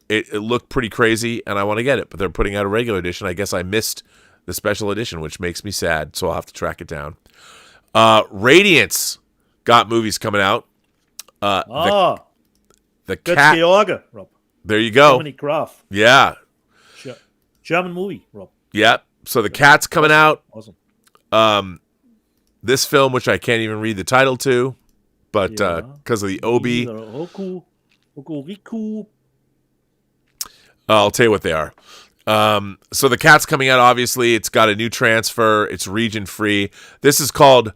it looked pretty crazy, and I want to get it. But they're putting out a regular edition. I guess I missed the special edition, which makes me sad, so I'll have to track it down. Radiance got movies coming out. The That's Cat. George, Rob. There you go. Dominic Graf. Yeah. German movie, Rob. Yep. So the Cat's coming out. Awesome. This film, which I can't even read the title to, but because of the Obi, Hokuriku. I'll tell you what they are. So the Cat's coming out, obviously. It's got a new transfer. It's region free. This is called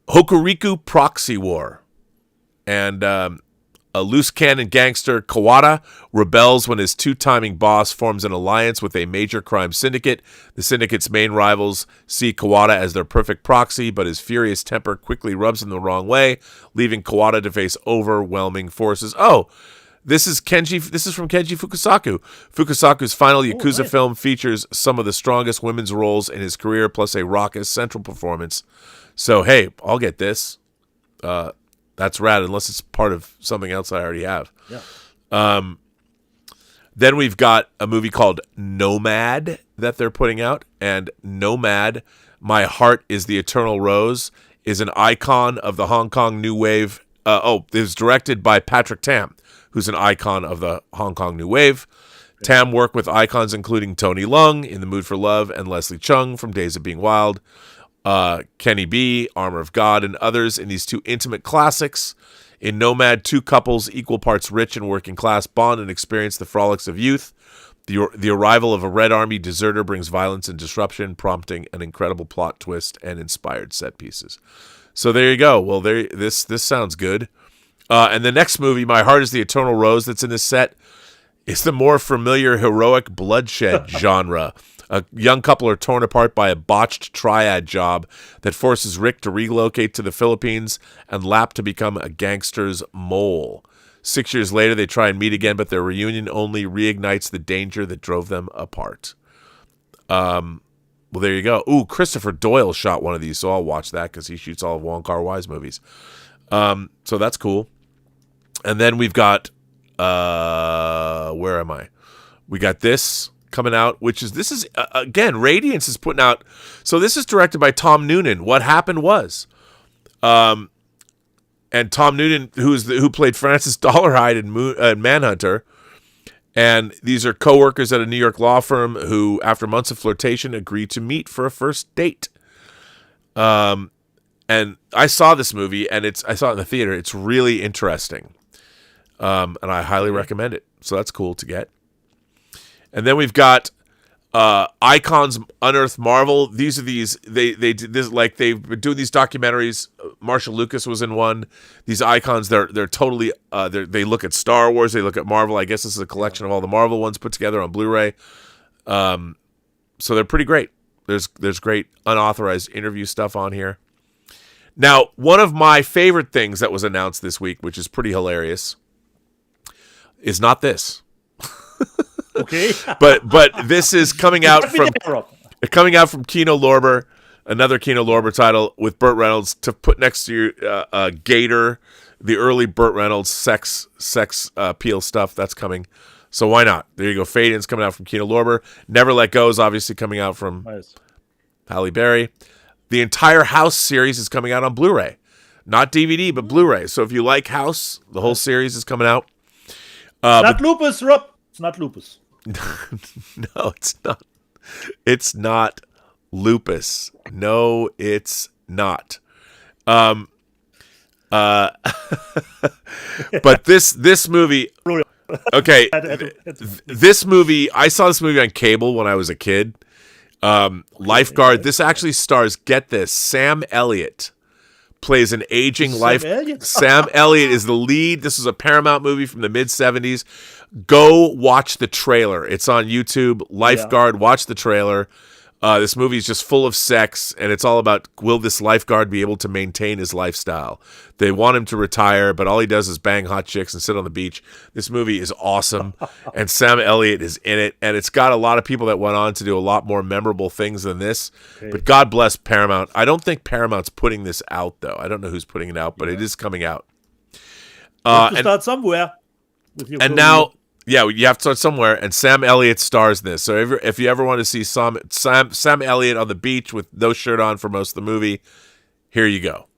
Hokuriku Proxy War. And a loose cannon gangster, Kawada, rebels when his two-timing boss forms an alliance with a major crime syndicate. The syndicate's main rivals see Kawada as their perfect proxy, but his furious temper quickly rubs him the wrong way, leaving Kawada to face overwhelming forces. Oh, this is from Kenji Fukusaku. Fukusaku's final Yakuza film features some of the strongest women's roles in his career, plus a raucous central performance. So, hey, I'll get this. That's rad, unless it's part of something else I already have. Yeah. Then we've got a movie called Nomad that they're putting out. And Nomad, My Heart is the Eternal Rose, is an icon of the Hong Kong New Wave. It was directed by Patrick Tam, who's an icon of the Hong Kong New Wave. Tam worked with icons including Tony Leung, In the Mood for Love, and Leslie Chung from Days of Being Wild. Kenny B, Armor of God, and others in these two intimate classics. In Nomad, two couples, equal parts rich and working class, bond and experience the frolics of youth. The arrival of a Red Army deserter brings violence and disruption, prompting an incredible plot twist and inspired set pieces. So there you go. Well, this sounds good. And the next movie, My Heart is the Eternal Rose, that's in this set, is the more familiar heroic bloodshed genre. A young couple are torn apart by a botched triad job that forces Rick to relocate to the Philippines and Lap to become a gangster's mole. 6 years later, they try and meet again, but their reunion only reignites the danger that drove them apart. Well, there you go. Ooh, Christopher Doyle shot one of these, so I'll watch that because he shoots all of Wong Kar-wai's movies. So that's cool. And then we've got, where am I? We got this coming out, this is again, Radiance is putting out. So this is directed by Tom Noonan. What happened was, and Tom Noonan, who played Francis Dollarhide in Manhunter, and these are co-workers at a New York law firm who, after months of flirtation, agreed to meet for a first date. And I saw this movie, and I saw it in the theater. It's really interesting, and I highly recommend it. So that's cool to get. And then we've got Icons Unearth Marvel. These are they did this, like they've been doing these documentaries. Marshall Lucas was in one. These icons, they're totally they look at Star Wars, they look at Marvel. I guess this is a collection of all the Marvel ones put together on Blu-ray. So they're pretty great. There's great unauthorized interview stuff on here. Now, one of my favorite things that was announced this week, which is pretty hilarious, is not this. Okay. but this is coming out from Kino Lorber, another Kino Lorber title with Burt Reynolds to put next to Gator, the early Burt Reynolds sex appeal stuff that's coming. So why not? There you go. Fade In's coming out from Kino Lorber. Never Let Go is obviously coming out from Halle Berry. The entire House series is coming out on Blu-ray, not DVD, but Blu-ray. So if you like House, the whole series is coming out. Not lupus, Rob. It's not lupus. No, it's not. It's not lupus. No, it's not. But this movie. Okay, this movie. I saw this movie on cable when I was a kid. Lifeguard. This actually stars, get this, Sam Elliott plays an aging Sam Elliott is the lead. This is a Paramount movie from the mid-'70s. Go watch the trailer. It's on YouTube. Lifeguard, watch the trailer. This movie is just full of sex, and it's all about, will this lifeguard be able to maintain his lifestyle? They want him to retire, but all he does is bang hot chicks and sit on the beach. This movie is awesome, and Sam Elliott is in it, and it's got a lot of people that went on to do a lot more memorable things than this. Okay. But God bless Paramount. I don't think Paramount's putting this out, though. I don't know who's putting it out, but it is coming out. You have to start somewhere. With your and now... Yeah, you have to start somewhere, and Sam Elliott stars in this. So if you ever want to see Sam Elliott on the beach with no shirt on for most of the movie, here you go.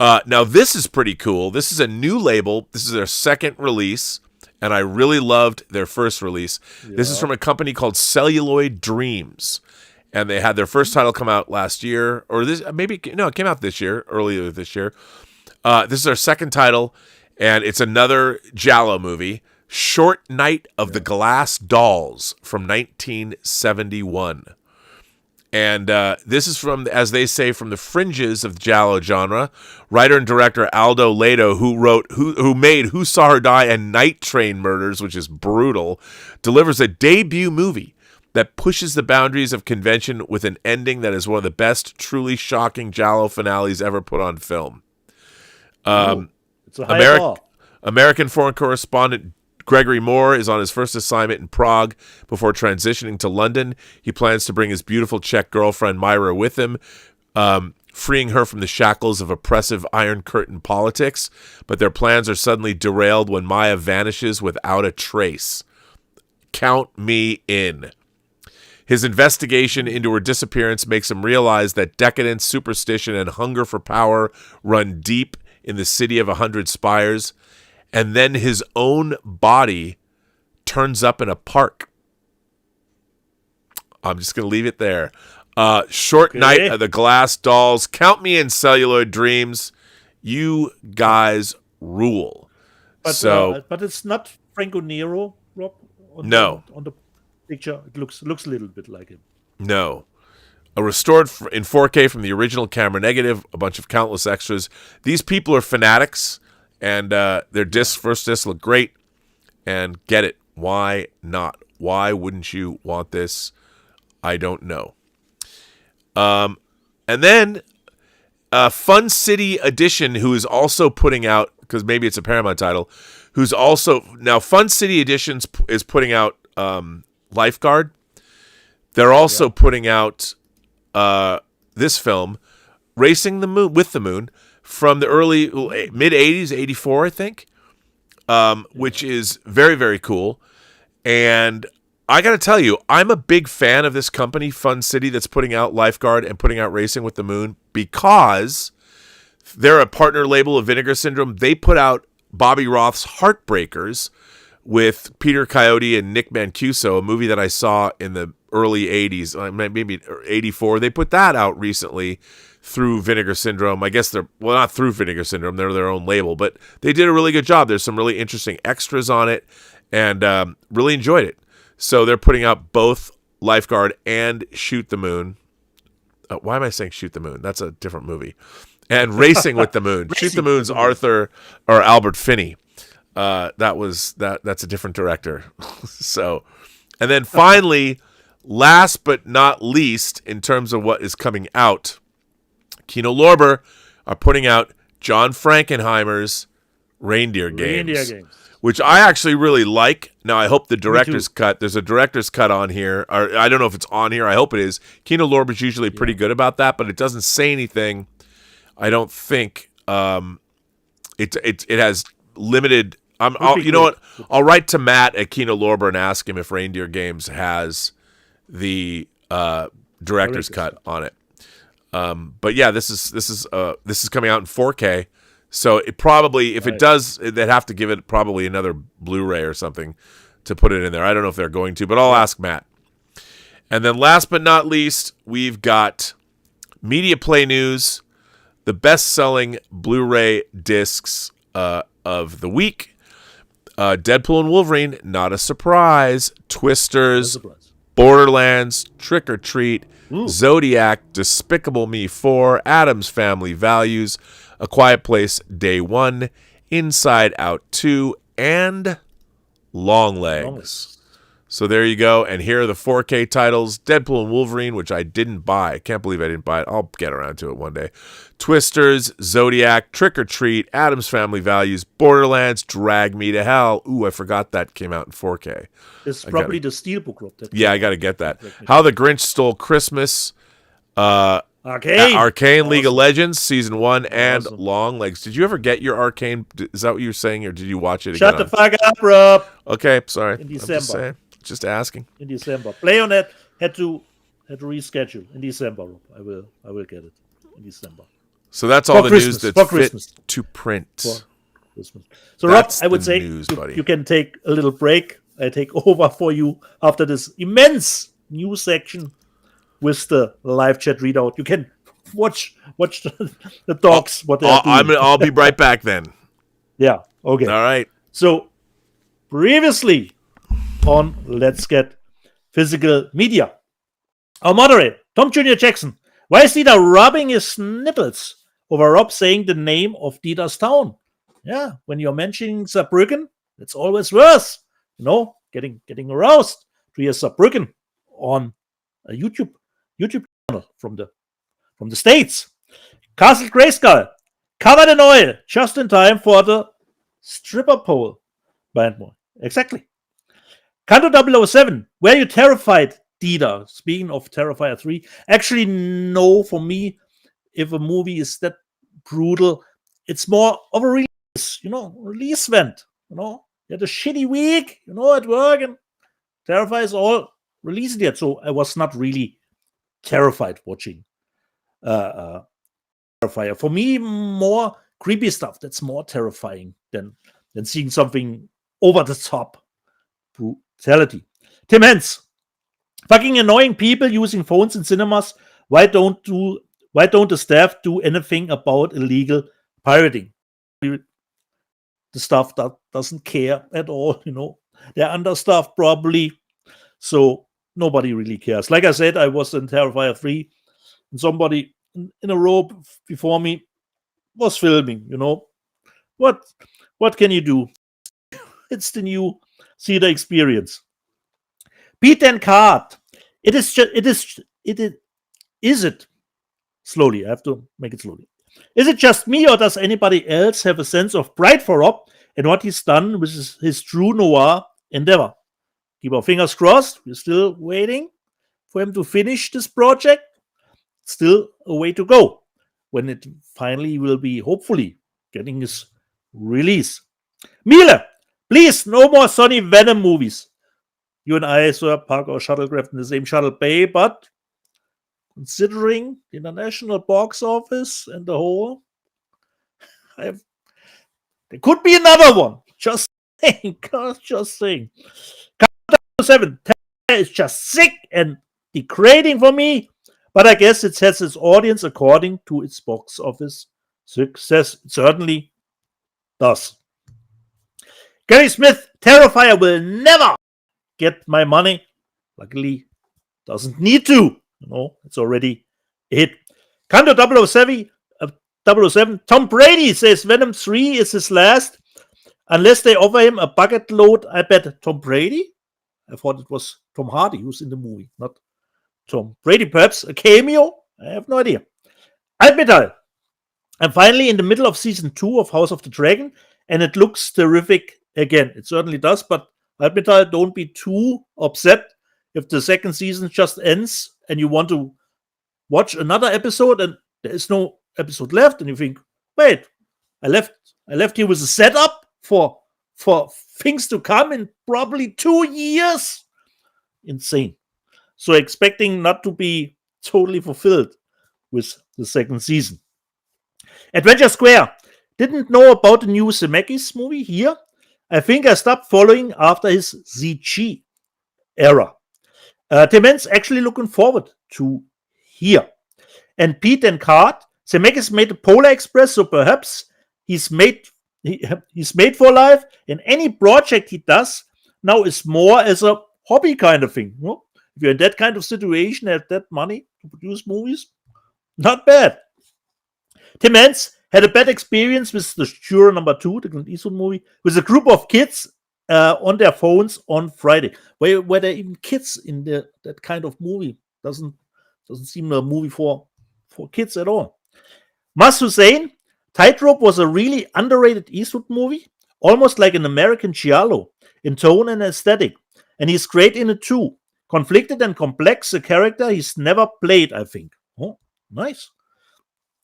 Now, this is pretty cool. This is a new label. This is their second release, and I really loved their first release. Yeah. This is from a company called Celluloid Dreams, and they had their first title come out last year, or it came out this year, earlier this year. This is their second title, and it's another Jallow movie. Short Night of the Glass Dolls from 1971. And this is from, as they say, from the fringes of the Jallow genre. Writer and director Aldo Ledo, who made Who Saw Her Die and Night Train Murders, which is brutal, delivers a debut movie that pushes the boundaries of convention with an ending that is one of the best, truly shocking Jallow finales ever put on film. It's a high bar. American foreign correspondent Gregory Moore is on his first assignment in Prague before transitioning to London. He plans to bring his beautiful Czech girlfriend Meyer with him, freeing her from the shackles of oppressive Iron Curtain politics. But their plans are suddenly derailed when Maya vanishes without a trace. Count me in. His investigation into her disappearance makes him realize that decadence, superstition, and hunger for power run deep in the city of 100 spires. And then his own body turns up in a park. I'm just going to leave it there. Short Night of the Glass Dolls. Count me in, Celluloid Dreams. You guys rule. But it's not Franco Nero, Rob? On the picture, it looks a little bit like him. No. Restored in 4K from the original camera negative, a bunch of countless extras. These people are fanatics. And their first discs look great, and get it. Why not? Why wouldn't you want this? I don't know. And then Fun City Edition, who is also putting out, because maybe it's a Paramount title, who's also, now Fun City Editions is putting out Lifeguard. They're also putting out this film, Racing the Moon with the Moon, from the early mid-'80s, 84, I think, which is very, very cool. And I got to tell you, I'm a big fan of this company, Fun City, that's putting out Lifeguard and putting out Racing with the Moon, because they're a partner label of Vinegar Syndrome. They put out Bobby Roth's Heartbreakers with Peter Coyote and Nick Mancuso, a movie that I saw in the early 80s, maybe 84. They put that out recently through Vinegar Syndrome. I guess not through Vinegar Syndrome. They're their own label, but they did a really good job. There's some really interesting extras on it, and really enjoyed it. So they're putting out both Lifeguard and Shoot the Moon. Why am I saying Shoot the Moon? That's a different movie. And Racing with the Moon. Shoot the Moon's Albert Finney. That's a different director. So, and then finally, last but not least, in terms of what is coming out, Kino Lorber are putting out John Frankenheimer's Reindeer Games, which I actually really like. Now, I hope the director's cut, there's a director's cut on here, or I don't know if it's on here. I hope it is. Kino Lorber's usually pretty good about that, but it doesn't say anything. I don't think it has limited. You know what? I'll write to Matt at Kino Lorber and ask him if Reindeer Games has the director's cut on it. But yeah, this is coming out in 4K. So it probably, if it does, they'd have to give it probably another Blu-ray or something to put it in there. I don't know if they're going to, but I'll ask Matt. And then last but not least, we've got Media Play News, the best-selling Blu-ray discs of the week. Deadpool and Wolverine, not a surprise. Twisters, Borderlands, Trick or Treat, Ooh. Zodiac, Despicable Me 4, Addams Family Values, A Quiet Place Day 1, Inside Out 2, and Longlegs. So there you go. And here are the 4K titles. Deadpool and Wolverine, which I didn't buy. I can't believe I didn't buy it. I'll get around to it one day. Twisters, Zodiac, Trick or Treat, Addams Family Values, Borderlands, Drag Me to Hell. Ooh, I forgot that came out in 4K. It's probably the Steelbook Rob. Yeah, I got to get that. How the Grinch Stole Christmas, Arcane League of Legends, Season 1, and Awesome. Longlegs. Did you ever get your Arcane? Is that what you were saying, or did you watch it Shut again? the fuck up, Rob. Okay, sorry. In I'm just December. saying. Just asking. In December. PlayOnNet had to reschedule in December, Rob. I will get it in December. So that's all For the Christmas, news for that's fit Christmas. to print. For Christmas. So, That's Rob, I would the say news, buddy. you can take a little break. I take over for you after this immense news section with the live chat readout. You can watch the dogs, what they're doing. I'll be right back then. Yeah, okay. All right. So, previously on Let's Get Physical Media, our moderator, Tom Jr. Jackson, why is Dieter rubbing his nipples over Rob saying the name of Dieter's town? Yeah, when you're mentioning Saarbrücken, it's always worse. Getting aroused to hear Saarbrücken on a YouTube channel from the States. Castle Grayskull, covered in oil, just in time for the stripper pole. Bandmore. Exactly. Kanto 007, were you terrified, Dieter? Speaking of Terrifier 3, actually, no, for me, if a movie is that brutal, it's more of a release event. You had a shitty week, at work, and Terrifier is all released yet. So I was not really terrified watching Terrifier. For me, more creepy stuff. That's more terrifying than seeing something over the top brutality. Tim Hens, fucking annoying people using phones in cinemas. Why don't the staff do anything about illegal pirating? The staff that doesn't care at all. They're understaffed probably, so nobody really cares. Like I said, I was in Terrifier 3, and somebody in a row before me was filming. What can you do? It's the new theater experience. Pete and Cart. Is it slowly? I have to make it slowly. Is it just me, or does anybody else have a sense of pride for Rob and what he's done with his true noir endeavor? Keep our fingers crossed. We're still waiting for him to finish this project. Still a way to go when it finally will be, hopefully, getting his release. Miele, please, no more Sonny Venom movies. You and I, sir, park our shuttlecraft in the same shuttle bay, but considering the international box office and the whole, there could be another one. Just saying. Just saying. 7 is just sick and degrading for me, but I guess it has its audience according to its box office success. It certainly does. Gary Smith, Terrifier will never get my money. Luckily, doesn't need to. It's already a hit. Kanto 007, Tom Brady says Venom 3 is his last. Unless they offer him a bucket load, I bet. Tom Brady? I thought it was Tom Hardy who's in the movie, not Tom Brady. Perhaps a cameo? I have no idea. Altmetall. I'm finally in the middle of season 2 of House of the Dragon, and it looks terrific again. It certainly does, but Altmetall, don't be too upset if the second season just ends and you want to watch another episode and there is no episode left, and you think, wait, I left here with a setup for things to come in probably 2 years. Insane. So expecting not to be totally fulfilled with the second season. Adventure Square. Didn't know about the new Zemeckis movie here. I think I stopped following after his ZG era. Timmons actually looking forward to here. And Pete and Cart. Zemeckis made the Polar Express, so perhaps he's made for life, and any project he does now is more as a hobby kind of thing. if you're in that kind of situation, have that money to produce movies, not bad. Tim Hance had a bad experience with The Juror Number 2, the Clint Eastwood movie, with a group of kids on their phones on Friday. Where there are even kids in that kind of movie. Doesn't seem a movie for kids at all. Mas Hussein, Tightrope was a really underrated Eastwood movie, almost like an American Jallow in tone and aesthetic. And he's great in it too. Conflicted and complex, a character he's never played, I think. Oh, nice.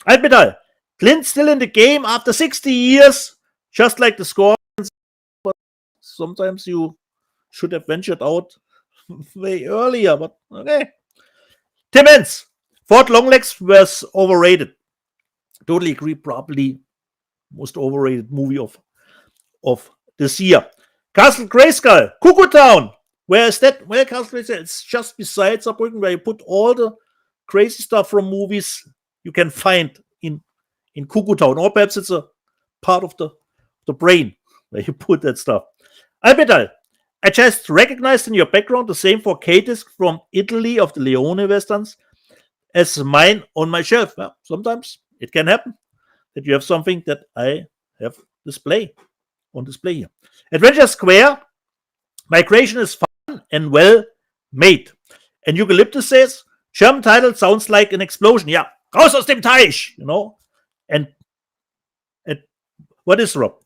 Alpedal, Clint still in the game after 60 years, just like the score. But sometimes you should have ventured out way earlier, but okay. Tim Hance, Fort Longlegs was overrated. Totally agree, probably most overrated movie of this year. Castle Grayskull, Cuckoo Town. Where is that? Well, Castle Grayskull, it's just beside Saarbrücken, where you put all the crazy stuff from movies you can find in Cuckoo Town. Or perhaps it's a part of the brain where you put that stuff. Alpedal, I just recognized in your background the same 4K disc from Italy of the Leone Westerns as mine on my shelf. Well, sometimes it can happen that you have something that I have on display here. Adventure Square, Migration is fun and well made. And Eucalyptus says, German title sounds like an explosion. Yeah, raus aus dem Teich, And what is Rob?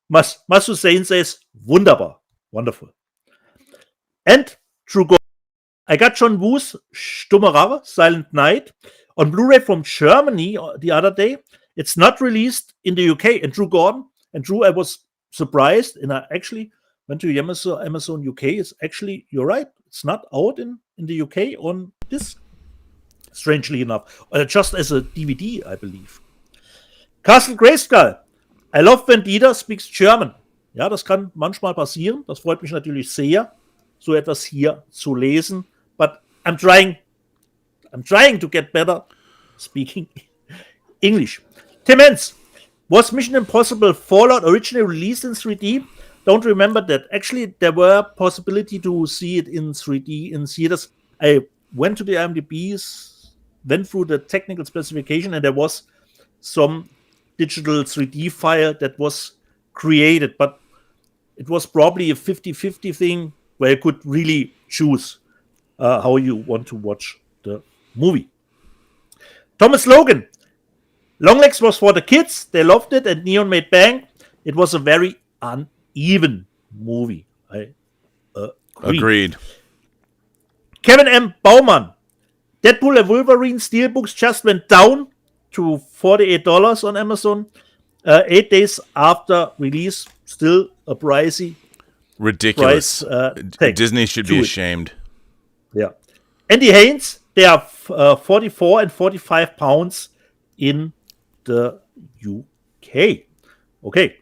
Mas Hussein says, wunderbar, wonderful. And True Gold. I got John Woo's Stumme Rache, Silent Night, on Blu-ray from Germany the other day. It's not released in the UK. And Drew Gordon, I was surprised, and I actually went to Amazon UK. It's actually, you're right, it's not out in the UK on disc, strangely enough. Just as a DVD, I believe. Castle Grayskull. I love when Dieter speaks German. Ja, das kann manchmal passieren. Das freut mich natürlich sehr, so etwas hier zu lesen. But I'm trying to get better speaking English. Tim Hance, was Mission Impossible Fallout originally released in 3D? Don't remember that. Actually, there were possibility to see it in 3D in theaters. I went to the IMDb's, went through the technical specification, and there was some digital 3D file that was created, but it was probably a 50-50 thing where you could really choose how you want to watch the movie. Thomas Logan, Longlegs was for the kids. They loved it, and Neon made bang. It was a very uneven movie. I Agreed. Kevin M. Baumann, Deadpool and Wolverine Steelbooks just went down to $48 on Amazon. 8 days after release, still a pricey Ridiculous. Price, Disney should be ashamed. Yeah. Andy Haynes, they are 44 and 45 pounds in the UK. Okay.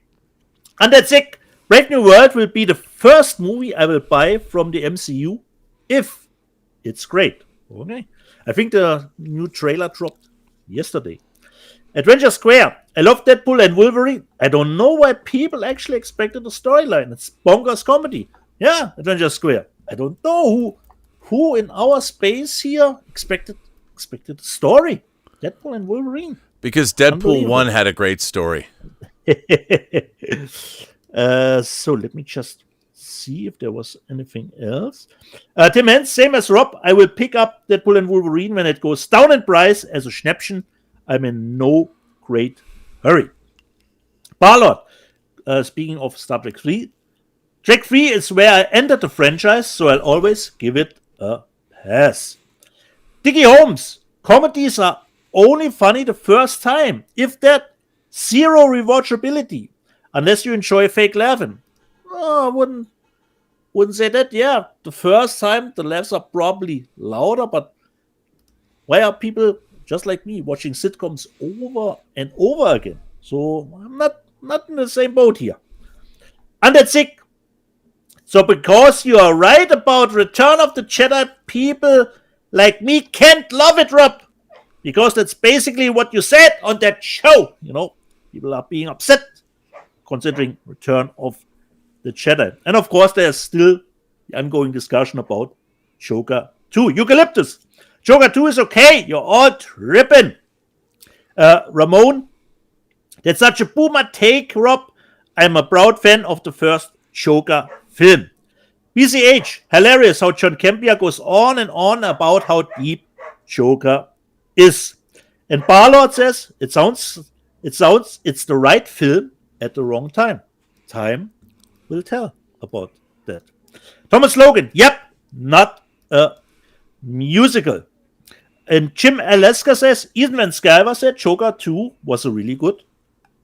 And that's it. Brave New World will be the first movie I will buy from the MCU if it's great. Okay. I think the new trailer dropped yesterday. Adventure Square. I love Deadpool and Wolverine. I don't know why people actually expected a storyline. It's bonkers comedy. Yeah, Adventure Square. I don't know who in our space here expected a story. Deadpool and Wolverine. Because Deadpool 1 had a great story. So let me just see if there was anything else. Tim Hance, same as Rob. I will pick up Deadpool and Wolverine when it goes down in price as a Schnäppchen. I'm in no great hurry. Barlord, speaking of Star Trek 3, Trek 3 is where I entered the franchise, so I'll always give it a pass. Dickie Holmes, comedies are only funny the first time. If that, zero rewatchability, unless you enjoy fake laughing. Oh, I wouldn't say that. Yeah, the first time the laughs are probably louder, but why are people just like me watching sitcoms over and over again? So I'm not in the same boat here. And that's it. So because you are right about Return of the Jedi, people like me can't love it, Rob. Because that's basically what you said on that show. People are being upset considering Return of the Jedi. And of course, there's still the ongoing discussion about Joker 2. Eucalyptus. Joker 2 is okay. You're all tripping. Ramon. That's such a boomer take, Rob. I'm a proud fan of the first Joker film. BCH. Hilarious how John Campbell goes on and on about how deep Joker is. And Barlord says, it sounds it's the right film at the wrong time. Time will tell about that. Thomas Logan, yep, not a musical. And Jim Alaska says, even when Skyver said Joker 2 was a really good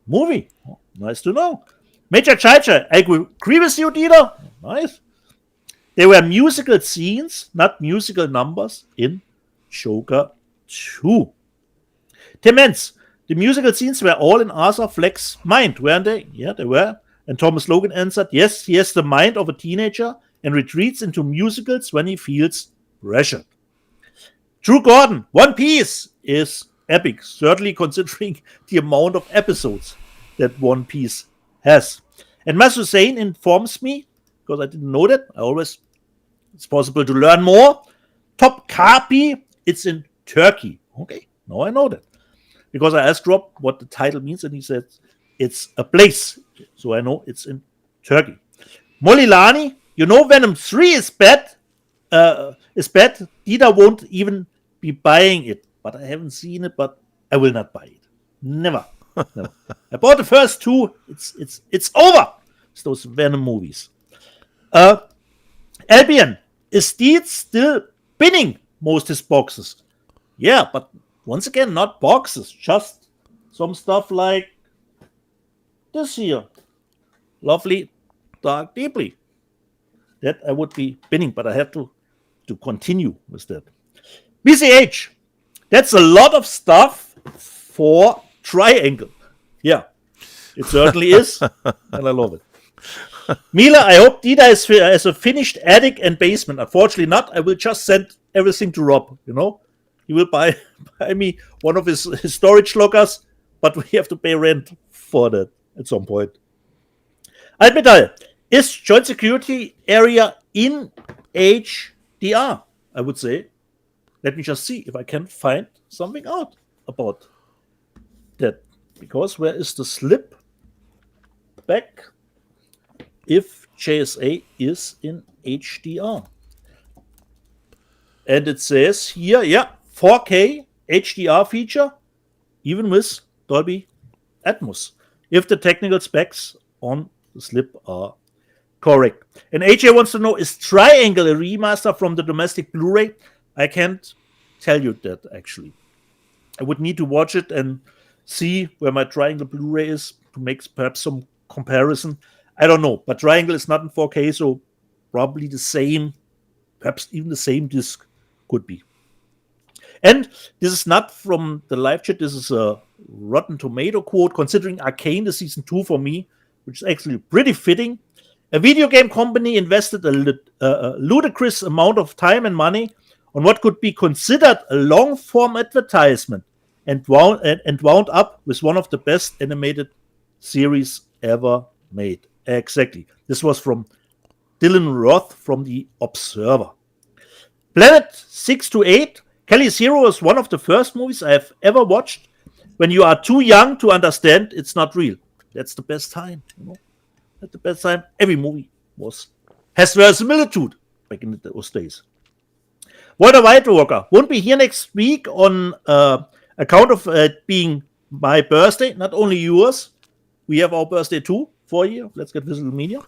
movie. Oh, nice to know. Major Chicha, I agree with you, Dieter. Nice. There were musical scenes, not musical numbers, in Joker 2. Tim Mentz, the musical scenes were all in Arthur Fleck's mind, weren't they? Yeah, they were. And Thomas Logan answered, yes, he has the mind of a teenager and retreats into musicals when he feels pressured. Drew Gordon, One Piece is epic, certainly considering the amount of episodes that One Piece has. And Mas Hussein informs me, because I didn't know that, it's possible to learn more. Top Kapi, it's in Turkey. Okay, now I know that. Because I asked Rob what the title means, and he said it's a place. So I know it's in Turkey. Molilani, you know Venom 3 is bad. Dieter won't even be buying it. But I haven't seen it, but I will not buy it. Never. I bought the first two. It's over. It's those Venom movies. Albion, is Deed still pinning most his boxes? Yeah, but once again, not boxes, just some stuff like this here. Lovely, dark, deeply. That I would be pinning, but I have to continue with that. BCH, that's a lot of stuff for Triangle. Yeah, it certainly is, and I love it. Mila, I hope Dieter has a finished attic and basement. Unfortunately not. I will just send everything to Rob, you know. He will buy me one of his storage lockers, but we have to pay rent for that at some point. Altmetall, is joint security area in HDR? I would say. Let me just see if I can find something out about that. Because where is the slip back if JSA is in HDR? And it says here, yeah, 4K HDR feature, even with Dolby Atmos, if the technical specs on the slip are correct. And AJ wants to know, is Triangle a remaster from the domestic Blu-ray? I can't tell you that, actually. I would need to watch it and see where my Triangle Blu-ray is to make perhaps some comparison. I don't know, but Triangle is not in 4K, so probably the same, perhaps even the same disc could be. And this is not from the live chat, this is a Rotten Tomato quote, considering Arcane the season 2 for me, which is actually pretty fitting. A video game company invested a ludicrous amount of time and money on what could be considered a long-form advertisement and wound up with one of the best animated series ever made. Exactly. This was from Dylan Roth from The Observer. Planet 628. Kelly's Hero is one of the first movies I have ever watched when you are too young to understand it's not real. That's the best time, you know. At the best time, every movie has verisimilitude back in those days. Walter White Walker won't be here next week on account of it being my birthday, not only yours. We have our birthday too for you. Let's get Visible Media.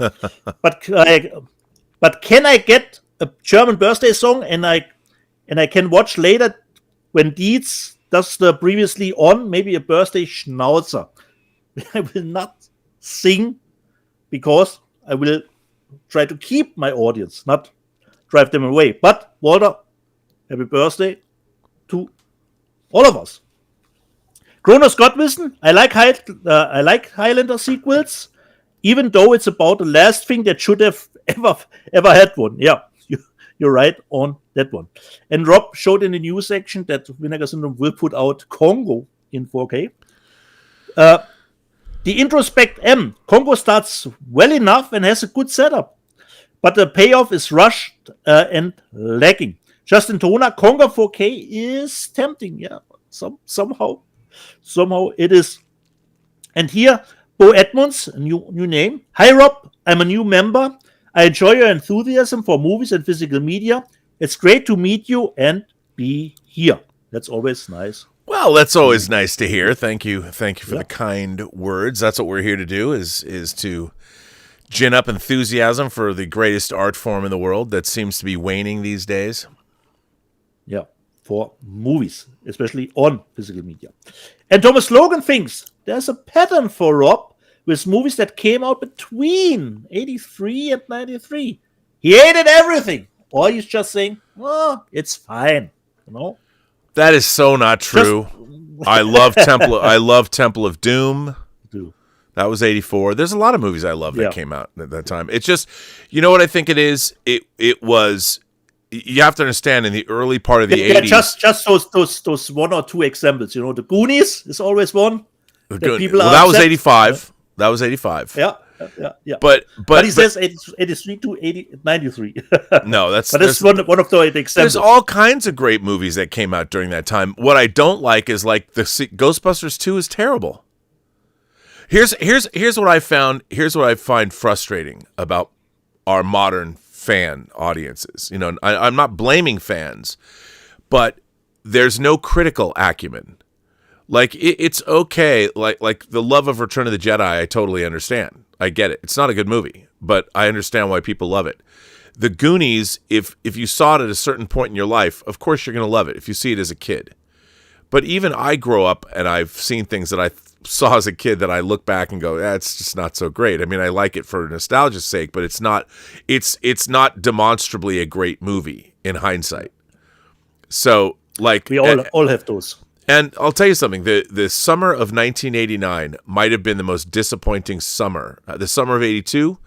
but can I get a German birthday song and I can watch later when Dietz does the previously on maybe a birthday Schnauzer. I will not sing because I will try to keep my audience, not drive them away. But Walter, happy birthday to all of us. Kronos Godwissen, I like Highlander sequels, even though it's about the last thing that should have ever had one. Yeah, you're right on that one. And Rob showed in the news section that Vinegar Syndrome will put out Congo in 4K. The Introspect M. Congo starts well enough and has a good setup. but the payoff is rushed and lacking. Justin Toner, Conga 4K is tempting. Yeah, somehow it is. And here, Bo Edmonds, a new name. Hi, Rob. I'm a new member. I enjoy your enthusiasm for movies and physical media. It's great to meet you and be here. That's always nice. Well, that's always nice to hear. Thank you for the kind words. That's what we're here to do is to gin up enthusiasm for the greatest art form in the world that seems to be waning these days. Yeah, for movies, especially on physical media. And Thomas Logan thinks there's a pattern for Rob with movies that came out between 83 and 93. He hated everything. Or he's just saying, oh, it's fine. You know? That is so not true. I love Temple of Doom. That was 84. There's a lot of movies I love that came out at that time. It's just, you know what I think it is? It was, you have to understand, in the early part of the 80s. Just those one or two examples. You know, the Goonies is always one. That was 85. That was 85. Yeah. But he says 83 to 93. No, that's one of the examples. There's all kinds of great movies that came out during that time. What I don't like is like the Ghostbusters 2 is terrible. Here's what I found. Here's what I find frustrating about our modern fan audiences. You know, I'm not blaming fans, but there's no critical acumen. Like it's okay. Like the love of Return of the Jedi, I totally understand. I get it. It's not a good movie, but I understand why people love it. The Goonies, if you saw it at a certain point in your life, of course you're going to love it if you see it as a kid. But even I grow up and I've seen things that I saw as a kid that I look back and go, it's just not so great. I mean, I like it for nostalgia's sake, but it's not demonstrably a great movie in hindsight. So, like, we all have those. And I'll tell you something, the summer of 1989 might have been the most disappointing summer. The summer of 82,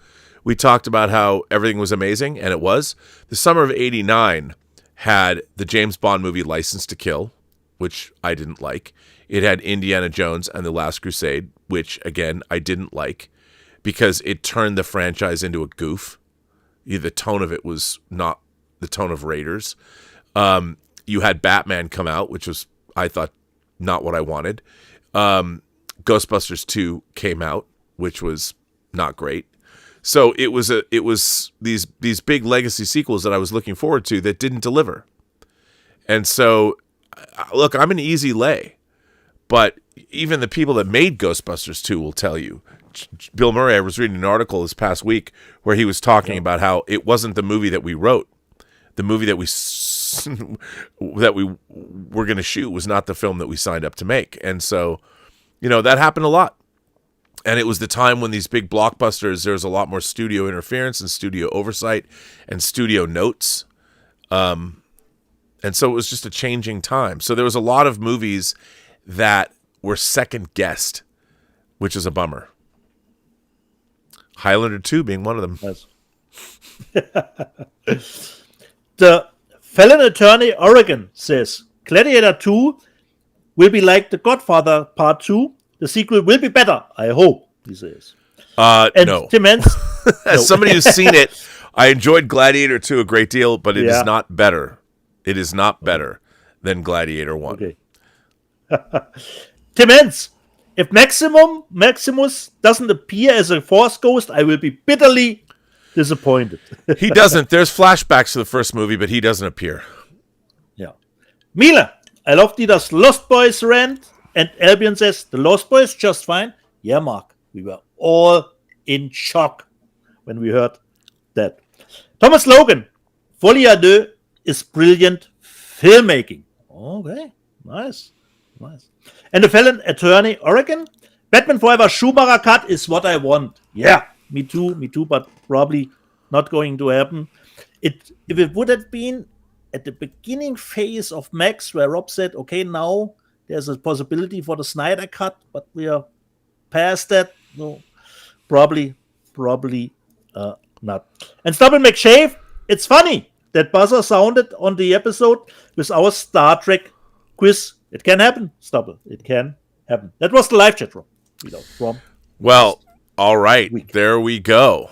we talked about how everything was amazing, and it was. The summer of 89 had the James Bond movie License to Kill, which I didn't like. It had Indiana Jones and The Last Crusade, which, again, I didn't like because it turned the franchise into a goof. The tone of it was not the tone of Raiders. You had Batman come out, which was, I thought, not what I wanted. Ghostbusters 2 came out, which was not great. So it was these big legacy sequels that I was looking forward to that didn't deliver. And so, look, I'm an easy lay, but even the people that made Ghostbusters 2 will tell you. Bill Murray, I was reading an article this past week where he was talking about how it wasn't the movie that we wrote. The movie that we were going to shoot was not the film that we signed up to make. And so, you know, that happened a lot. And it was the time when these big blockbusters, there was a lot more studio interference and studio oversight and studio notes. And so it was just a changing time. So there was a lot of movies that were second guessed, which is a bummer. Highlander 2 being one of them. Yes. The Felon Attorney Oregon says, Gladiator 2 will be like The Godfather Part 2. The sequel will be better, I hope, he says. No. Tim Hens, As somebody who's seen it, I enjoyed Gladiator 2 a great deal, but it is not better. It is not better than Gladiator 1. Okay. Tim Hens, if Maximus doesn't appear as a Force ghost, I will be bitterly disappointed. He doesn't. There's flashbacks to the first movie, but he doesn't appear. Yeah. Mila, I love Dieter's Lost Boys rant, and Albion says, the Lost Boys just fine. Yeah, Mark, we were all in shock when we heard that. Thomas Logan, Folie à Deux is brilliant filmmaking. Okay, nice. And the Felon Attorney Oregon, Batman Forever Schumacher cut is what I want. Yeah, me too, but probably not going to happen. If it would have been at the beginning phase of Max, where Rob said, okay, now there's a possibility for the Snyder cut, but we are past that. No, probably not. And Stubble McShave, it's funny that buzzer sounded on the episode with our Star Trek quiz. It can happen, Stubble. It can happen. That was the live chat room. From well, all right, there we go.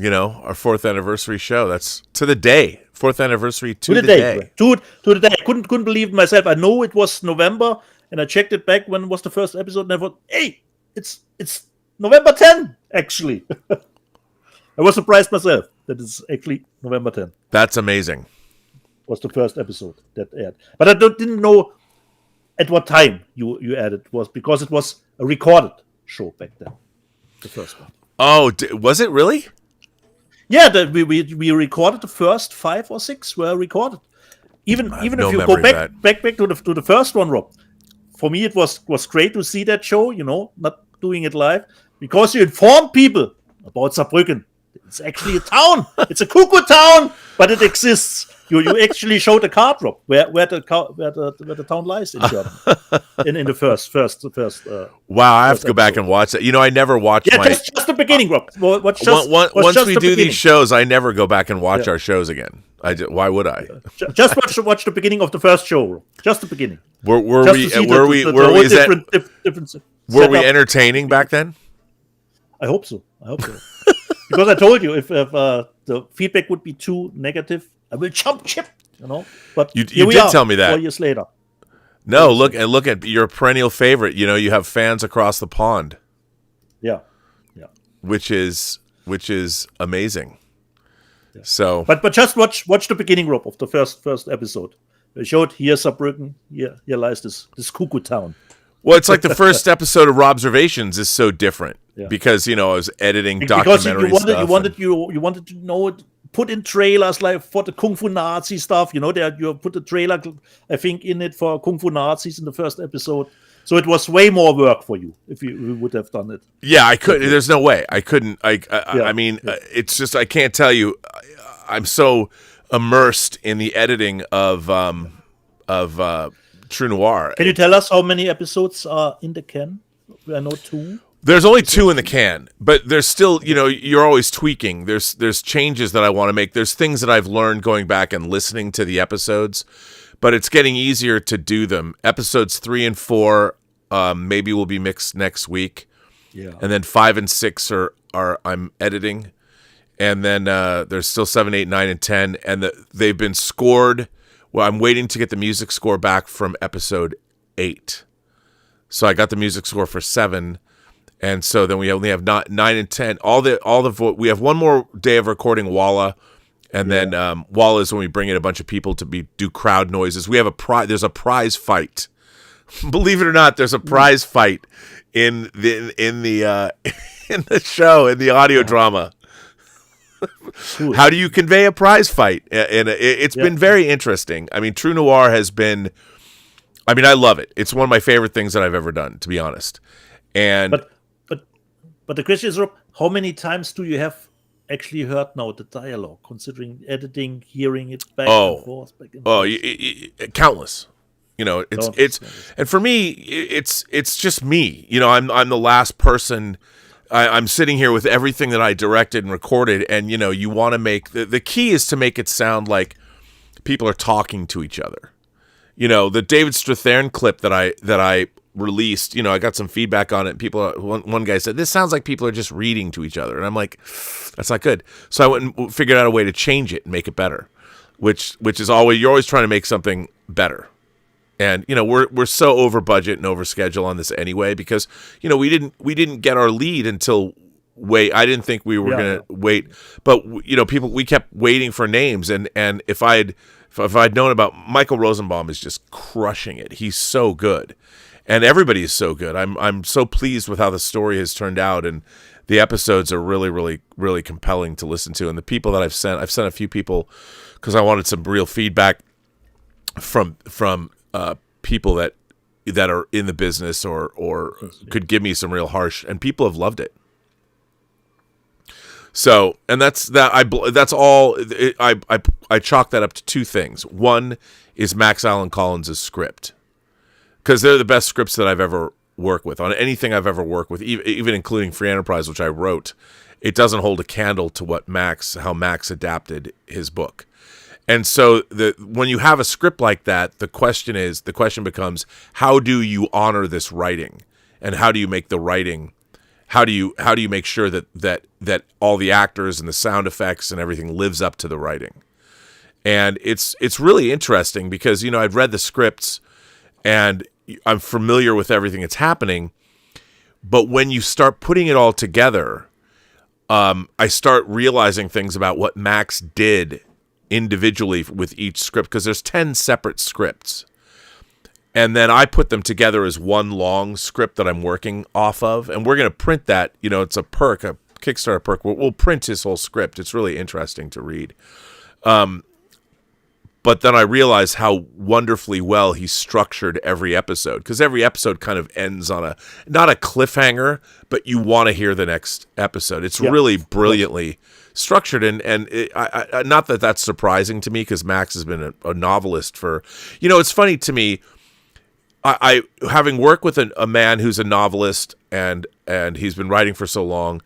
our 4th anniversary show. That's to the day. 4th anniversary to the day. To the day. I couldn't believe it myself. I know it was November, and I checked it back when was the first episode, and I thought, hey, it's November 10, actually. I was surprised myself that it's actually November 10. That's amazing. Was the first episode that aired. But I didn't know at what time you aired it. Was because it was a recorded show back then. The first one. Oh, was it really? Yeah, we recorded the first 5 or 6 were recorded. Even if you go back to the first one, Rob. For me, it was great to see that show. Not doing it live because you inform people about Saarbrücken. It's actually a town. It's a cuckoo town, but it exists. You actually show the card, Rob, where the town lies in Germany. in the first. Wow, I have to go back and watch that. I never watch. Yeah, just the beginning, Rob. Once we do these shows, I never go back and watch our shows again. Why would I? Just watch the beginning of the first show, Rob. Just the beginning. Were we entertaining back then? I hope so. Because I told you if the feedback would be too negative, I will jump ship. But you did tell me that 4 years later. No, look at your perennial favorite. You have fans across the pond. Yeah. Which is amazing. Yeah. So, but just watch the beginning, Rob, of the first episode. They showed here Saarbrücken, here lies this cuckoo town. Well, it's like the first episode of Robservations is so different because I was editing documentary stuff. You wanted to know it. Put in trailers like for the Kung Fu Nazi stuff. You put the trailer, I think, in it for Kung Fu Nazis in the first episode. So it was way more work for you if you would have done it. Yeah, I couldn't. There's no way I couldn't. I mean, it's just I can't tell you. I'm so immersed in the editing of True Noir. Can you tell us how many episodes are in the can? I know 2. There's only 2 in the can, but there's still, you're always tweaking. There's changes that I want to make. There's things that I've learned going back and listening to the episodes, but it's getting easier to do them. Episodes 3 and 4 maybe will be mixed next week. Yeah. And then 5 and 6 are I'm editing. And then there's still 7, 8, 9, and 10, and they've been scored. Well, I'm waiting to get the music score back from episode 8. So I got the music score for 7, and so then we only have 9 and 10. We have one more day of recording Walla, and then Walla is when we bring in a bunch of people to do crowd noises. We have there's a prize fight. Believe it or not, there's a prize fight in the in the show, in the audio drama. How do you convey a prize fight? And it's been very interesting. I mean, True Noir has been. I mean, I love it. It's one of my favorite things that I've ever done, to be honest. And but the question is, Rob, how many times do you have actually heard now the dialogue, considering editing, hearing it back and forth? Countless. It's and for me, it's just me. I'm the last person. I'm sitting here with everything that I directed and recorded, and you want to make the key is to make it sound like people are talking to each other. The David Strathairn clip that I released, I got some feedback on it. One guy said, this sounds like people are just reading to each other. And I'm like, that's not good. So I went and figured out a way to change it and make it better, which is you're always trying to make something better. And, we're so over budget and over schedule on this anyway, because, we didn't get our lead until I didn't think we were going to wait, but we kept waiting for names. And if I'd known about Michael Rosenbaum is just crushing it. He's so good. And everybody is so good. I'm so pleased with how the story has turned out, and the episodes are really, really, really compelling to listen to. And the people that I've sent a few people because I wanted some real feedback from people that are in the business or could give me some real harsh, and people have loved it. So, and that's all. I chalk that up to 2 things. One is Max Allan Collins' script, because they're the best scripts that I've ever worked with on anything I've ever worked with, even including Free Enterprise, which I wrote. It doesn't hold a candle to how Max adapted his book. And so when you have a script like that, the question becomes, how do you honor this writing, and how do you make the writing how do you make sure that all the actors and the sound effects and everything lives up to the writing? And it's really interesting because, I've read the scripts and I'm familiar with everything that's happening, but when you start putting it all together, I start realizing things about what Max did individually with each script, because there's 10 separate scripts. And then I put them together as one long script that I'm working off of. And we're going to print that. It's a perk, a Kickstarter perk. We'll print his whole script. It's really interesting to read. But then I realized how wonderfully well he structured every episode, because every episode kind of ends on not a cliffhanger, but you want to hear the next episode. It's really brilliantly structured, and I not that that's surprising to me, because Max has been a novelist for, it's funny to me. I having worked with a man who's a novelist and he's been writing for so long,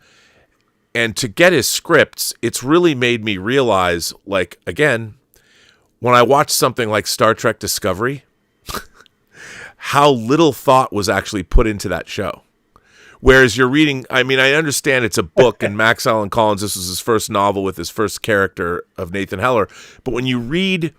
and to get his scripts, it's really made me realize, like, again, when I watched something like Star Trek Discovery, how little thought was actually put into that show. Whereas you're reading, I understand it's a book, and Max Allan Collins, this was his first novel with his first character of Nathan Heller, but when you read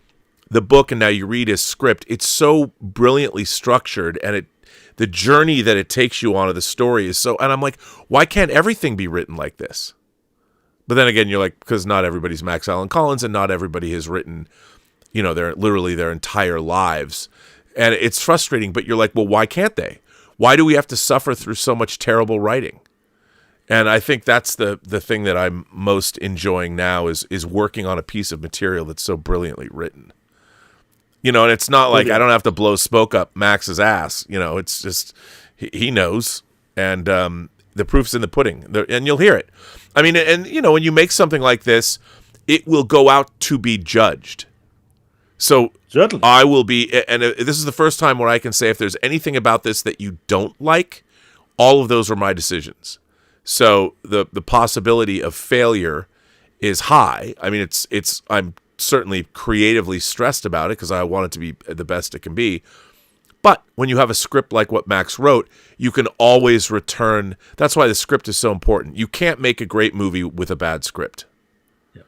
the book and now you read his script, it's so brilliantly structured, and the journey that it takes you on of the story is so, and I'm like, why can't everything be written like this? But then again, you're like, because not everybody's Max Allan Collins, and not everybody has written, their entire lives. And it's frustrating, but you're like, well, why can't they? Why do we have to suffer through so much terrible writing? And I think that's the thing that I'm most enjoying now is working on a piece of material that's so brilliantly written. And it's not like I don't have to blow smoke up Max's ass. It's just he knows, and the proof's in the pudding, and you'll hear it. When you make something like this, it will go out to be judged. So certainly. I will be, and this is the first time where I can say if there's anything about this that you don't like, all of those are my decisions. So the possibility of failure is high. I'm certainly creatively stressed about it because I want it to be the best it can be. But when you have a script like what Max wrote, you can always return. That's why the script is so important. You can't make a great movie with a bad script. Yeah.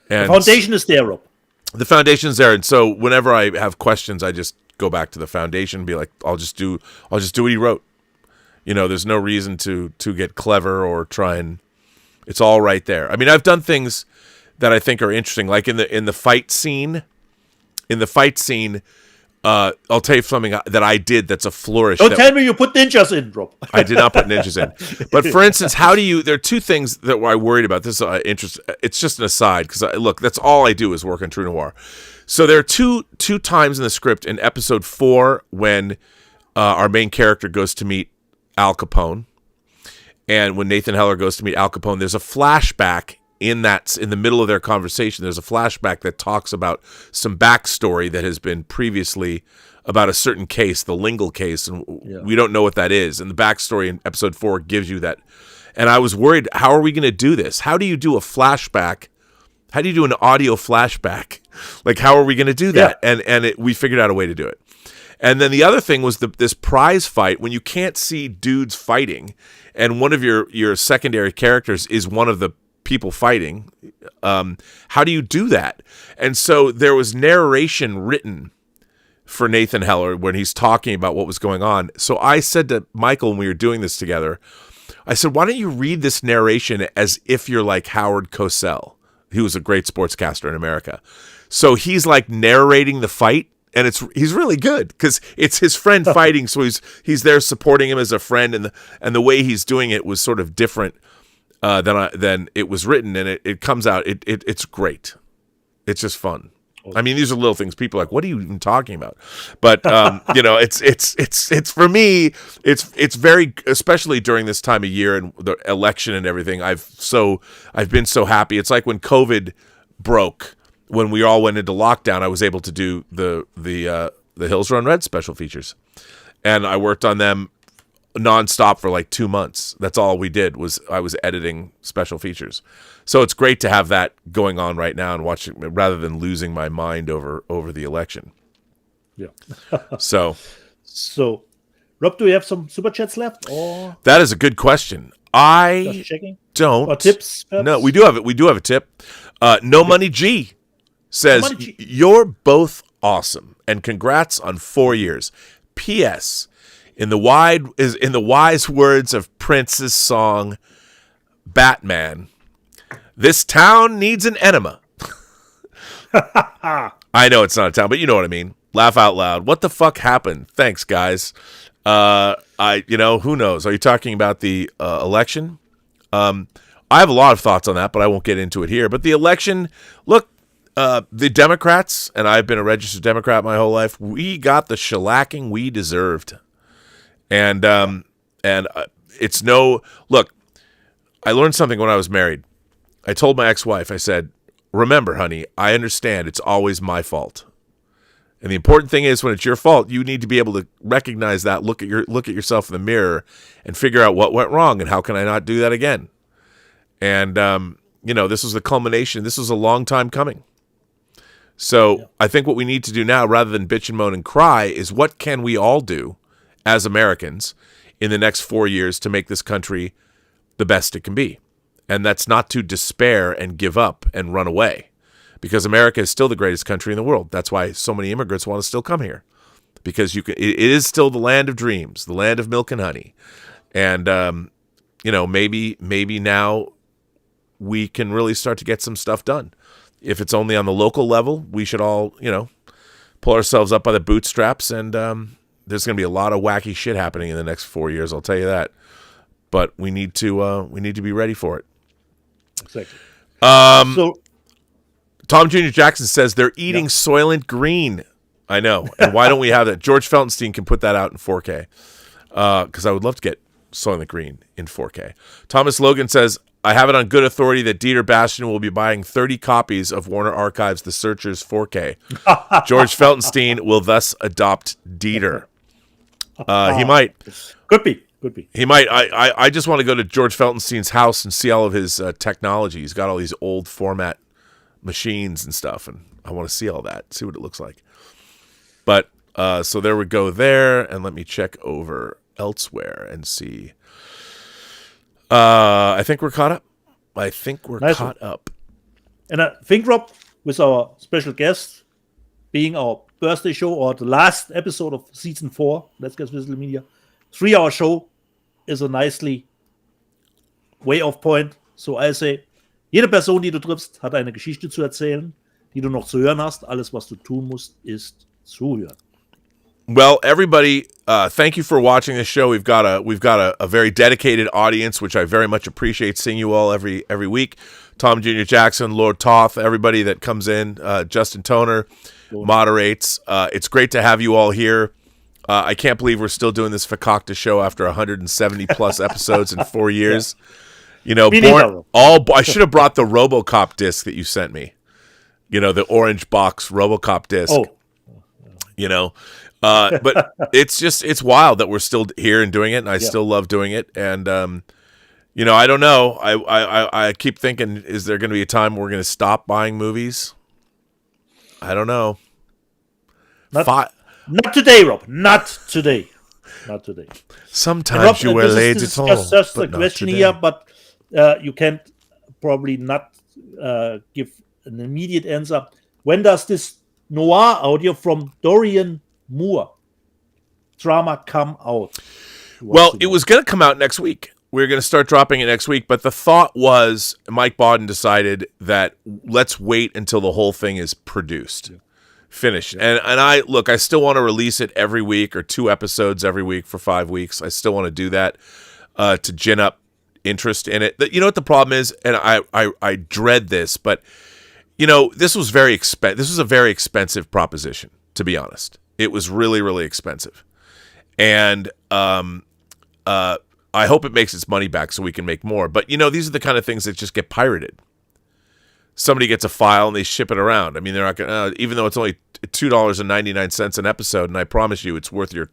And the foundation is there, Rob. The foundation's there, and so whenever I have questions, I just go back to the foundation and be like, I'll just do what he wrote. There's no reason to get clever or try and. It's all right there. I've done things that I think are interesting, like in the fight scene. In the fight scene, I'll tell you something that I did that's a flourish. Don't tell me you put ninjas in, Rob. I did not put ninjas in. But for instance, there are two things that I worried about. This is it's just an aside, because look, that's all I do is work on True Noir. So there are two times in the script in episode 4 when our main character goes to meet Al Capone, and when Nathan Heller goes to meet Al Capone, there's a flashback in the middle of their conversation. There's a flashback that talks about some backstory that has been previously about a certain case, the Lingle case, and we don't know what that is. And the backstory in episode 4 gives you that. And I was worried, how are we going to do this? How do you do a flashback? How do you do an audio flashback? Like, how are we going to do that? Yeah. And we figured out a way to do it. And then the other thing was this prize fight, when you can't see dudes fighting, and one of your secondary characters is one of the people fighting. How do you do that? And so there was narration written for Nathan Heller when he's talking about what was going on. So I said to Michael when we were doing this together, I said, why don't you read this narration as if you're like Howard Cosell, who was a great sportscaster in America. So he's like narrating the fight, and he's really good because it's his friend fighting. So he's there supporting him as a friend, and the way he's doing it was sort of different than it was written, and it comes out. It's great. It's just fun. These are little things. People are like, what are you even talking about? But it's for me. It's very, especially during this time of year and the election and everything. I've been so happy. It's like when COVID broke, when we all went into lockdown. I was able to do the Hills Run Red special features, and I worked on them nonstop for like 2 months. That's all we did I was editing special features. So it's great to have that going on right now and watching rather than losing my mind over the election. Yeah. So, Rob, do we have some super chats left? Or that is a good question. I Just checking. don't. Or tips? Perhaps? No, we do have it. We do have a tip. No Money G says, No Money G. you're both awesome, and congrats on 4 years. P.S. In the wise words of Prince's song, Batman, this town needs an enema. I know it's not a town, but you know what I mean. Laugh out loud. What the fuck happened? Thanks, guys. Who knows? Are you talking about the election? I have a lot of thoughts on that, but I won't get into it here. But the election, look, the Democrats, and I've been a registered Democrat my whole life, we got the shellacking we deserved. And it's no, look, I learned something when I was married. I told my ex-wife, I said, remember, honey, I understand it's always my fault. And the important thing is when it's your fault, you need to be able to recognize that, look at yourself in the mirror and figure out what went wrong and how can I not do that again. And, this was the culmination. This was a long time coming. So I think what we need to do now, rather than bitch and moan and cry, is what can we all do as Americans in the next 4 years to make this country the best it can be? And that's not to despair and give up and run away, because America is still the greatest country in the world. That's why so many immigrants want to still come here, because it is still the land of dreams, the land of milk and honey. And, maybe now we can really start to get some stuff done. If it's only on the local level, we should all, pull ourselves up by the bootstraps. And there's going to be a lot of wacky shit happening in the next 4 years. I'll tell you that. But we need to be ready for it. Exactly. So Tom Jr. Jackson says they're eating Soylent Green. I know. And why don't we have that? George Feltenstein can put that out in 4K. Because I would love to get Soylent Green in 4K. Thomas Logan says, I have it on good authority that Dieter Bastian will be buying 30 copies of Warner Archive's The Searchers 4K. George Feltenstein will thus adopt Dieter. He might. Could be. He might. I just want to go to George Feltenstein's house and see all of his technology. He's got all these old format machines and stuff, and I want to see all that, see what it looks like. But so there we go there, and let me check over elsewhere and see. I think we're caught up. Caught up. And I think, Rob, with our special guest being our birthday show or the last episode of season 4, Let's Get Visual Media, 3-hour show is a nicely way off point. So I say, jede Person, die du triffst, hat eine Geschichte zu erzählen, die du noch zu hören hast. Alles, was du tun musst, ist zuhören. Well, everybody, thank you for watching this show. We've got a very dedicated audience, which I very much appreciate seeing you all every week. Tom Jr. Jackson, Lord Toth, everybody that comes in, Justin Toner moderates. It's great to have you all here. I can't believe we're still doing this Fakakta show after 170 plus episodes in 4 years. I should have brought the RoboCop disc that you sent me. The orange box RoboCop disc. But it's wild that we're still here and doing it, and I still love doing it. And I don't know. I keep thinking, is there going to be a time where we're going to stop buying movies? I don't know. Not today, Rob. Not today. Sometimes Rob, you wear lazy tall. Just but a not question today. here, but you can't probably not give an immediate answer. When does this noir audio from Dorian Moore drama come out? Well, it was going to come out next week. We were going to start dropping it next week, but the thought was Mike Bodden decided that let's wait until the whole thing is produced. Finished. And I still want to release it every week or 2 episodes every week for 5 weeks. I still want to do that to gin up interest in it. You know what the problem is? And I dread this, but this was very expensive. This was a very expensive proposition, to be honest. It was really, really expensive. And I hope it makes its money back so we can make more. But these are the kind of things that just get pirated. Somebody gets a file and they ship it around. I mean, they're not going to, even though it's only $2.99 an episode, and I promise you it's worth your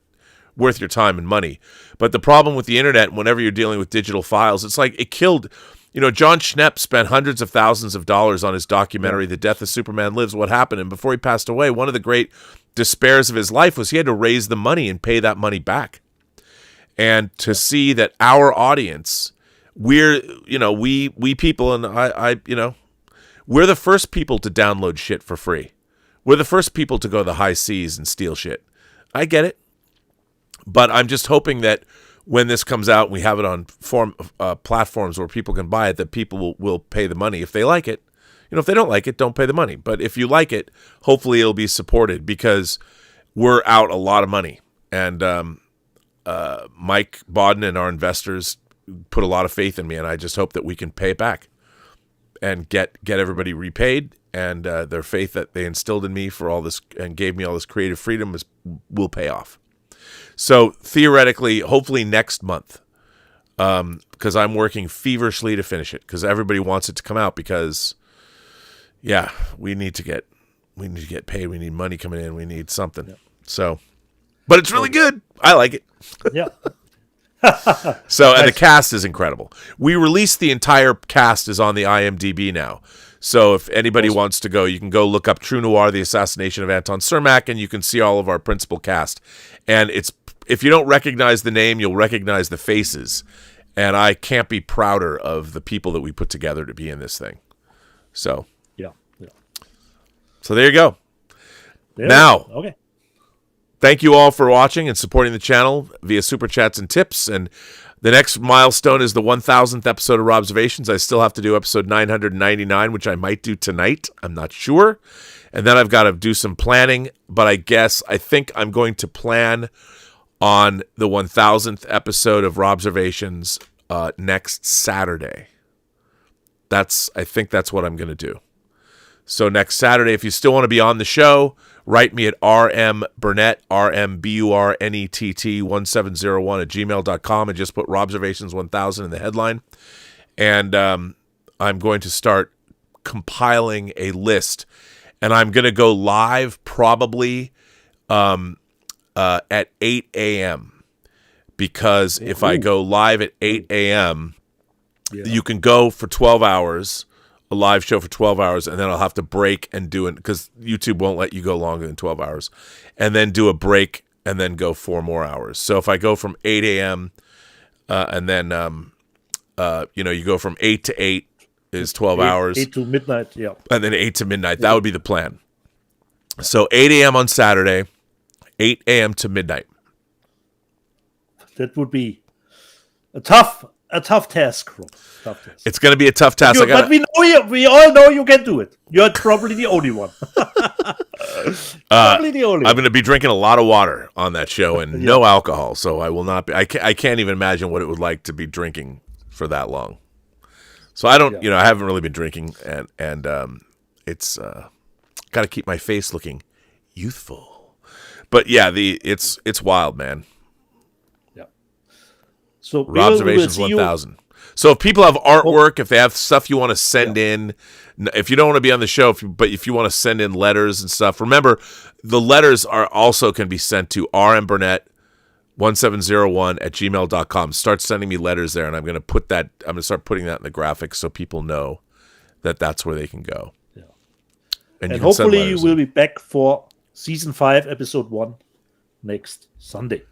time and money. But the problem with the internet, whenever you're dealing with digital files, it's like it killed. John Schnepp spent hundreds of thousands of dollars on his documentary, The Death of Superman Lives, What Happened. And before he passed away, one of the great despairs of his life was he had to raise the money and pay that money back. And to see that our audience we're, we people, and I, we're the first people to download shit for free. We're the first people to go to the high seas and steal shit. I get it. But I'm just hoping that when this comes out and we have it on platforms where people can buy it, that people will pay the money if they like it. If they don't like it, don't pay the money. But if you like it, hopefully it'll be supported, because we're out a lot of money. And Mike Bodden and our investors put a lot of faith in me, and I just hope that we can pay it back and get everybody repaid. And their faith that they instilled in me for all this and gave me all this creative freedom will pay off. So theoretically, hopefully next month, because I'm working feverishly to finish it, because everybody wants it to come out, because, yeah, we need to get paid. We need money coming in. We need something. Yeah. So, but it's really good. I like it. Yeah. So, and the cast is incredible. We released the entire cast is on the IMDb now. So if anybody wants to go, you can go look up True Noir, The Assassination of Anton Cermak, and you can see all of our principal cast. And if you don't recognize the name, you'll recognize the faces. And I can't be prouder of the people that we put together to be in this thing. So, yeah. So there you go. Yeah. Now, okay. Thank you all for watching and supporting the channel via Super Chats and tips. And the next milestone is the 1,000th episode of Robservations. I still have to do episode 999, which I might do tonight. I'm not sure. And then I've got to do some planning. But I think I'm going to plan on the 1,000th episode of Robservations next Saturday. I think that's what I'm going to do. So next Saturday, if you still want to be on the show, write me at rmburnett, rmburnett1701 and just put Robservations1000 in the headline. And I'm going to start compiling a list. And I'm going to go live probably at 8 a.m. Because if I go live at 8 a.m., you can go for 12 hours, a live show for 12 hours, and then I'll have to break and do it, because YouTube won't let you go longer than 12 hours, and then do a break and then go 4 more hours. So if I go from 8 a.m. And then, you go from 8 to 8 is 12 hours. 8 to midnight, yeah. And then 8 to midnight. That would be the plan. So 8 a.m. on Saturday, 8 a.m. to midnight. That would be a tough task, Rob. Tough task. It's going to be a tough task. But we all know you can do it. You're probably the only one. Probably the only one. I'm going to be drinking a lot of water on that show and no alcohol, so I will not be. I can't even imagine what it would like to be drinking for that long. So I don't, I haven't really been drinking, and it's got to keep my face looking youthful. But yeah, it's wild, man. So Robservations 1000. So if people have artwork, if they have stuff you want to send in, if you don't want to be on the show, but if you want to send in letters and stuff, remember the letters can be sent to rmburnett1701@gmail.com. Start sending me letters there, and I'm going to start putting that in the graphics so people know that that's where they can go. Yeah. And hopefully you will be back for season 5, episode 1 next Sunday.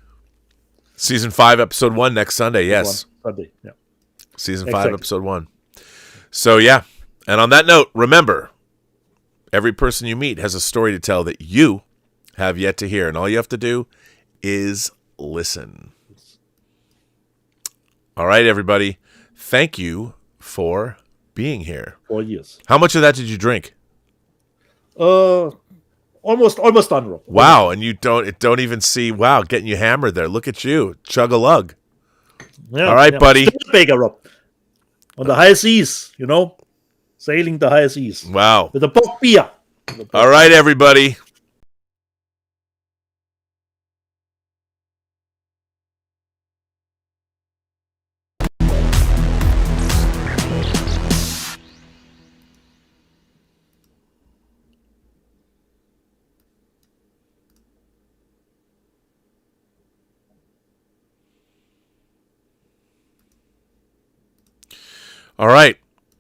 Season 5, episode 1 next Sunday. Yes. Sunday. Yeah. Season 5, episode 1. So, yeah. And on that note, remember, every person you meet has a story to tell that you have yet to hear. And all you have to do is listen. All right, everybody. Thank you for being here. 4 years. How much of that did you drink? Almost done, Rob. Wow, and you don't even see, getting you hammered there. Look at you. Chug a lug. Yeah, all right, buddy. Baker, Rob. On the high seas, sailing the high seas. Wow. With a bock beer. All right, everybody. All right.